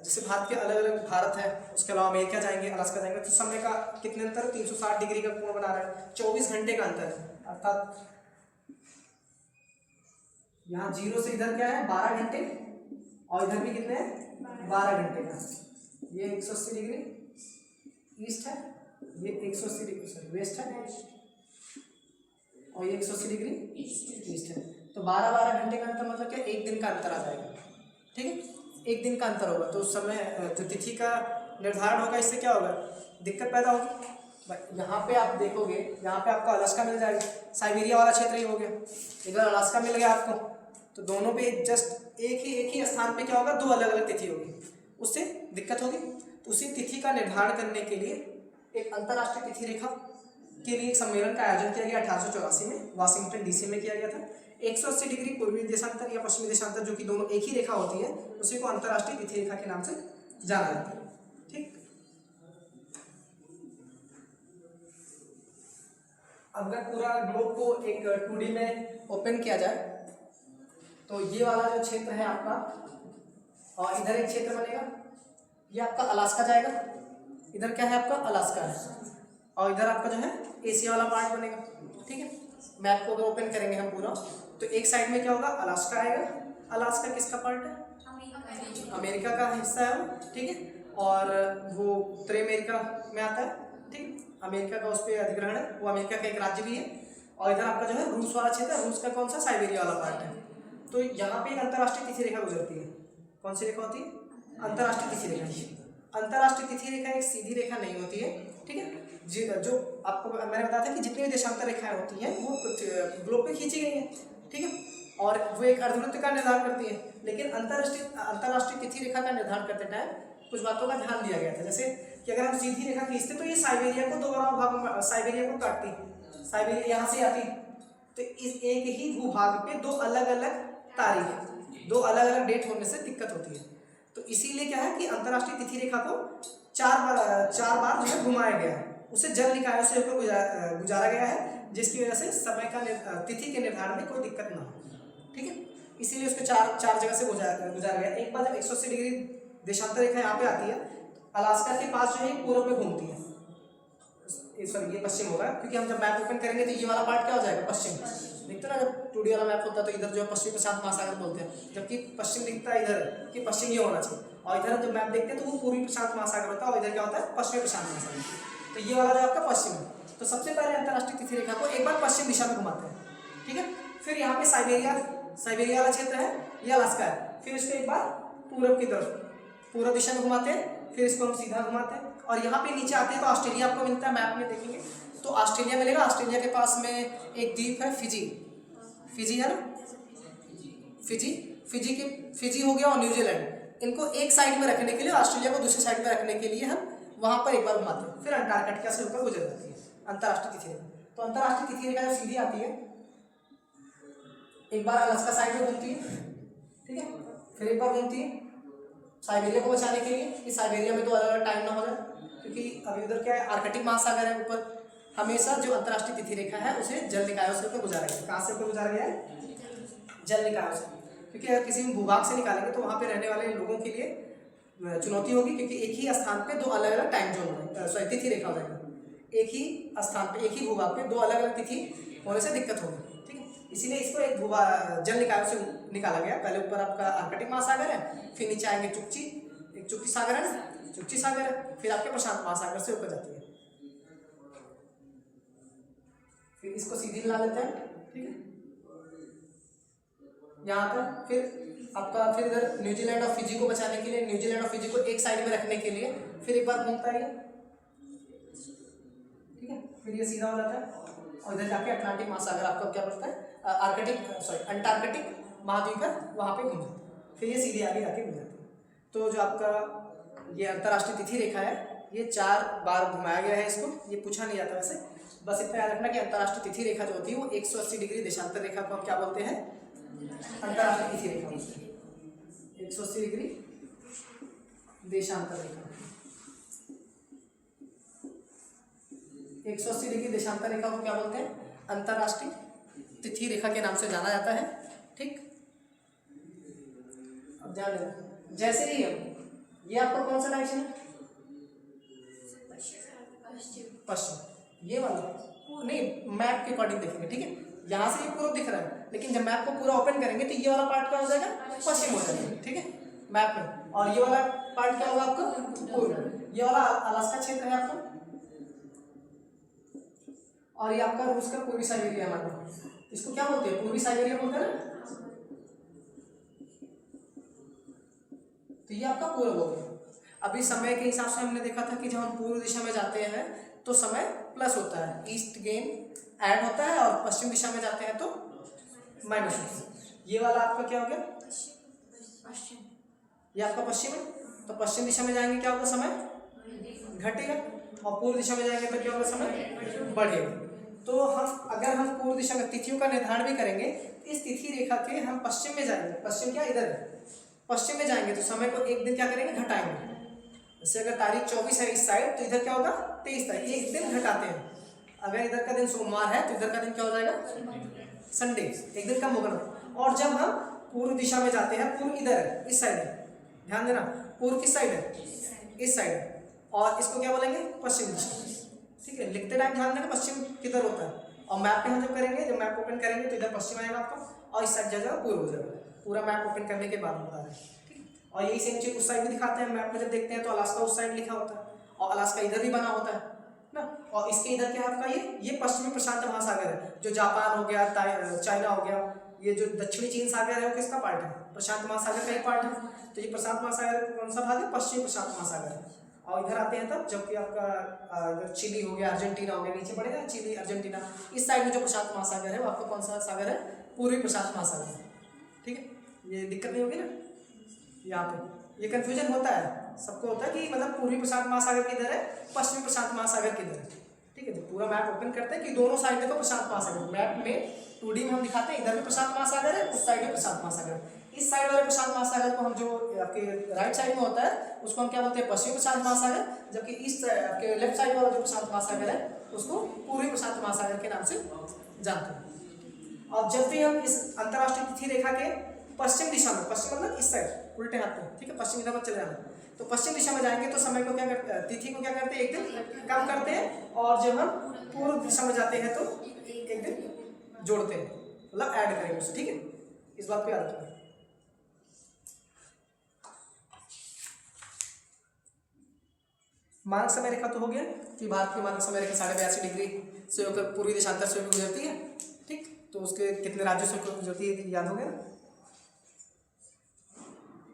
जैसे भारत के अलग अलग भारत है, उसके अलावा अमेरिका जाएंगे, अलास्का जाएंगे, तो समय का कितने अंतर? 360 डिग्री का कोण बना रहा है, 24 घंटे का अंतर है। अर्थात यहाँ 0 से इधर क्या है? 12 घंटे, और इधर भी कितने हैं? 12 घंटे का। ये 180 डिग्री ईस्ट है, ये 180 डिग्री वेस्ट है, और ये 180 डिग्री ईस्ट है। तो 12-12 घंटे का अंतर मतलब क्या? एक दिन का अंतर आ जाएगा, ठीक है। एक दिन का अंतर होगा, तो उस समय जो तिथि का निर्धारण होगा, इससे क्या होगा, दिक्कत पैदा होगी। यहाँ पे आप देखोगे, यहाँ पे आपको अलास्का मिल जाएगा, साइबेरिया वाला क्षेत्र ही हो गया, इधर अलास्का मिल गया आपको, तो दोनों पे जस्ट एक ही स्थान पे क्या होगा, दो अलग अलग तिथि होगी, उससे दिक्कत होगी। तो उसी तिथि का निर्धारण करने के लिए एक अंतर्राष्ट्रीय तिथि रेखा के लिए एक सम्मेलन का आयोजन किया गया 1884 में वाशिंगटन डीसी में किया गया था। 180 डिग्री पूर्वी देशांतर या पश्चिमी देशांतर, जो कि दोनों एक ही रेखा होती है, उसी को अंतर्राष्ट्रीय तिथि रेखा के नाम से जाना जाता है। ठीक, अगर पूरा ग्लोब को एक 2D में ओपन किया जाए तो ये वाला जो क्षेत्र है आपका, और इधर एक क्षेत्र बनेगा, ये आपका अलास्का जाएगा, इधर क्या है आपका अलास्का है, और इधर आपका जो है एशिया वाला पार्ट बनेगा। ठीक है, मैप को अगर ओपन करेंगे हम पूरा, तो एक साइड में क्या होगा, अलास्का आएगा। अलास्का किसका पार्ट है, अमेरिका का हिस्सा है वो। ठीक है, और वो उत्तरी अमेरिका में आता है। ठीक, अमेरिका का उस पर अधिग्रहण है, वो अमेरिका का एक राज्य भी है। और इधर आपका जो है रूस वाला क्षेत्र है, रूस का कौन सा, साइबेरिया वाला पार्ट है। तो यहाँ पे एक अंतर्राष्ट्रीय तिथि रेखा गुजरती है। कौन सी रेखा होती है, अंतर्राष्ट्रीय तिथि रेखा। अंतर्राष्ट्रीय तिथि रेखा एक सीधी रेखा नहीं होती है। ठीक है, जो आपको मैंने बताया था कि जितनी भी देशांतर रेखाएं होती हैं वो ग्लोब पे खींची गई हैं। ठीक है, और वो एक अर्धवृत्त का निर्धारण करती है। लेकिन अंतर्राष्ट्रीय तिथि रेखा का निर्धारण करते टाइम कुछ बातों का ध्यान दिया गया था, जैसे कि अगर हम सीधी रेखा खींचते तो ये साइबेरिया को दो भागों में, साइबेरिया को काटती, साइबेरिया यहाँ से आती, तो इस एक ही भूभाग पे दो अलग अलग तारीख, दो अलग अलग डेट होने से दिक्कत होती है। तो इसीलिए क्या है कि अंतर्राष्ट्रीय तिथि रेखा को चार बार जो है घुमाया गया है, उसे जल निकायों से होकर गुजारा गया है, जिसकी वजह से समय का तिथि के निर्धारण में कोई दिक्कत ना हो। ठीक है, इसीलिए उसको चार जगह से गुजारा गया। एक बार जब 180 डिग्री देशांतर रेखा यहाँ पे आती है, अलास्का के पास जो है पूर्व में घूमती है, सॉरी ये पश्चिम होगा, क्योंकि हम जब मैप ओपन करेंगे तो ये वाला पार्ट क्या हो जाएगा, पश्चिम। दिखता ना, जब 2D वाला मैप होता है तो इधर जो है पश्चिमी प्रशांत महासागर बोलते हैं, जबकि पश्चिम दिखता है इधर कि पश्चिम ये होना चाहिए, और इधर हम जब मैप देखते हैं तो वो पूर्वी प्रशांत महासागर होता है, और इधर क्या होता है, पश्चिमी प्रशांत महासागर। तो ये वाला जो आपका पश्चिम है, तो सबसे पहले अंतर्राष्ट्रीय तिथि रेखा को एक बार पश्चिम दिशा में घुमाते हैं। ठीक है, फिर यहाँ पे साइबेरिया वाला क्षेत्र है, ये अलास्का है, फिर इसको एक बार पूर्व की तरफ पूर्व दिशा में घुमाते हैं, फिर इसको हम सीधा घुमाते हैं, और यहाँ पे नीचे आते हैं तो ऑस्ट्रेलिया आपको मिलता है। मैप में देखेंगे तो ऑस्ट्रेलिया मिलेगा। ऑस्ट्रेलिया के पास में एक द्वीप है फिजी है ना, फिजी हो गया, और न्यूजीलैंड, इनको एक साइड में रखने के लिए, ऑस्ट्रेलिया को दूसरी साइड में रखने के लिए हम वहाँ पर एक बार घुमाते हैं। फिर अंटार्कटिका से होकर गुजर जाती है अंतर्राष्ट्रीय तिथि रेखा। तो अंतर्राष्ट्रीय तिथि रेखा जब सीधी आती है, एक बार अलास्का साइड में घूमती है, ठीक है, फिर एक बार घूमती है साइबेरिया को बचाने के लिए कि साइबेरिया में तो अलग अलग टाइम ना हो जाए, क्योंकि अभी उधर क्या है, आर्कटिक महासागर है ऊपर। हमेशा जो अंतर्राष्ट्रीय तिथि रेखा है उसे जल निकायों से होकर गुजारा गया है। कहाँ से होकर गुजारा गया है, जल निकायों से, क्योंकि अगर किसी भी भूभाग से निकालेंगे तो वहाँ पे रहने वाले लोगों के लिए चुनौती होगी, क्योंकि एक ही स्थान पे दो अलग अलग टाइम जोन होंगे, तिथि रेखा हो जाएगी। एक ही स्थान पे, एक ही भूभाग पे दो अलग अलग तिथि होने से दिक्कत होगी। ठीक है, इसीलिए इसको एक जल निकायों से निकाला गया। पहले ऊपर आपका आर्कटिक महासागर है, फिर नीचे आएंगे चुक्ची सागर है ना, चुक्ची सागर है, फिर आपके प्रशांत महासागर से होकर जाती है। फिर इसको सीधी ला लेते हैं। ठीक है, यहाँ पर फिर इधर न्यूजीलैंड और फिजी को बचाने के लिए, न्यूजीलैंड और फिजी को एक साइड में रखने के लिए फिर एक बार घूमता है। ठीक है, फिर ये सीधा हो जाता है, और इधर जाके अटलांटिक महासागर आपको क्या पड़ता है, अंटार्कटिक महाद्वीप है, वहाँ पे घूम जाता है। फिर ये सीधे आगे जाके घूम जाती है। तो जो आपका ये अंतर्राष्ट्रीय तिथि रेखा है, ये 4 बार घुमाया गया है। इसको ये पूछा नहीं जाता वैसे, बस इतना याद रखना कि अंतर्राष्ट्रीय तिथि रेखा जो होती है वो 180 डिग्री देशांतर रेखा को हम क्या बोलते हैं, अंतर्राष्ट्रीय तिथि रेखा बोलते हैं। 180 डिग्री देशांतर रेखा, 180 डिग्री देशांतर रेखा को क्या बोलते हैं, अंतर्राष्ट्रीय तिथि रेखा के नाम से जाना जाता है। ठीक, अब ध्यान देना, जैसे ही ये आपका कौन सा डायरेक्शन है, पश्चिम, ये वाला नहीं, मैप के अकॉर्डिंग देखेंगे। ठीक है, यहाँ से ये पूर्व दिख रहा है, लेकिन जब मैप को पूरा ओपन करेंगे तो ये वाला पार्ट क्या हो जाएगा, पश्चिम हो जाएगा। ठीक है, मैप में, और ये वाला पार्ट क्या होगा आपका, पूर्व। ये वाला अलास्का क्षेत्र है आपका, और ये आपका रूस का पूर्वी साइबेरिया है। इसको क्या बोलते हैं, पूर्वी साइबेरिया बोलते हैं ना। तो ये आपका पूर्व हो गया। अभी समय के हिसाब से हमने देखा था कि जब हम पूर्व दिशा में जाते हैं तो समय प्लस होता है, ईस्ट गेन ऐड होता है, और पश्चिम दिशा में जाते हैं तो माइनस होता है। ये वाला आपका क्या हो गया, पश्चिम। ये आपका पश्चिम है, तो पश्चिम दिशा में जाएंगे क्या होगा, समय घटेगा, और पूर्व दिशा में जाएंगे तो क्या होगा, समय बढ़ेगा। तो अगर हम पूर्व दिशा में तिथियों का निर्धारण भी करेंगे, इस तिथि रेखा के हम पश्चिम में जाएंगे, पश्चिम क्या इधर है, पश्चिम में जाएंगे तो समय को एक दिन क्या करेंगे, घटाएंगे। जैसे अगर तारीख 24 है इस साइड, तो इधर क्या होगा 23 तारीख, एक दिन घटाते हैं। अगर इधर का दिन सोमवार है तो इधर का दिन क्या हो जाएगा, संडे, एक दिन कम होगा। और जब हम पूर्व दिशा में जाते हैं, पूर्व इधर है, इस साइड है, ध्यान देना, पूर्व किस साइड है, इस साइड है, और इसको क्या बोलेंगे, पश्चिम दिशा। ठीक है, लिखते टाइम ध्यान देना पश्चिम किधर होता है, और मैप पे हम जब करेंगे, जब मैप ओपन करेंगे तो इधर पश्चिम आएगा आपका, और इस साइड जाएगा पूर्व हो जाएगा। पूरा मैप ओपन करने के बाद बता रहे हैं। और यही सेम चीज उस साइड भी दिखाते हैं, मैप में जब देखते हैं तो अलास्का उस साइड लिखा होता है, और अलास्का इधर भी बना होता है ना। और इसके इधर क्या है आपका, ये पश्चिमी प्रशांत महासागर है, जो जापान हो गया, चाइना हो गया, ये जो दक्षिणी चीन सागर है वो किसका पार्ट है, प्रशांत महासागर का ही पार्ट है। तो ये प्रशांत महासागर कौन सा भाग है, पश्चिमी प्रशांत महासागर है। और इधर आते हैं तब जबकि आपका इधर चिली हो गया, अर्जेंटीना हो गया, नीचे पड़ेगा चिली, अर्जेंटीना। इस साइड में जो प्रशांत महासागर है वो आपका कौन सा सागर है, पूर्वी प्रशांत महासागर। ठीक है, ये दिक्कत नहीं होगी ना, यहाँ पे ये कंफ्यूजन होता है, सबको होता है कि मतलब पूर्वी प्रशांत महासागर किधर है, पश्चिमी प्रशांत महासागर किधर है। ठीक है, तो पूरा मैप ओपन करते हैं कि दोनों साइड देखो प्रशांत महासागर, मैप में 2D में हम दिखाते हैं, इधर भी प्रशांत महासागर है, उस साइड में प्रशांत महासागर। इस साइड वाले प्रशांत महासागर को हम जो आपके राइट साइड में होता है उसको हम क्या बोलते हैं, पश्चिमी प्रशांत महासागर, जबकि ईस्ट आपके लेफ्ट साइड वाला जो प्रशांत महासागर है उसको पूर्वी प्रशांत महासागर के नाम से जानते हैं। और जब भी हम इस अंतरराष्ट्रीय तिथि रेखा के पश्चिम दिशा में, पश्चिम मतलब इस साइड उल्टे हाथ में, ठीक है, पश्चिम दिशा में चले जाना, तो पश्चिम दिशा में जाएंगे तो समय को क्या करते हैं, तिथि को क्या करते हैं, एक दिन कम करते हैं, और जब हम पूर्व दिशा में जाते हैं तो एक दिन जोड़ते हैं, मतलब ऐड करेंगे उससे। ठीक है, इस बात को याद रखना। मानक समय रेखा तो हो गया कि भारत की मानक समय रेखा 82.5 डिग्री से होकर पूर्वी देशांतर से होकर गुजरती है। ठीक, तो उसके कितने राज्यों से होकर गुजरती है याद हो गया ना।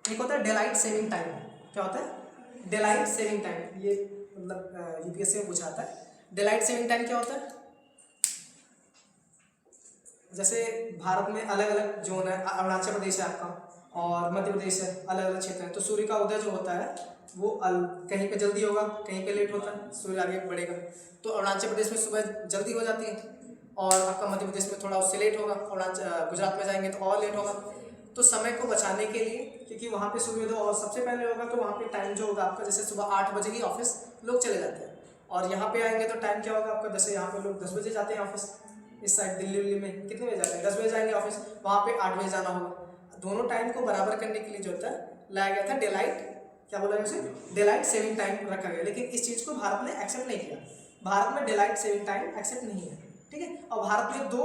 एक होता है डेलाइट सेविंग टाइम, क्या होता है डेलाइट सेविंग टाइम, ये मतलब यूपीएससी में पूछा आता है। डेलाइट सेविंग टाइम क्या होता है, जैसे भारत में अलग अलग जोन है, अरुणाचल प्रदेश है आपका और मध्य प्रदेश है, अलग अलग क्षेत्र है, तो सूर्य का उदय जो होता है वो कहीं पे जल्दी होगा, कहीं पे लेट होता है, सूर्य आगे बढ़ेगा। तो अरुणाचल प्रदेश में सुबह जल्दी हो जाती है, और आपका मध्य प्रदेश में थोड़ा उससे लेट होगा, गुजरात में जाएंगे तो और लेट होगा। तो समय को बचाने के लिए, क्योंकि वहाँ पे सूर्योदय और सबसे पहले होगा, तो वहाँ पे टाइम जो होगा आपका, जैसे सुबह 8 बजे ही ऑफिस लोग चले जाते हैं, और यहाँ पे आएंगे तो टाइम क्या होगा आपका, जैसे यहाँ पे लोग 10 बजे जाते हैं ऑफिस, इस साइड दिल्ली में कितने बजे जाते हैं, 10 बजे जाएंगे ऑफिस, वहाँ पे 8 बजे जाना होगा। दोनों टाइम को बराबर करने के लिए जो होता है लाया गया था डेलाइट, क्या बोला उसे, डेलाइट सेविंग टाइम रखा गया। लेकिन इस चीज़ को भारत ने एक्सेप्ट नहीं किया, भारत में डेलाइट सेविंग टाइम एक्सेप्ट नहीं है। ठीक है, और भारत में 2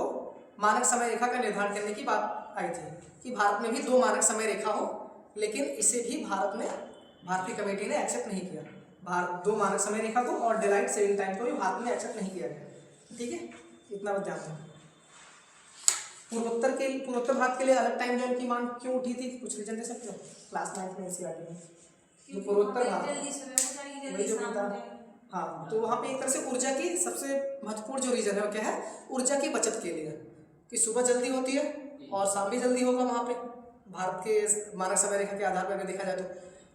मानक समय रेखा का निर्धारण करने की बात आई थी कि भारत में भी 2 मानक समय रेखा हो, लेकिन इसे भी भारतीय कमेटी ने एक्सेप्ट नहीं किया। 2 मानक समय रेखा को और डेलाइट सेविंग टाइम को भी भारत में एक्सेप्ट नहीं किया गया। ठीक है, इतना ध्यान रखना। पूर्वोत्तर भाग के लिए अलग टाइम जोन की मांग क्यों उठी थी, कुछ रीजन दे सकते हो, क्लास 9 में एनसीईआरटी में जो पूर्वोत्तर भाग वही जो बता, हाँ, तो वहाँ पे एक तरह से ऊर्जा की सबसे महत्वपूर्ण जो रीजन है वो क्या है, ऊर्जा की बचत के लिए, कि सुबह जल्दी होती है और शाम भी जल्दी होगा वहाँ पे, भारत के मानक समय रेखा के आधार पर अगर देखा जाए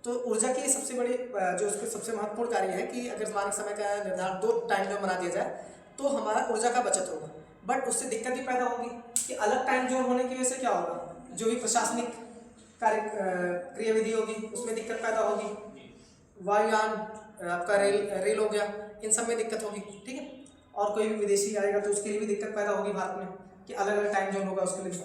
तो ऊर्जा की सबसे बड़ी जो उसके सबसे महत्वपूर्ण कार्य है कि अगर मानक समय का निर्धारण 2 टाइम जोन बना दिया जाए तो हमारा ऊर्जा का बचत होगा। बट उससे दिक्कत भी पैदा होगी कि अलग टाइम जोन होने की वजह से क्या होगा, जो भी प्रशासनिक कार्य क्रियाविधि होगी उसमें दिक्कत पैदा होगी, वायुयान आपका रेल हो गया, इन सब में दिक्कत होगी। ठीक है, और कोई भी विदेशी आएगा तो उसके लिए भी दिक्कत पैदा होगी भारत में कि अलग अलग टाइम जोन होगा उसके लिए।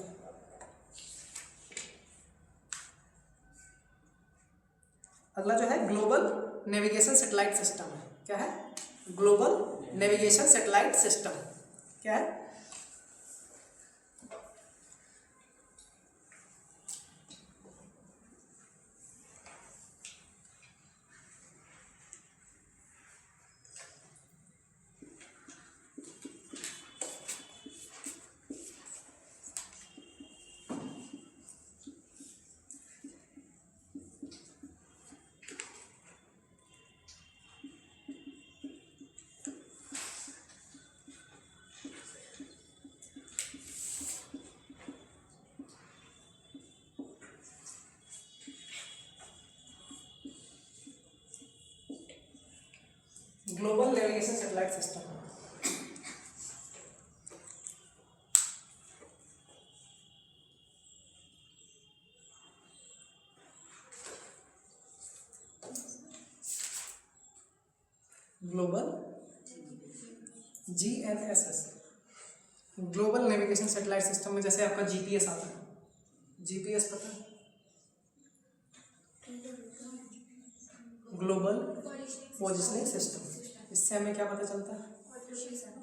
अगला जो है ग्लोबल नेविगेशन सैटेलाइट सिस्टम है, क्या है, ग्लोबल नेविगेशन सैटेलाइट सिस्टम क्या है, global navigation satellite system. Global GNSS, global navigation satellite system में जैसे आपका जीपीएस आता है, जीपीएस पता है, ग्लोबल पोजिशनिंग सिस्टम, इससे हमें क्या पता चलता है?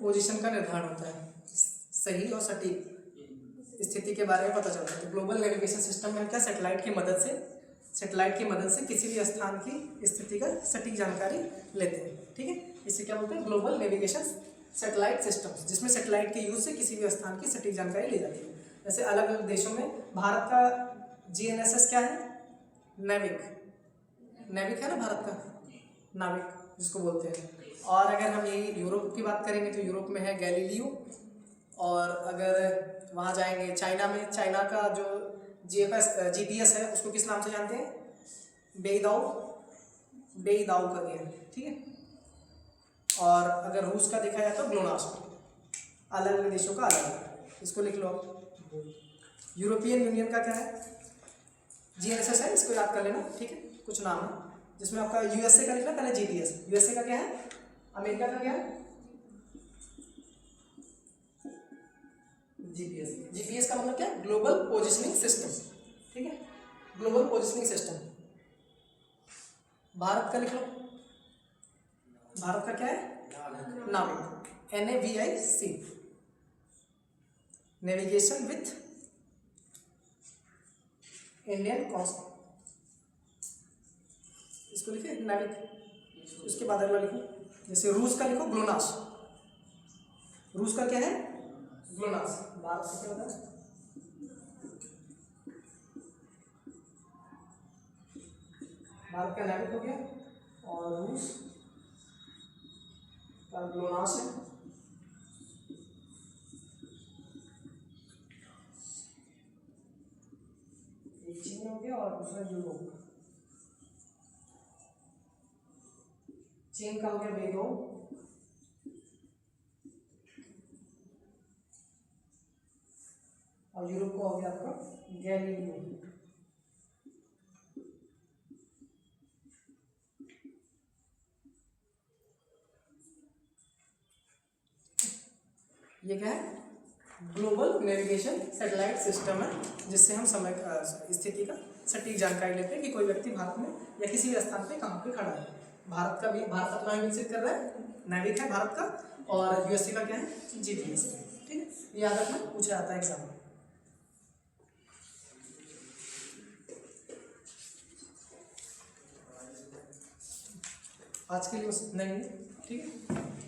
पोजीशन का निर्धारण होता है, सही और सटीक स्थिति के बारे में पता चलता है। तो ग्लोबल नेविगेशन सिस्टम में क्या सैटेलाइट की मदद से किसी भी स्थान की स्थिति का सटीक जानकारी लेते हैं, ठीक है। इसे क्या बोलते हैं? ग्लोबल नेविगेशन सैटेलाइट सिस्टम, जिसमें सैटेलाइट के यूज से किसी भी स्थान की सटीक जानकारी ली जाती है। जैसे अलग अलग देशों में भारत का GNSS क्या है? नेविक है ना, भारत का नाविक जिसको बोलते हैं। और अगर हम यही यूरोप की बात करेंगे तो यूरोप में है गैलीलियो, और अगर वहाँ जाएंगे चाइना में, चाइना का जो GPS है उसको किस नाम से जानते हैं? बेईदाओ करके है, ठीक है। और अगर रूस का देखा जाए तो ग्लोनास। अलग अलग देशों का अलग, इसको लिख लो आप। यूरोपियन यूनियन का क्या है? GNSS है, इसको याद कर लेना, ठीक है। कुछ नाम है जिसमें आपका USA का लिखना, पहले GPS। USA का क्या है? अमेरिका का क्या है? GPS का मतलब क्या है? ग्लोबल पोजिशनिंग सिस्टम, ठीक है, ग्लोबल पोजिशनिंग सिस्टम। भारत का लिख लो, भारत का क्या है? NavIC, NAVIC, navigation with Indian coast, इसको लिखे नाविक। उसके बाद अगला लिखो, जैसे रूस का लिखो ग्लोनास। रूस का क्या है? ग्लोनास। भारत का क्या होता है? भारत का नाविक हो गया, और रूस का ग्लोनास है। एक चीन हो गया और दूसरा यूरोप। चीन का हो गया बेईदाओ, और यूरोप का हो गया आपका गैलीलियो। ये क्या है? ग्लोबल नेविगेशन सैटेलाइट सिस्टम है, जिससे हम समय स्थिति का सटीक जानकारी लेते हैं कि कोई व्यक्ति भारत में या किसी भी स्थान पे कहाँ पे खड़ा है। भारत अपना ही विकसित कर रहा है, नाविक है भारत का, और USA का क्या है? GPS, ठीक है। ये याद रखना, पूछा जाता है एग्जाम में। आज के लिए बस इतना ही, ठीक है।